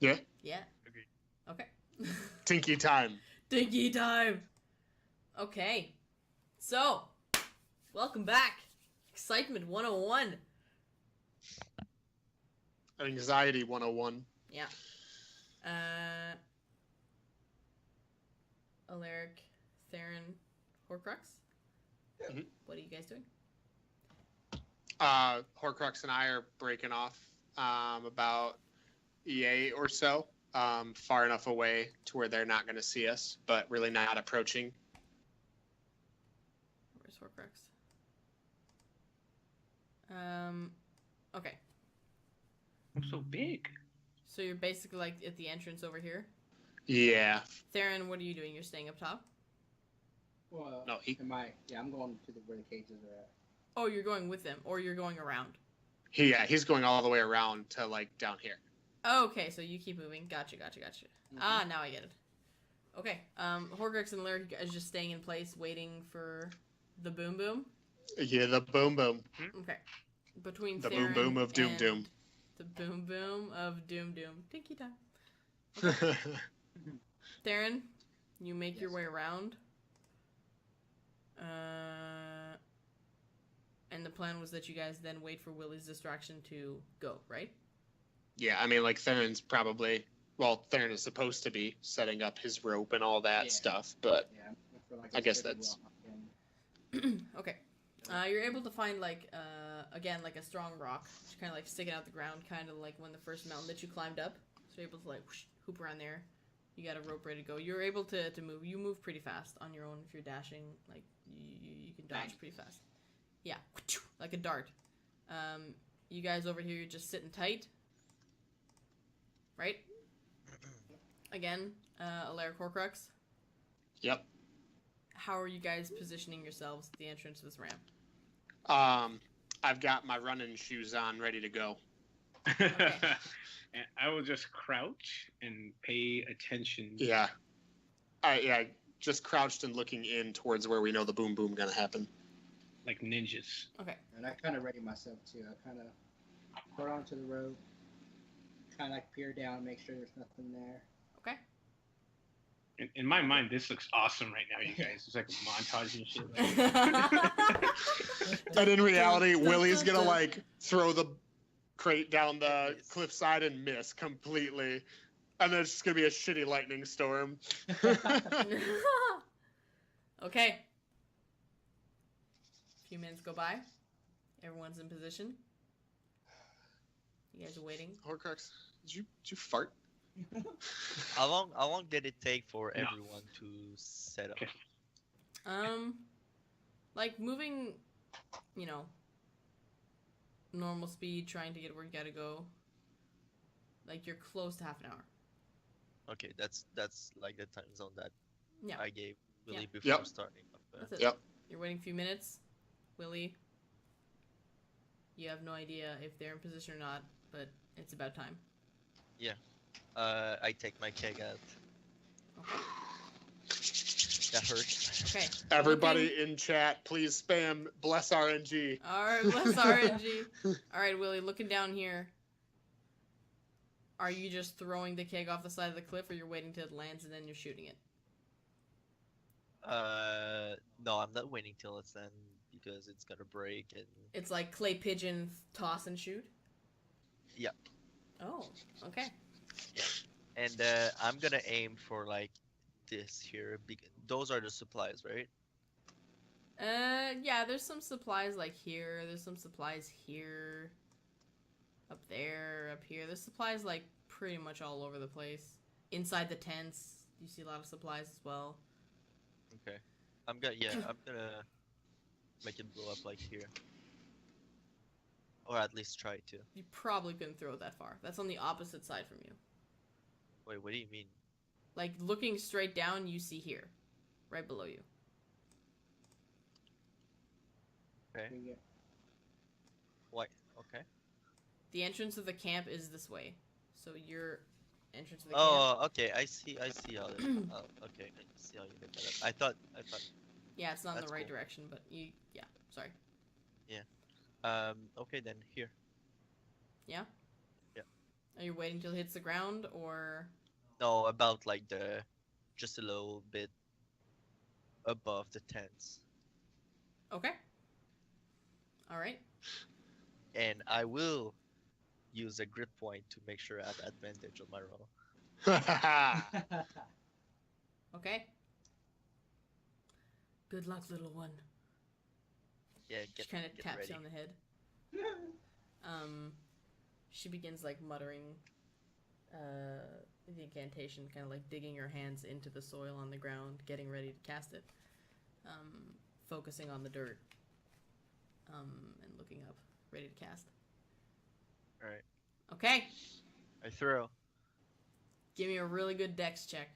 Yeah. Yeah. Agreed. Okay. Tinky time. Dinky time. Okay. So, welcome back. Excitement 101. Anxiety 101. Yeah. Alaric, Theren, Horcrux. Mhm. What are you guys doing? Horcrux and I are breaking off about EA or so, far enough away to where they're not going to see us, but really not approaching. Where's Horcrux? Okay. I'm so big. So you're basically like at the entrance over here. Yeah. Theren, what are you doing? You're staying up top? Well, No, I'm going to where the cages are at. Oh, you're going with them, or you're going around. He's going all the way around to like down here. Oh, okay, so you keep moving. Gotcha. Mhm. Ah, now I get it. Okay, Horcrux and Alaric, you guys just staying in place, waiting for the boom boom. Yeah, the boom boom. Okay. Between The Theren boom boom of Doom and Doom. The boom boom of Doom Doom. Tinky time. Theren, you make your Yes. way around. And the plan was that you guys then wait for Willie's distraction to go, right? Yeah, I mean, like Theron's Theren is supposed to be setting up his rope and all that Yeah. stuff, but Yeah, for like I guess steady that's- walk and- Okay. You're able to find like again like a strong rock, just kind of like sticking out the ground, kind of like when the first mountain that you climbed up. So you're able to like whoosh, hoop around there. You got a rope ready to go. You're able to move. You move pretty fast on your own if you're dashing. Like you can dodge Bang. pretty fast. Yeah, like a dart. You guys over here, you're just sitting tight, right? Again, Alaric Horcrux. yep. How are you guys positioning yourselves at the entrance to this ramp? I've got my running shoes on, ready to go. And I will just crouch and pay attention. Yeah. Just crouched and looking in towards where we know the boom boom gonna happen. Like ninjas. Okay. And I kind of ready myself too. I kind of put onto the rope, kind of like peer down, make sure there's nothing there. Okay. In my mind, this looks awesome right now, you guys. It's like a montage and shit. And in reality, Willie's gonna like throw the crate down the Yes. cliffside and miss completely, and then it's just gonna be a shitty lightning storm. Okay. A few minutes go by. Everyone's in position. You guys are waiting. Horcrux, did you fart? How long did it take for No. everyone to set up? Okay. Like moving, you know, normal speed, trying to get where you gotta go. Like you're close to half an hour. Okay, that's like the time zone that Yeah. I gave Willie Yeah. before Yep. starting up. That's it. Yep. You're waiting a few minutes. Willie, you have no idea if they're in position or not, but it's about time. I take my keg out. Okay. That hurts. Okay. Everybody in chat, please spam bless RNG. Alright, bless RNG. Alright, Willie, looking down here. Are you just throwing the keg off the side of the cliff, or you're waiting till it lands and then you're shooting it? No, I'm not waiting till it's done because it's gonna break and It's like clay pigeon toss and shoot? Yeah. Oh, okay. and I'm gonna aim for like this here. Those are the supplies, right? Yeah, there's some supplies like here. There's some supplies here. Up there, up here. There's supplies like pretty much all over the place. Inside the tents, you see a lot of supplies as well. Okay. I'm gonna make it blow up like here. Or at least try to. You probably couldn't throw it that far. That's on the opposite side from you. Wait, what do you mean? Like looking straight down, you see here, right below you. Okay. Why? Okay. The entrance of the camp is this way. So your entrance of the camp. Oh, okay. I see how it. Oh, okay. I see how you look at it. I thought. Yeah, it's not in That's the right cool. direction, but you. Yeah, sorry. Okay then here. Are you waiting till it hits the ground, or? No, about like just a little bit above the tents, Okay. All right. and I will use a grip point to make sure I have advantage on my roll. Okay. Good luck, little one. Yeah, She kind of get taps ready. you on the head. She begins like muttering the incantation, kind of like digging her hands into the soil on the ground, getting ready to cast it. Focusing on the dirt. And looking up, ready to cast. All right. Okay, I throw. give me a really good dex check.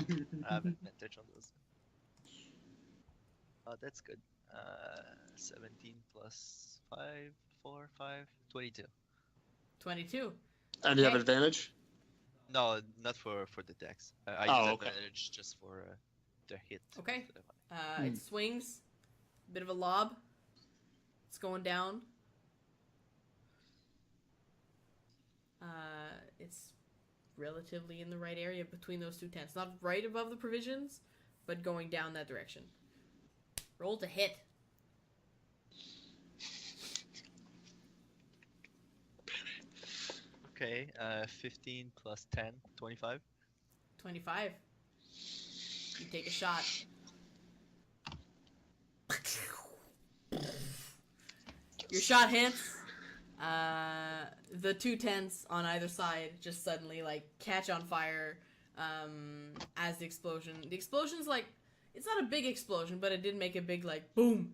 I have advantage on those. Oh, that's good. 17 plus 5, 4, 5, 22. 22. And you have Okay. advantage? No, not for the dex. I Oh, use okay. advantage just for the hit. Okay. for the- It swings. Bit of a lob. It's going down. It's relatively in the right area between those two tents. Not right above the provisions, but going down that direction. Roll to hit. Okay, 15 plus 10, 25. 25. You take a shot. Your shot hits. The two tents on either side just suddenly like catch on fire as the explosion. The explosion's like, it's not a big explosion, but it did make a big like boom.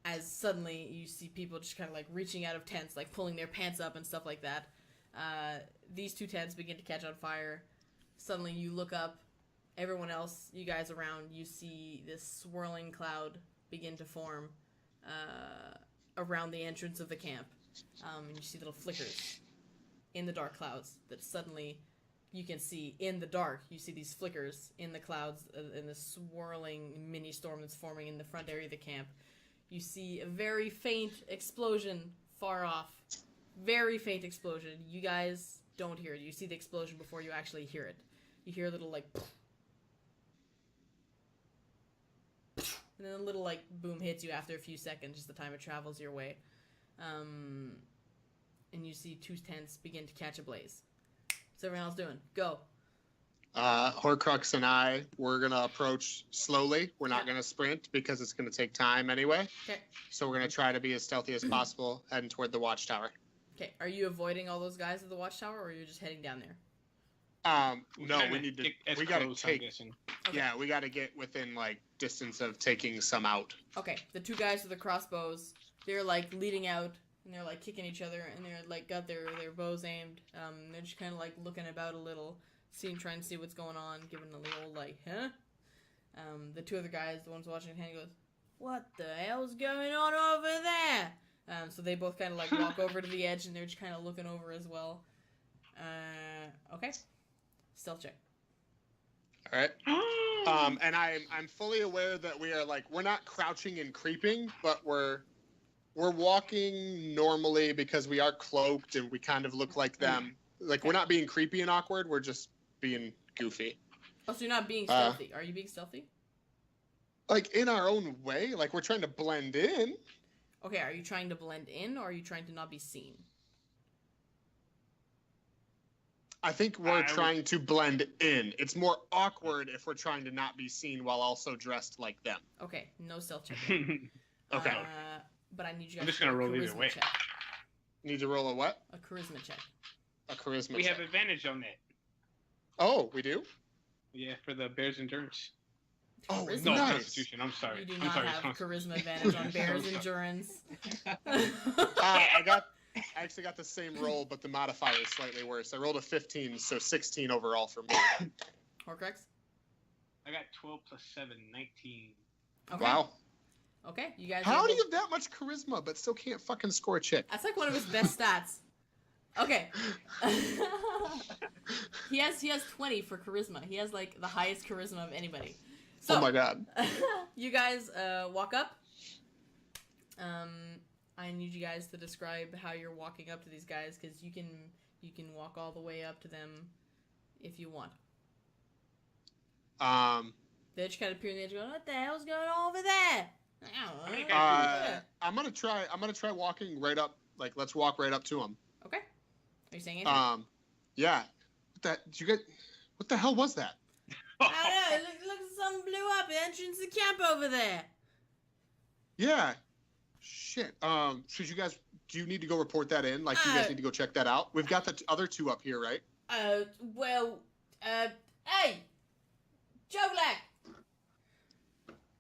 As suddenly you see people just kind of like reaching out of tents, like pulling their pants up and stuff like that. These two tents begin to catch on fire. Suddenly you look up, everyone else, you guys around, you see this swirling cloud begin to form around the entrance of the camp. And you see little flickers in the dark clouds that suddenly you can see in the dark. You see these flickers in the clouds in the swirling mini storm that's forming in the front area of the camp. You see a very faint explosion far off. Very faint explosion. You guys don't hear it. You see the explosion before you actually hear it. You hear a little like, and then a little like boom hits you after a few seconds, just the time it travels your way. And you see 2 tents begin to catch a blaze. What's everyone else doing? Go. Horcrux and I, we're gonna approach slowly. We're not gonna sprint because it's gonna take time anyway. Okay. So we're gonna try to be as stealthy as possible, heading toward the watchtower. Okay. Are you avoiding all those guys at the watchtower, or are you just heading down there? No, we need to. We gotta take. Okay. Yeah, we gotta get within like distance of taking some out. Okay. The 2 guys with the crossbows, they're like leading out, and they're like kicking each other, and they're like got their bows aimed. They're just kind of like looking about a little. Trying to see what's going on, giving a little like, huh? The 2 other guys, the ones watching hand, goes, "What the hell's going on over there?" So they both kind of like walk over to the edge, and they're just kind of looking over as well. Okay. Stealth check. All right. And I'm fully aware that we are like we're not crouching and creeping, but we're walking normally because we are cloaked and we kind of look like them. Like we're not being creepy and awkward. We're just being goofy. Oh, so you're not being stealthy. Are you being stealthy? Like in our own way. Like we're trying to blend in. Okay, are you trying to blend in, or are you trying to not be seen? I think we're trying to blend in. It's more awkward if we're trying to not be seen while also dressed like them. Okay, no stealth check. Okay. But I need you guys I'm just gonna roll either way. check. Need to roll a what? A charisma check. A charisma We check. have advantage on that. Oh, we do? Yeah, for the bear's endurance. Oh, Charisma? No, nice. Constitution. I'm sorry. You do I'm not sorry. have charisma advantage on bear's sorry. endurance. I actually got the same roll, but the modifier is slightly worse. I rolled a 15, so 16 overall for me. Horcrux? I got 12 plus 7, 19. Okay. Wow. Okay, you guys. How do you have that much charisma but still can't fucking score a chick? That's like one of his best stats. Okay. he has 20 for charisma. He has like the highest charisma of anybody. So, Oh my god. you guys walk up. I need you guys to describe how you're walking up to these guys, because you can walk all the way up to them if you want. They just kind of appear in the edge, going, "What the hell's going on over there?" I don't know. I'm gonna try walking right up. Like, let's walk right up to him. Okay. Are you saying anything? Yeah. What the hell was that? I don't know. Look, something blew up. The entrance to camp over there. Yeah. Shit. Do you need to go report that in? Like, you guys need to go check that out? We've got the other 2 up here, right? Hey! Joe Black!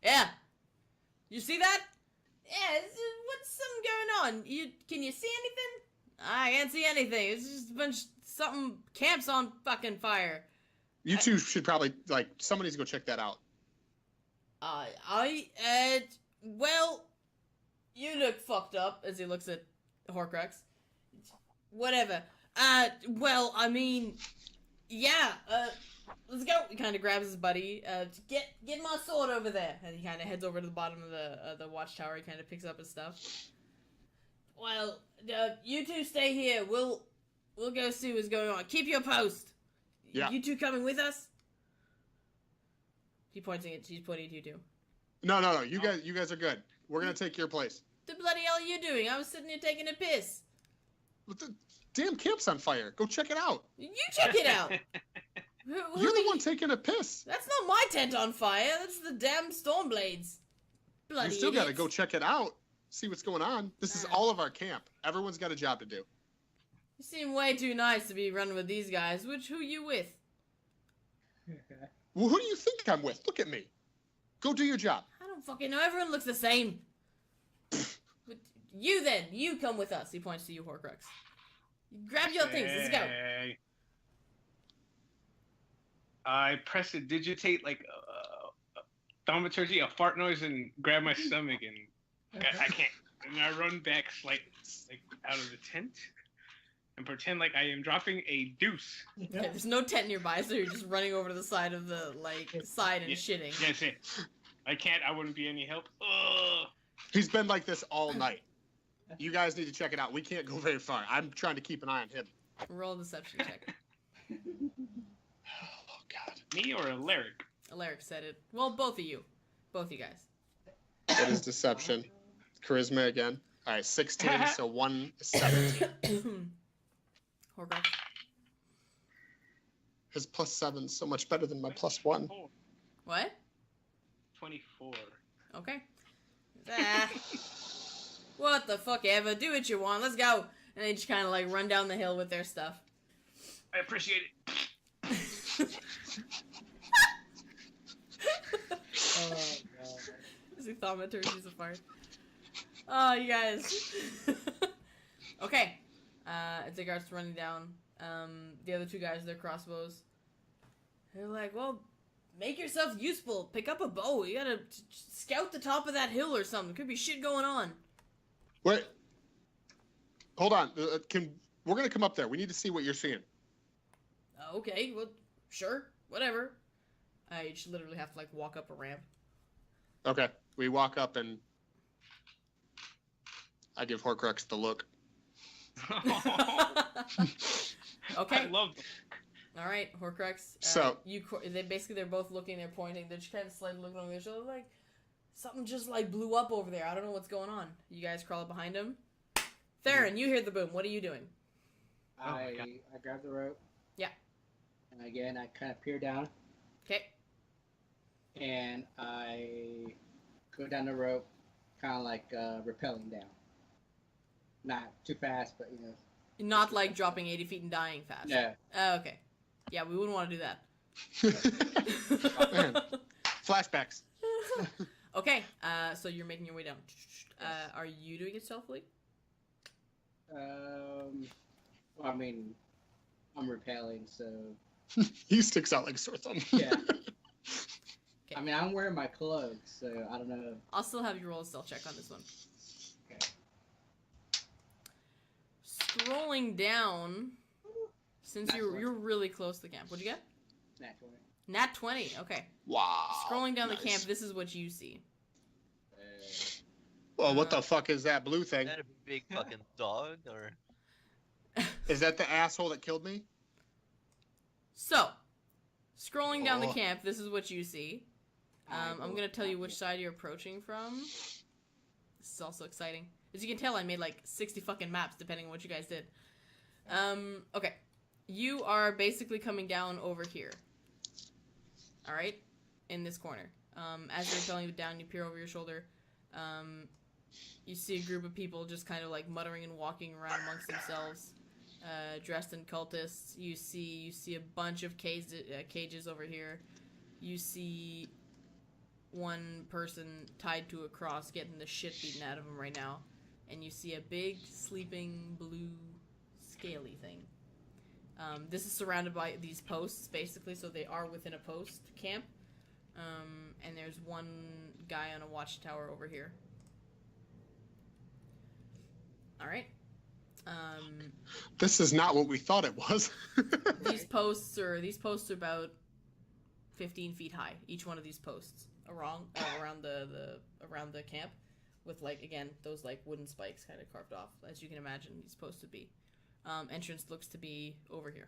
Yeah. You see that? Yeah, what's something going on? Can you see anything? I can't see anything. It's just something camps on fucking fire. You 2 should probably, like, somebody needs to go check that out. Well, you look fucked up, as he looks at Horcrux. Whatever. Well, I mean, yeah, let's go. He kind of grabs his buddy. Get my sword over there. And he kind of heads over to the bottom of the watchtower. He kind of picks up his stuff. Well, you 2 stay here. We'll go see what's going on. Keep your post. Yeah. You 2 coming with us? She's pointing at you 2. No. You guys are good. We're gonna take your place. The bloody hell are you doing? I was sitting here taking a piss. What the damn camp's on fire. Go check it out. You check it out. You're the one taking a piss. That's not my tent on fire. That's the damn Stormblades. Bloody You still gotta idiots. go check it out. See what's going on. This is all of our camp. Everyone's got a job to do. You seem way too nice to be running with these guys. Who you with? Well, who do you think I'm with? Look at me. Go do your job. I don't fucking know. Everyone looks the same. But you then. You come with us. He points to you, Horcrux. Grab your things. Let's go. I press and digitate like thaumaturgy, a fart noise, and grab my stomach, and I can't. And I run back like out of the tent and pretend like I am dropping a deuce. Okay, there's no tent nearby, so you're just running over to the side of the side and shitting. That's it. I can't. I wouldn't be any help. Ugh. He's been like this all night. You guys need to check it out. We can't go very far. I'm trying to keep an eye on him. Roll a deception check. Oh God. Me or Alaric? Alaric said it. Well, both of you. Both you guys. What is deception? Charisma again. All right, 16. So 1 is 17. Horcrux. His +7 is so much better than my +1. What? 24. Okay. Ah. What the fuck ever. Do what you want. Let's go. And they just kind of like run down the hill with their stuff. I appreciate it. Oh god. Zoothama turns a fart. Oh, you guys. Okay. As they starts running down, the other two guys, their crossbows. They're like, well, make yourself useful. Pick up a bow. You gotta scout the top of that hill or something. Could be shit going on. Wait. Hold on. We're gonna come up there. We need to see what you're seeing. Okay, well, sure. Whatever. You just literally have to, like, walk up a ramp. Okay. We walk up and I give Horcrux the look. Okay. I love them. All right, Horcrux. So- they're both looking. They're pointing. They're just kind of slightly looking over their shoulder, like something just like blew up over there. I don't know what's going on. You guys crawl up behind him. Theren, you hear the boom. What are you doing? Oh my God. I grab the rope. Yeah. And again, I kind of peer down, Okay. and I go down the rope, kind of like rappelling down. Not too fast, but you know. Not like dropping 80 feet and dying fast. Yeah. Okay. Yeah, we wouldn't want to do that. Man. Flashbacks. Okay. So you're making your way down. Are you doing it stealthily? Well, I mean, I'm rappelling, so He sticks out like a sore thumb. yeah. Okay. I mean, I'm wearing my clothes, so I don't know. I'll still have you roll a stealth check on this one. Okay. Scrolling down, since Nat you're 20. really close to the camp. What'd you get? Nat 20. Nat 20. Okay. Wow. Scrolling down Nice. the camp, this is what you see. Well, what the fuck is that blue Is thing? that a big fucking dog or? Is that the asshole that killed me? So, scrolling down the Oh. camp, this is what you see. I'm gonna tell you which side you're approaching from. This is also exciting. As you can tell, I made like 60 fucking maps depending on what you guys did. Okay. You are basically coming down over here. Alright? In this corner. As you're telling you down, you peer over your shoulder. You see a group of people just kind of like muttering and walking around amongst themselves. Dressed in cultists. You see a bunch of cages over here. You see one person tied to a cross getting the shit beaten out of him right now. And you see a big, sleeping, blue, scaly thing. This is surrounded by these posts, basically, so they are within a post camp. And there's one guy on a watchtower over here. Alright. This is not what we thought it was. These posts are about 15 feet high. Each one of these posts around the camp, with like again those like wooden spikes kind of carved off, as you can imagine these posts would be. Entrance looks to be over here.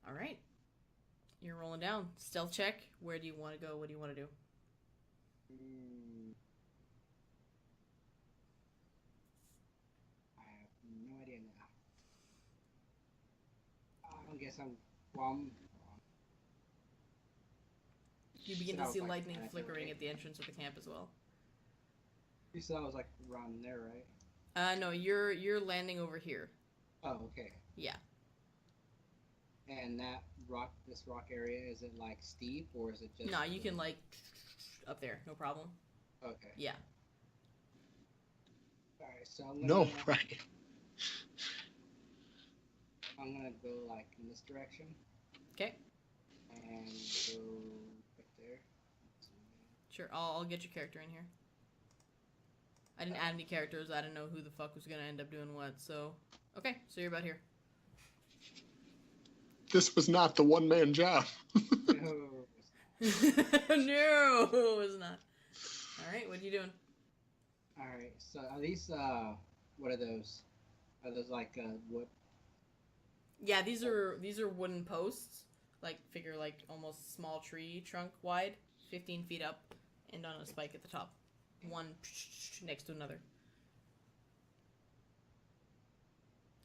All right, you're rolling down. Stealth check. Where do you want to go? What do you want to do? I have no idea now. I guess I'm. You begin So to see like, lightning kind of flickering okay. at the entrance of the camp as well. You said I was like around there, right? No, you're landing over here. Oh, okay. Yeah. And this rock area, is it like steep or is it just? No, you can like up there, no problem. Okay. Yeah. All right. So No, right. I'm gonna go like in this direction Okay. and go right there. Sure. I'll get your character in here. I didn't add any characters. I didn't know who the fuck was gonna end up doing what. So, okay. So you're about here. This was not the one-man job. No. No, it was not. All right. What are you doing? All right. So are these what are those? Are those like wood Yeah, these are wooden posts, like figure like almost small tree trunk wide, 15 feet up, and on a spike at the top, one next to another.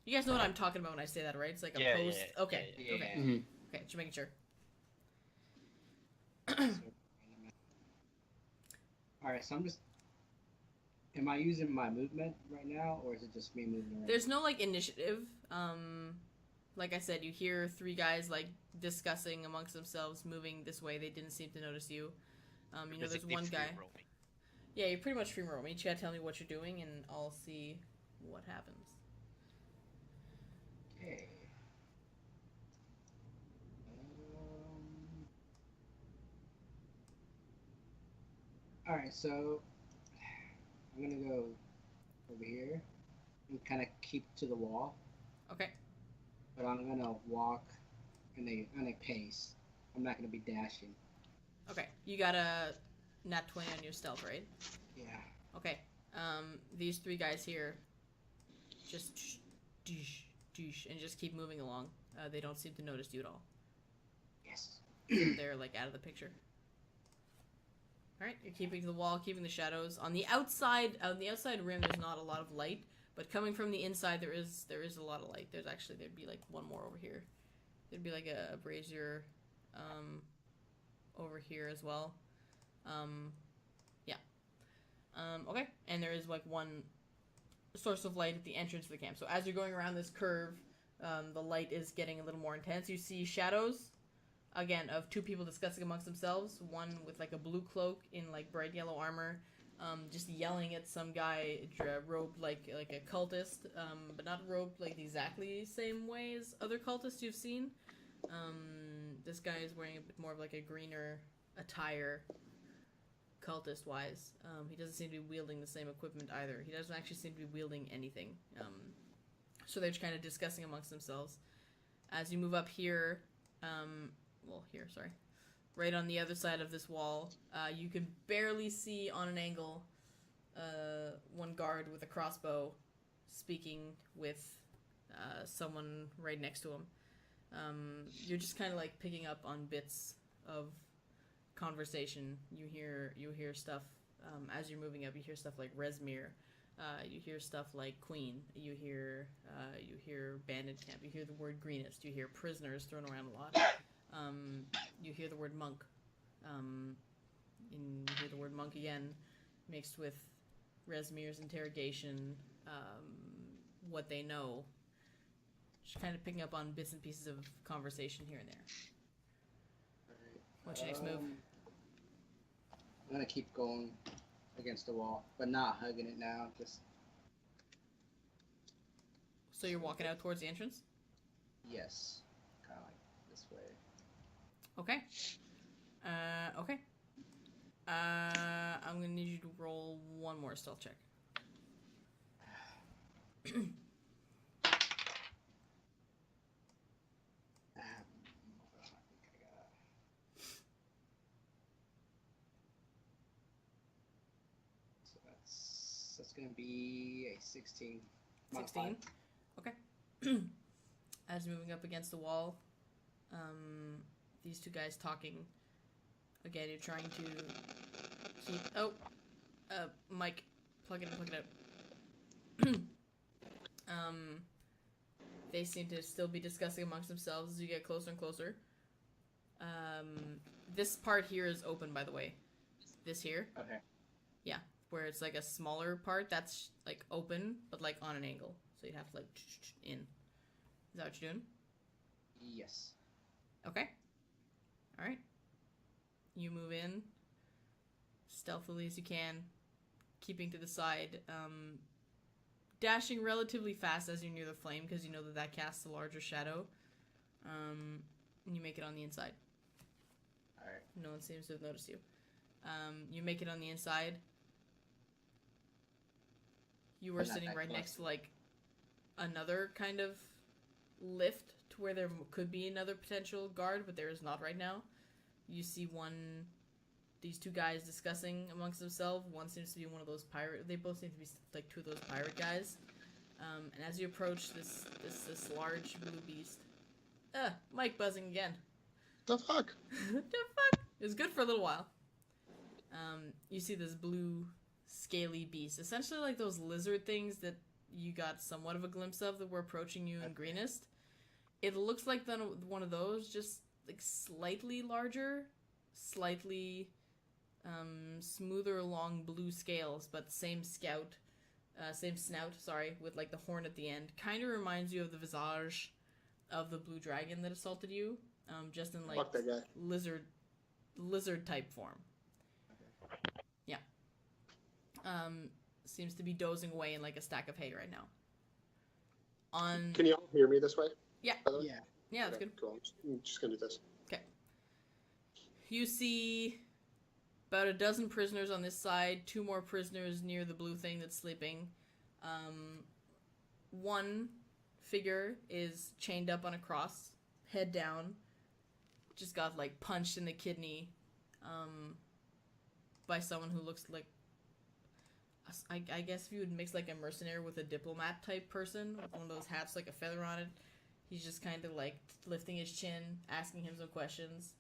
You guys know what I'm talking about when I say that, right? It's like a Yeah, post. yeah, Okay, yeah, okay, Mhm. okay. Just making sure. All right, so I'm just. Am I using my movement right now, or is it just me moving around? There's no like initiative. Like I said, you hear three guys like discussing amongst themselves, moving this way. They didn't seem to notice you. You know, there's Basically one free guy. roaming. Yeah, you're pretty much free roaming. You just gotta tell me what you're doing, and I'll see what happens. Okay. All right, so I'm gonna go over here and kind of keep to the wall, Okay. but I'm gonna walk in a pace. I'm not gonna be dashing. Okay. You got a nat 20 on your stealth, right? Yeah. Okay. These three guys here just doosh, doosh, and just keep moving along. They don't seem to notice you at all. Yes. They're like out of the picture. All right, you're keeping to the wall, keeping the shadows. On the outside rim, there's not a lot of light, but coming from the inside, there is a lot of light. There'd be like one more over here. There'd be like a brazier, over here as well. Yeah. Okay, and there is like one source of light at the entrance of the camp. So as you're going around this curve, the light is getting a little more intense. You see shadows, again, of two people discussing amongst themselves. One with like a blue cloak in like bright yellow armor, just yelling at some guy robed like a cultist, but not robed like the exactly same way as other cultists you've seen. This guy is wearing a bit more of like a greener attire, cultist wise. He doesn't seem to be wielding the same equipment either. He doesn't actually seem to be wielding anything. So they're just kind of discussing amongst themselves. As you move up here, sorry. Right on the other side of this wall, you can barely see on an angle one guard with a crossbow speaking with someone right next to him. You're just kind of like picking up on bits of conversation. You hear stuff as you're moving up. You hear stuff like Resmir. You hear stuff like Queen. You hear bandit camp. You hear the word greenest. You hear prisoners thrown around a lot. You hear the word monk. And you hear the word monk again, mixed with Resmir's interrogation. What they know. Just kind of picking up on bits and pieces of conversation here and there. What's your next move? I'm gonna keep going against the wall, but not hugging it now. Just So you're walking out towards the entrance? yes, kind of like this way. Okay. Okay. I'm gonna need you to roll one more stealth check. So that's gonna be a 16. 16. Okay. As moving up against the wall, these two guys talking. Again, you're trying to keep. Oh, Mike, plug it in, plug it out. They seem to still be discussing amongst themselves as you get closer and closer. This part here is open, by the way. This here, Okay. where it's like a smaller part, that's like open, but like on an angle. So you'd have to like in. Is that what you're doing? Yes. Okay. All right. You move in stealthily as you can, keeping to the side, dashing relatively fast as you're near the flame because you know that casts a larger shadow. And you make it on the inside. All right. No one seems to have noticed you. You make it on the inside. You were But not sitting that right close. next to like another kind of lift to where there could be another potential guard, but there is not right now. You see these two guys discussing amongst themselves. One seems to be one of those pirate. They both seem to be like two of those pirate guys. And as you approach this large blue beast, mic buzzing again. The fuck? The fuck? It was good for a little while. You see this blue, scaly beast, essentially like those lizard things that you got somewhat of a glimpse of that were approaching you in Greenest. It looks like one of those, just like slightly larger, slightly smoother, long blue scales, but same snout, with like the horn at the end. Kind of reminds you of the visage of the blue dragon that assaulted you, just in like Fuck that guy. lizard type form. Yeah. Seems to be dozing away in like a stack of hay right now. Can you all hear me this way? Yeah. By the way? Yeah, that's Okay, good. Cool. I'm just gonna do this. Okay. You see about a dozen prisoners on this side, 2 more prisoners near the blue thing that's sleeping. One figure is chained up on a cross, head down, just got like punched in the kidney by someone who looks like, I guess if you would mix like a mercenary with a diplomat type person with one of those hats like a feather on it. He's just kind of like lifting his chin, asking him some questions,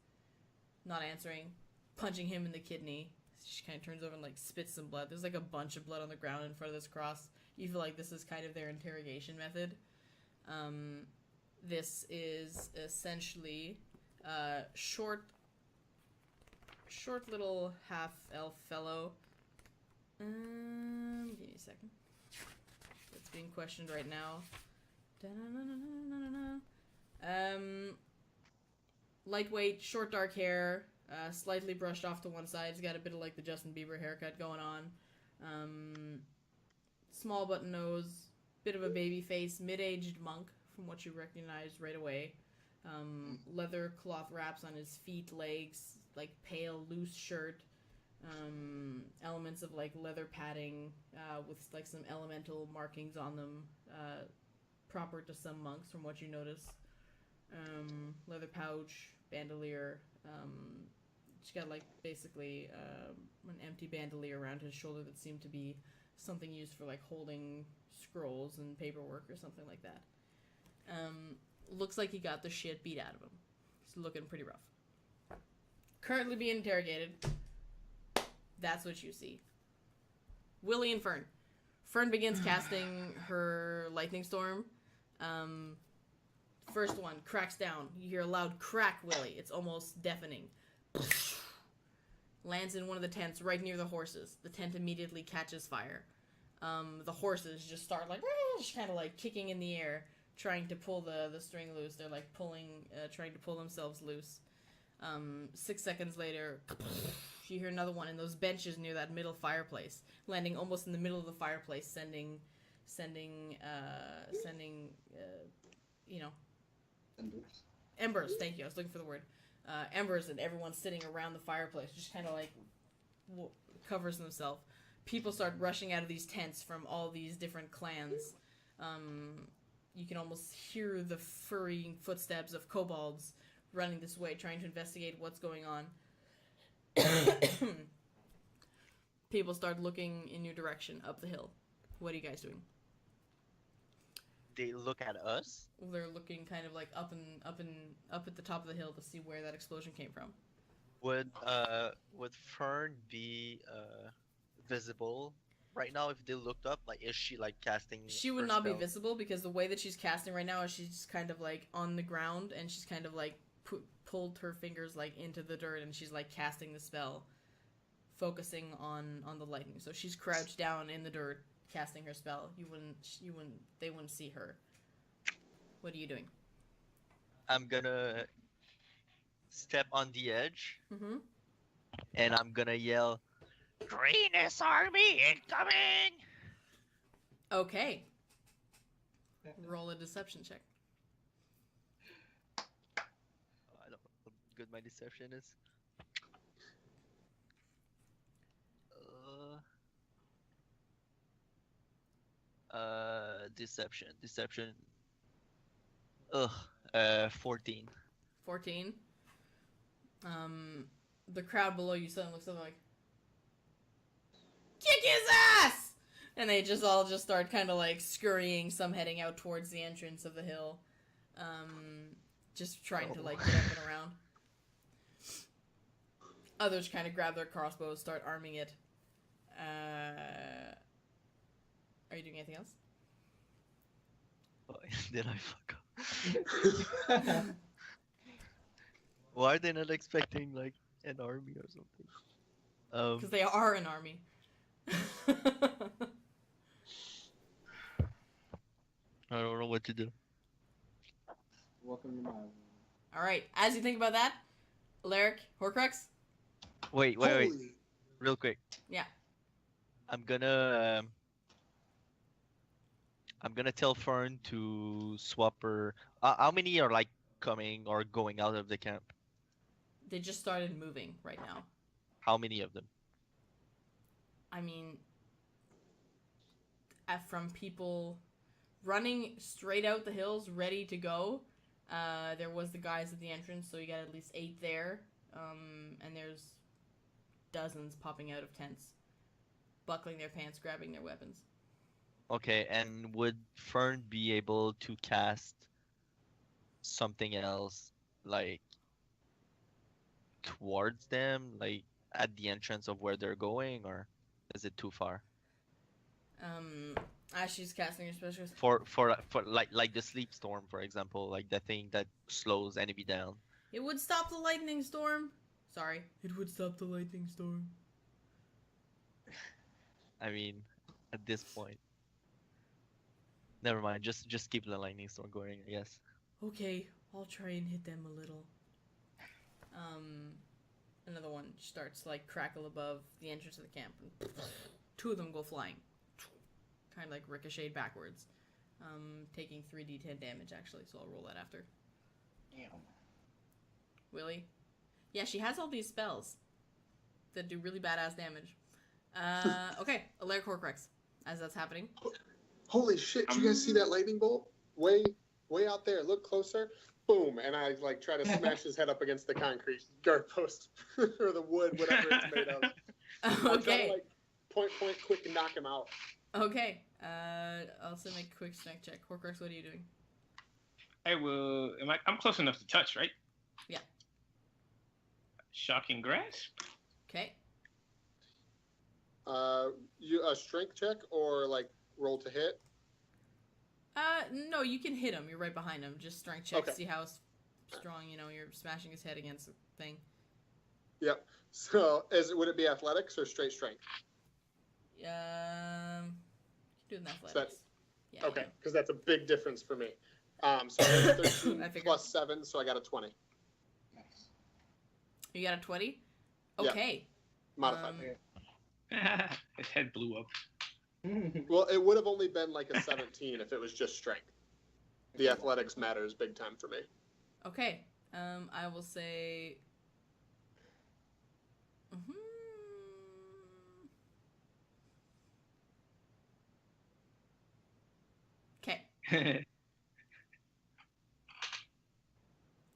not answering, punching him in the kidney. She kind of turns over and like spits some blood. There's like a bunch of blood on the ground in front of this cross. You feel like this is kind of their interrogation method. This is essentially short little half-elf fellow. Give me a second. It's being questioned right now. Lightweight, short dark hair, slightly brushed off to one side. He's got a bit of like the Justin Bieber haircut going on. Small button nose, bit of a baby face, mid-aged monk from what you recognize right away. Leather cloth wraps on his feet, legs, like pale, loose shirt. Elements of like leather padding with like some elemental markings on them, proper to some monks from what you notice. Leather pouch, bandolier. She's got like basically an empty bandolier around his shoulder that seemed to be something used for like holding scrolls and paperwork or something like that. Looks like he got the shit beat out of him. He's looking pretty rough. Currently being interrogated. That's what you see. Willie and Fern. Fern begins casting her lightning storm. First one cracks down. You hear a loud crack, Willie. It's almost deafening. Lands in one of the tents right near the horses. The tent immediately catches fire. The horses just start like kind of like kicking in the air, trying to pull the string loose. They're like trying to pull themselves loose. 6 seconds later, you hear another one in those benches near that middle fireplace, landing almost in the middle of the fireplace, sending embers. Thank you. I was looking for the word. Embers, and everyone's sitting around the fireplace, just kind of like covers themselves. People start rushing out of these tents from all these different clans. You can almost hear the furrying footsteps of kobolds running this way, trying to investigate what's going on. People start looking in your direction, up the hill. What are you guys doing? They look at us. They're looking kind of like up at the top of the hill to see where that explosion came from. Would Fern be visible right now if they looked up? Like, is she like casting? She would her not be spell? visible because the way that she's casting right now is she's just kind of like on the ground, and she's kind of like pulled her fingers like into the dirt, and she's like casting the spell, focusing on the lightning. So she's crouched down in the dirt, casting her spell. They wouldn't see her. What are you doing? I'm gonna step on the edge, Mm-hmm. and I'm gonna yell, "Greenest Army incoming!" Okay. Roll a deception check. I don't know how good my deception is. Deception. 14. 14. The crowd below you suddenly looks up like, kick his ass! And they just all start kind of like scurrying, some heading out towards the entrance of the hill. Just trying to like get up and around. Others kind of grab their crossbows, start arming it. Are you doing anything else? Did I fuck up? Why are they not expecting like an army or something? Because they are an army. I don't know what to do. Welcome to my world. All right. As you think about that, Alaric, Horcrux. Wait, Holy- real quick. Yeah. I'm gonna tell Fern to swap her. How many are like coming or going out of the camp? They just started moving right now. How many of them? I mean, from people running straight out the hills, ready to go. There was the guys at the entrance, so you got at least 8 there. And there's dozens popping out of tents, buckling their pants, grabbing their weapons. Okay, and would Fern be able to cast something else, like towards them, like at the entrance of where they're going, or is it too far? As she's casting her special. For like the sleep storm, for example, like the thing that slows enemy down. It would stop the lightning storm. Sorry. It would stop the lightning storm. I mean, at this point. Never mind, just keep the lightning storm going, I guess. Okay, I'll try and hit them a little. Another one starts like crackle above the entrance of the camp. 2 of them go flying. Kind of like ricocheted backwards. Taking 3d10 damage actually, so I'll roll that after. Damn. Willie? Yeah, she has all these spells that do really badass damage. Okay, Alaric Horcrux, as that's happening. Holy shit! Did you guys see that lightning bolt? Way out there. Look closer. Boom! And I like try to smash his head up against the concrete guard post or the wood, whatever it's made of. I'm trying Okay. to, like, point, quick, and knock him out. Okay. Also make a quick strength check. Horcrux, what are you doing? I will. I'm close enough to touch, right? Yeah. Shocking grasp. Okay. You a strength check or like roll to hit? No, you can hit him. You're right behind him. Just strength check, Okay. see how strong, you're smashing his head against the thing. Yep. So would it be athletics or straight strength? You can do an athletics. Yeah. Okay, because that's a big difference for me. So I got a 13 I figured. plus 7, so I got a 20. Nice. You got a 20? Yeah. Okay. Modified. His head blew up. Well, it would have only been like a 17 if it was just strength. The athletics matters big time for me. Okay. I will say. Okay.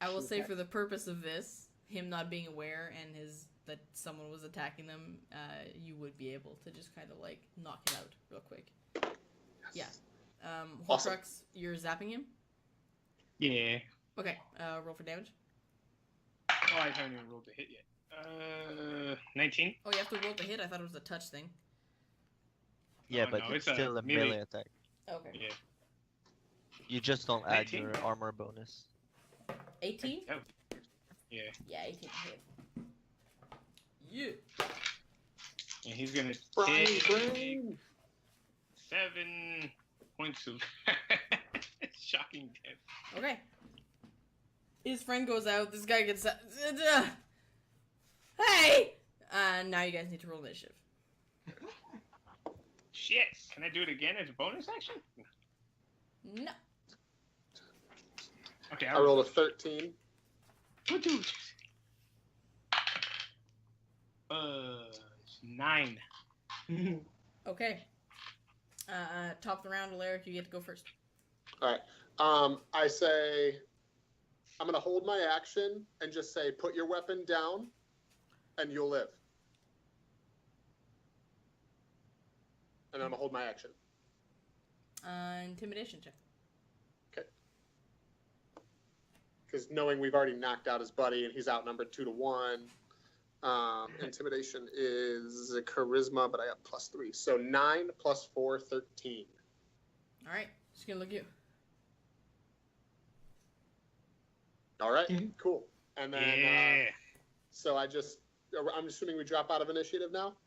I will say for the purpose of this, him not being aware and that someone was attacking them, you would be able to just kind of like knock it out real quick. Yes. Yeah. Horcrux, Awesome. you're zapping him? Yeah. Okay, roll for damage. Oh, I haven't even rolled a hit yet. 19. Oh, you have to roll to hit? I thought it was a touch thing. Yeah, Oh, but no, it's it's a still a melee. melee attack. Okay. Yeah. You just don't add 19. your armor bonus. 18? Oh. Yeah. Yeah, 18 hit. Yeah. And he's gonna Brian take Brain. 7 points of shocking death. Okay. His friend goes out. This guy gets. Hey! Now you guys need to roll initiative. Shit! Can I do it again as a bonus action? No. Okay, I rolled a 13. What do? It's 9. Okay. Top of the round, Alaric, you get to go first. All right. I say I'm gonna hold my action and just say, put your weapon down, and you'll live. then I'm gonna hold my action. Intimidation check. Because knowing we've already knocked out his buddy and he's outnumbered 2-1, intimidation is a charisma, but I got +3. So 9 + 4, 13. All right, just gonna look at you. All right, cool. And then, Yeah. so I'm assuming we drop out of initiative now?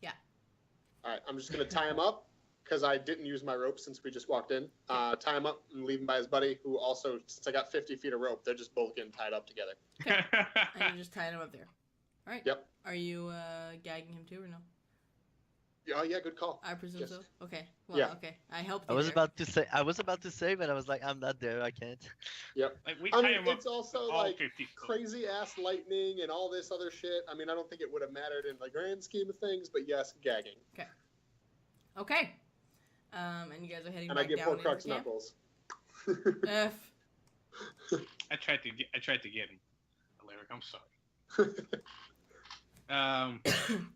Yeah. All right, I'm just going to tie him up because I didn't use my rope since we just walked in. Tie him up and leave him by his buddy, who also, since I got 50 feet of rope, they're just both getting tied up together. And you just tied him up there. All right. Yep. Are you gagging him too or no? Oh, yeah, good call. I presume Yes. so. Okay. Well, Yeah. okay. I helped I you was there. about to say, but I was like, I'm not there. I can't. Yep. Like we I tie mean, him up it's also all like 50 foot. crazy-ass lightning and all this other shit. I mean, I don't think it would have mattered in the grand scheme of things, but yes, gagging. Okay. And you guys are heading And I back get down 4 into crux camp. knuckles. F. I tried to get him. Alaric, I'm sorry.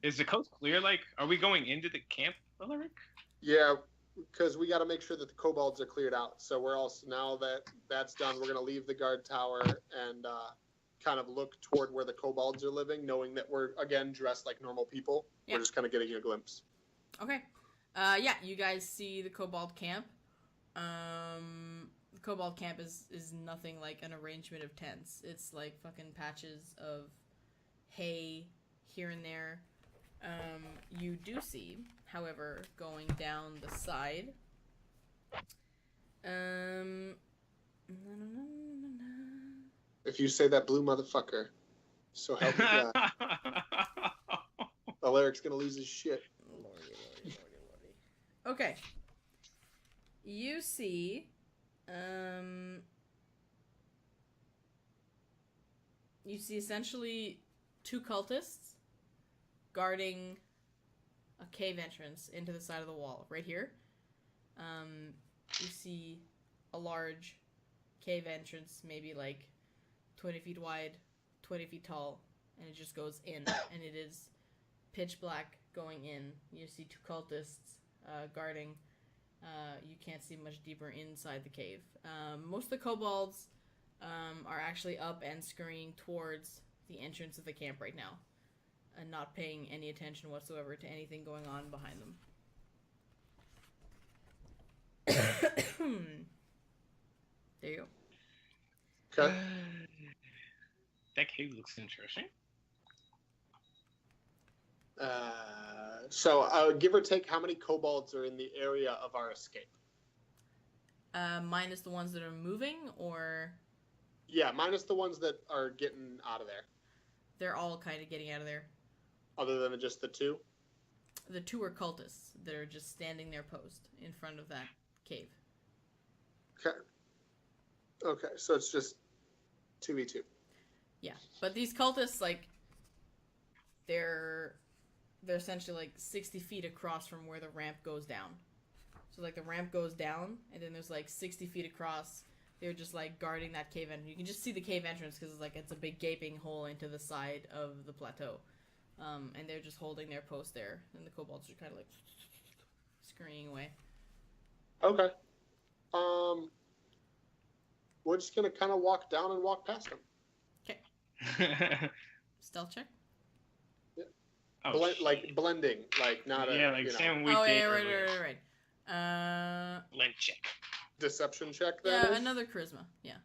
Is the coast clear? Like, are we going into the camp, Alaric? Yeah, because we got to make sure that the kobolds are cleared out. So we're also, now that that's done, we're going to leave the guard tower and kind of look toward where the kobolds are living, knowing that we're, again, dressed like normal people. Yeah. We're just kind of getting a glimpse. Okay. Yeah, you guys see the kobold camp. The kobold camp is nothing like an arrangement of tents. It's like fucking patches of hay here and there. You do see, however, going down the side. If you say that blue motherfucker, so help me God, Alaric's going to lose his shit. Lordy. Okay. You see, essentially 2 cultists guarding a cave entrance into the side of the wall, right here. You see a large cave entrance, maybe like 20 feet wide, 20 feet tall, and it just goes in, and it is pitch black going in. You see 2 cultists guarding. You can't see much deeper inside the cave. Most of the kobolds are actually up and scurrying towards the entrance of the camp right now, and not paying any attention whatsoever to anything going on behind them. There you go. Okay. That cave looks interesting. So give or take, how many kobolds are in the area of our escape? Minus the ones that are moving, or Yeah, minus the ones that are getting out of there. they're all kind of getting out of there. Other than just the 2? The 2 are cultists that are just standing their post in front of that cave. Okay. Okay, so it's just 2v2. Yeah, but these cultists, like, they're essentially like 60 feet across from where the ramp goes down. So like the ramp goes down, and then there's like 60 feet across. They're just like guarding that cave entrance. You can just see the cave entrance because it's a big gaping hole into the side of the plateau, and they're just holding their post there. And the kobolds are kind of like scurrying away. Okay. We're just gonna kind of walk down and walk past them. Stealth check. Oh, Blending, like not yeah, a like you know, Sam we Oh did yeah, earlier. right. Blend check. deception check. Then Yeah, is? another charisma. Yeah.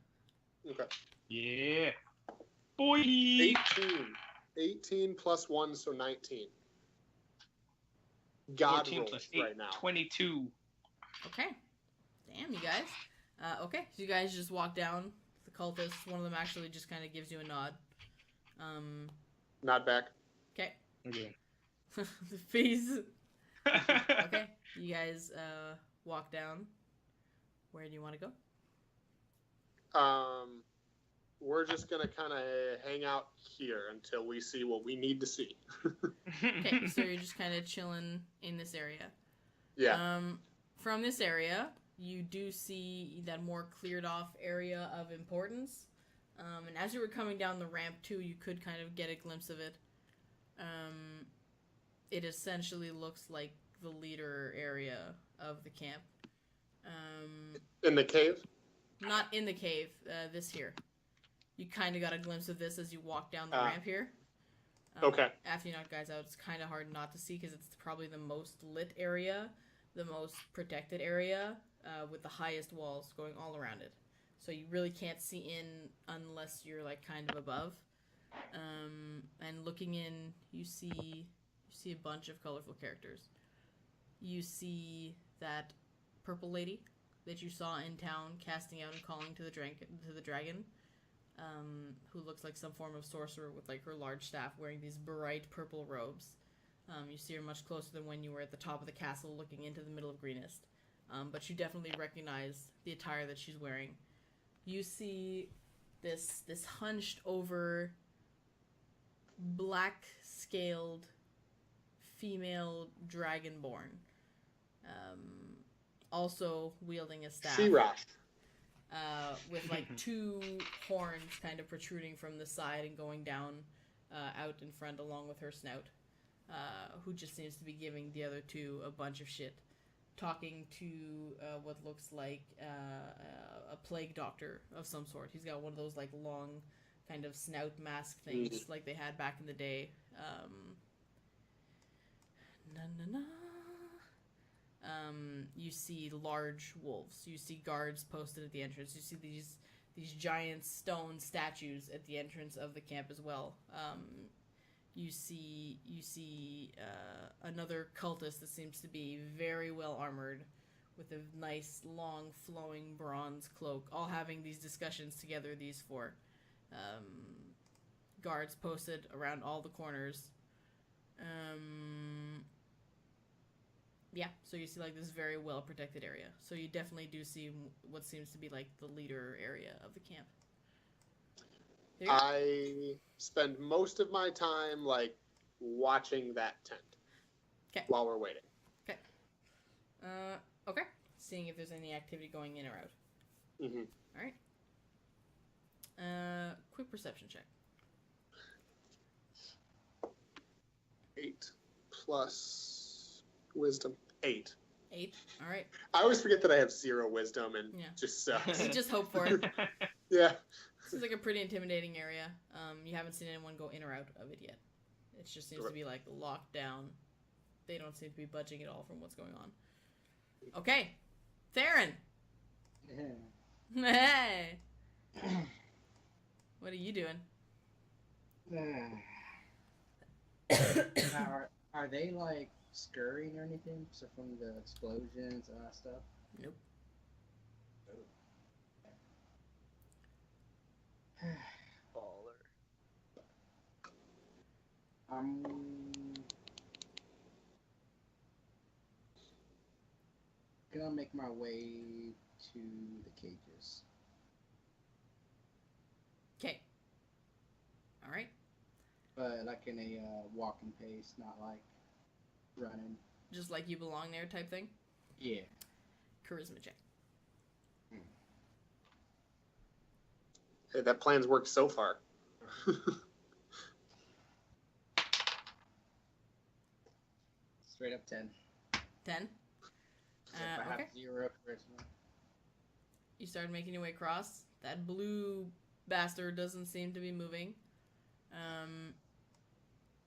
Okay. Yeah. Boy. 18 plus 1, so 19. God 14 rolls plus 8, right now. 22. Okay. Damn, you guys. Okay, so you guys just walk down. The cultists, one of them actually just kind of gives you a nod. Not back. Okay. Okay. The face. Okay, you guys walk down. Where do you want to go? We're just gonna kind of hang out here until we see what we need to see. Okay, so you're just kind of chilling in this area. Yeah. From this area, you do see that more cleared off area of importance. And as you were coming down the ramp too, you could kind of get a glimpse of it. It essentially looks like the leader area of the camp. In the cave? Not in the cave, this here. You kind of got a glimpse of this as you walk down the ramp here. Okay. After you knock guys out, it's kind of hard not to see because it's probably the most lit area, the most protected area, with the highest walls going all around it. So you really can't see in unless you're like kind of above. And looking in, you see a bunch of colorful characters. You see that purple lady that you saw in town casting out and calling to the dragon, who looks like some form of sorcerer with like her large staff, wearing these bright purple robes. You see her much closer than when you were at the top of the castle looking into the middle of Greenest. But you definitely recognize the attire that she's wearing. You see this hunched over, black scaled female dragonborn, also wielding a staff. She-Ra. With like two horns kind of protruding from the side and going down out in front along with her snout, who just seems to be giving the other two a bunch of shit, talking to what looks like a plague doctor of some sort. He's got one of those like long kind of snout mask things like they had back in the day. You see large wolves. You see guards posted at the entrance. You see these giant stone statues at the entrance of the camp as well. You see another cultist that seems to be very well armored, with a nice long flowing bronze cloak, all having these discussions together. These four guards posted around all the corners. Yeah, so you see like this very well protected area. So you definitely do see what seems to be like the leader area of the camp. I spend most of my time like watching that tent. Okay. While we're waiting. Okay. Okay. Seeing if there's any activity going in or out. Mm-hmm. All right. Quick perception check. 8 plus wisdom. 8. 8. All right. I always forget that I have 0 wisdom and just sucks. You just hope for it. Yeah. This is like a pretty intimidating area. You haven't seen anyone go in or out of it yet. It just seems to be like locked down. They don't seem to be budging at all from what's going on. Okay, Theren. Hey. What are you doing? Are they like scurrying or anything? So from the explosions and all that stuff? Nope. Baller. I'm gonna make my way to the cages. Okay. All right. But like in a walking pace, not like running. Just like you belong there type thing? Yeah. Charisma check. Hey, that plan's worked so far. Straight up 10. 10? So if I Okay. have 0 charisma. You started making your way across. That blue bastard doesn't seem to be moving.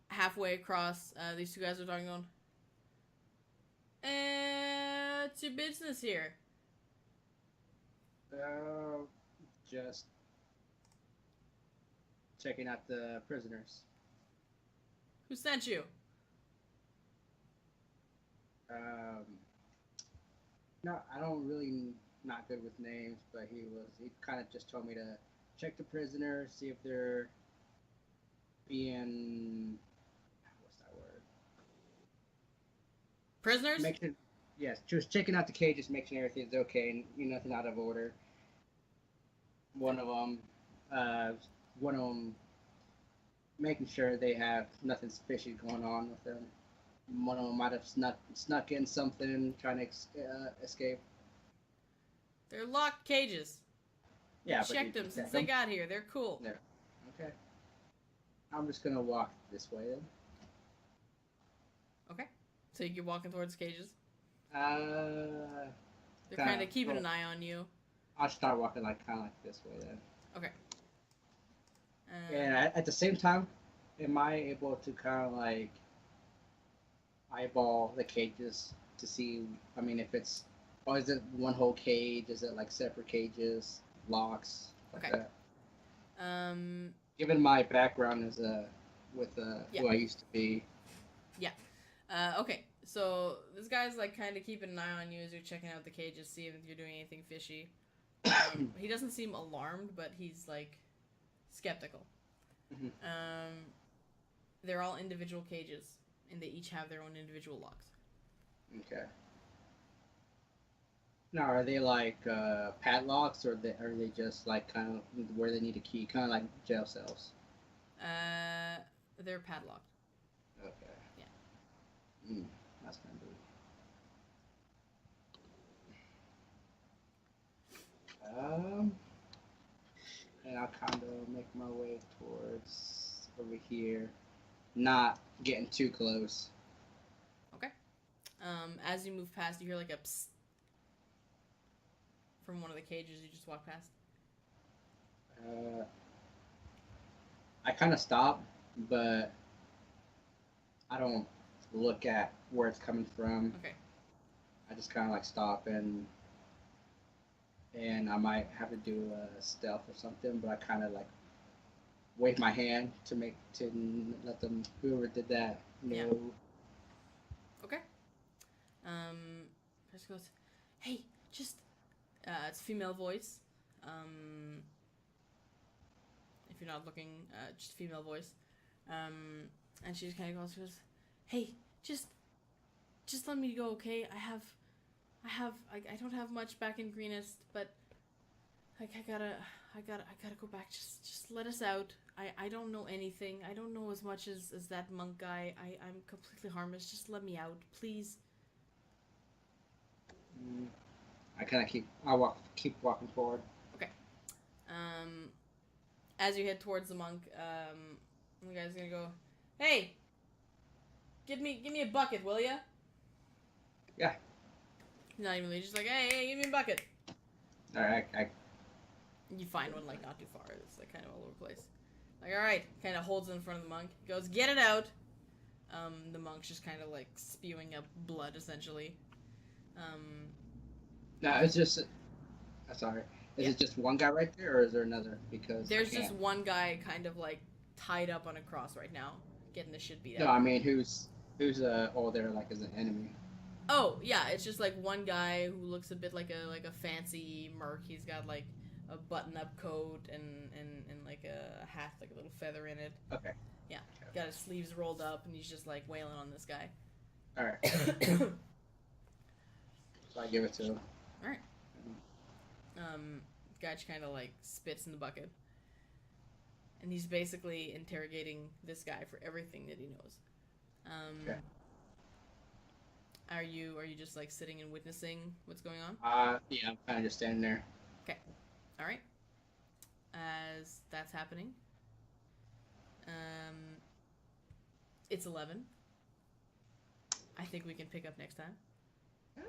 Halfway across, these two guys are talking on. It's your business here. Just checking out the prisoners. Who sent you? No, I don't really not good with names, but he kind of just told me to check the prisoners, see if they're being, what's that word? Prisoners? Yes, just checking out the cages, making sure everything's okay and nothing out of order. One of them making sure they have nothing fishy going on with them. One of them might have snuck in something, trying to escape. They're locked cages. Yeah, I checked them since they got here. They're cool. Yeah. Okay. I'm just gonna walk this way then. Okay. So you keep walking towards the cages. Uh, They're Kinda, kind of keeping an well- eye on you. I'll start walking like kind of like this way then. Okay. And at the same time, am I able to kind of like eyeball the cages to see? I mean, if it's, or is it one whole cage? Is it like separate cages, locks, like Okay. that? Given my background as Yeah. who I used to be, Okay. So this guy's like kind of keeping an eye on you as you're checking out the cages, seeing if you're doing anything fishy. He doesn't seem alarmed, but he's like skeptical. Mhm. They're all individual cages, and they each have their own individual locks. okay. Now, are they like padlocks, or are they just like kind of where they need a key, kind of like jail cells? They're padlocked. Okay. Yeah. That's kind of and I'll kind of make my way towards over here, not getting too close. Okay. As you move past, you hear like a psst from one of the cages you just walked past. I kind of stop, but I don't look at where it's coming from. Okay. I just kind of like stop and I might have to do a stealth or something, but I kind of like wave my hand to let them, whoever did that, know. Yeah. Okay. Just goes, hey, just it's a female voice. If you're not looking, just a female voice. And she just kind of goes, hey, just let me go, okay? I don't have much back in Greenest, but like I gotta go back. Just let us out. I don't know anything. I don't know as much as that monk guy. I'm completely harmless. Just let me out, please. I kind of keep walking forward. Okay. As you head towards the monk, the guy's gonna go, hey, give me a bucket, will ya? Yeah. He's not even really just like, hey, give me a bucket. All right. You find one like not too far. It's like kind of all over the place. Like, all right, kind of holds it in front of the monk. Goes, get it out. The monk's just kind of like spewing up blood essentially. No, it's just. Sorry. Is it just one guy right there, or is there another? Because there's just one guy kind of like tied up on a cross right now, getting the shit beat out. No, I mean who's all there like as an enemy. Oh yeah, it's just like one guy who looks a bit like a fancy merc. He's got like a button-up coat and like a hat, like a little feather in it. Okay. Yeah, got his sleeves rolled up, and he's just like wailing on this guy. All right. So I give it to him. All right. Guy just kind of like spits in the bucket, and he's basically interrogating this guy for everything that he knows. Okay. Are you just like sitting and witnessing what's going on? Yeah, I'm kind of just standing there. Okay. All right. As that's happening, it's 11. I think we can pick up next time.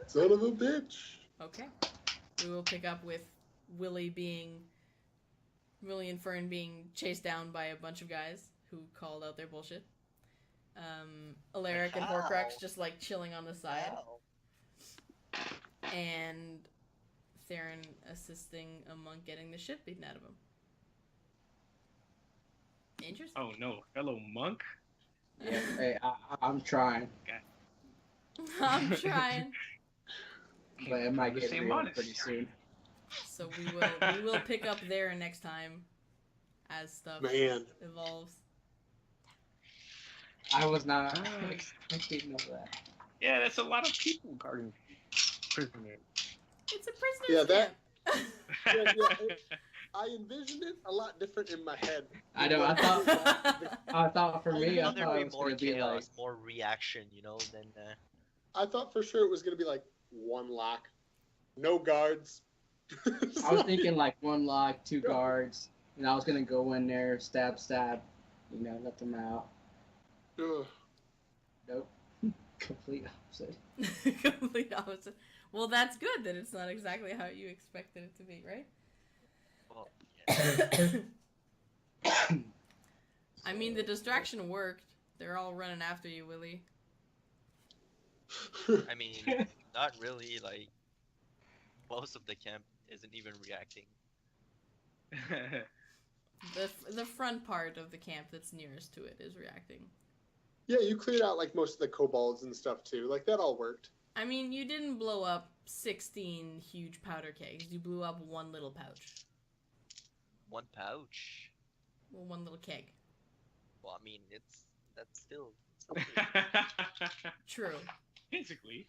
Son of a bitch. Okay. We will pick up with Willie and Fern being chased down by a bunch of guys who called out their bullshit. Alaric and Horcrux just like chilling on the side. And Theren assisting a monk getting the shit beaten out of him. Interesting. Oh no, fellow monk. Yeah. Hey, I'm trying, I'm trying. but it might get Same real honest. pretty soon. So we will pick up there next time as stuff Man. evolves. I was not expecting of that. Yeah, that's a lot of people guarding prisoner. It's a prisoner's Yeah, that- camp. I envisioned it a lot different in my head. I know. I thought for me, I There'd thought be it was more gonna be like. chaos, more reaction, than I thought for sure it was going to be like one lock, no guards. I was thinking like one lock, two guards, and I was gonna go in there, stab, let them out. Ugh. Nope. Complete opposite. Complete opposite. Well, that's good that it's not exactly how you expected it to be, right? Well, yeah. I mean, the distraction worked. They're all running after you, Willie. I mean, not really. Like, most of the camp isn't even reacting. The front part of the camp that's nearest to it is reacting. Yeah, you cleared out like most of the kobolds and stuff too. Like that all worked. I mean, you didn't blow up 16 huge powder kegs. You blew up one little pouch. One pouch. Well, one little keg. Well, I mean, that's still. True. Physically,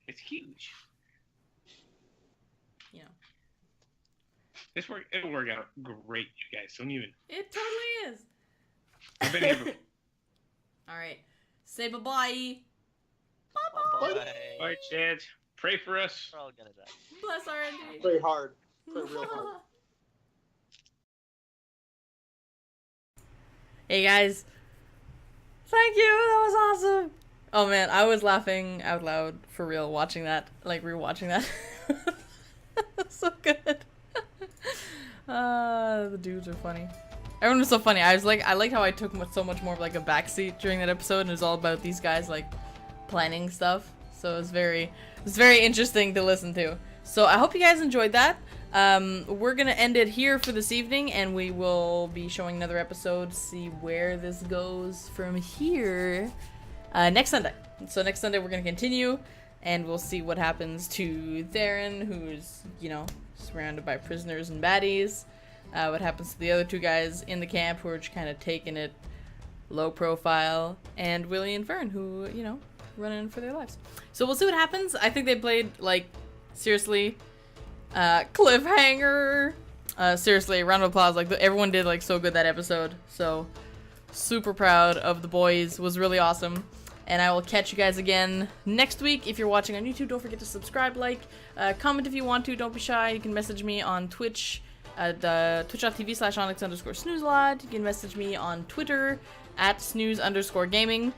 it's huge. You know. It'll work out great, you guys. Don't even. It totally is. I've been here before. Alright. Say bye-bye. Bye. All right, Chad. Pray for us. We're all gonna die. Bless R&D. Play hard. Play real hard. Hey guys. Thank you. That was awesome. Oh man, I was laughing out loud for real watching that. Like rewatching that. That's so good. The dudes are funny. Everyone was so funny. I liked how I took so much more of like a backseat during that episode, and it was all about these guys like planning stuff. So it was very interesting to listen to. So I hope you guys enjoyed that. We're gonna end it here for this evening, and we will be showing another episode, see where this goes from here, next Sunday. So next Sunday we're gonna continue, and we'll see what happens to Theren, who's, you know, surrounded by prisoners and baddies. What happens to the other two guys in the camp who are just kind of taking it low profile, and Willie and Fern, who, you know, running for their lives. So we'll see what happens. I think they played, like, seriously, cliffhanger. Seriously, round of applause. Like, everyone did, like, so good that episode. So, super proud of the boys. Was really awesome. And I will catch you guys again next week. If you're watching on YouTube, don't forget to subscribe, like, comment if you want to. Don't be shy. You can message me on Twitch at twitch.tv/onyx_snoozelod. You can message me on Twitter at snooze_gaming.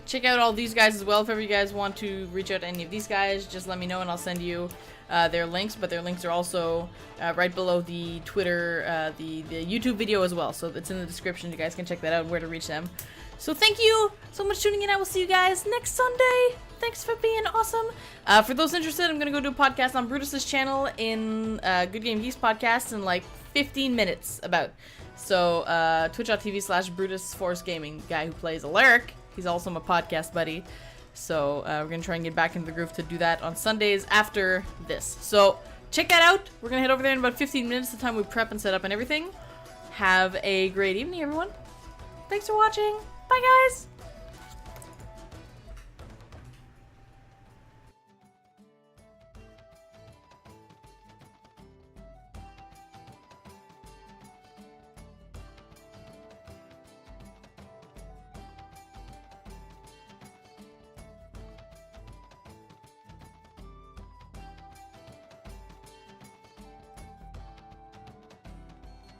Check out all these guys as well. If ever you guys want to reach out to any of these guys, just let me know and I'll send you their links. But their links are also right below the Twitter, the YouTube video as well. So it's in the description. You guys can check that out and where to reach them. So thank you so much for tuning in. I will see you guys next Sunday. Thanks for being awesome. For those interested, I'm going to go do a podcast on Brutus's channel in Good Game Geeks podcast in like 15 minutes about. So twitch.tv/BrutusForceGaming, guy who plays Alaric. He's also my podcast buddy. So we're going to try and get back into the groove to do that on Sundays after this. So check that out. We're going to head over there in about 15 minutes, the time we prep and set up and everything. Have a great evening, everyone. Thanks for watching. Bye, guys.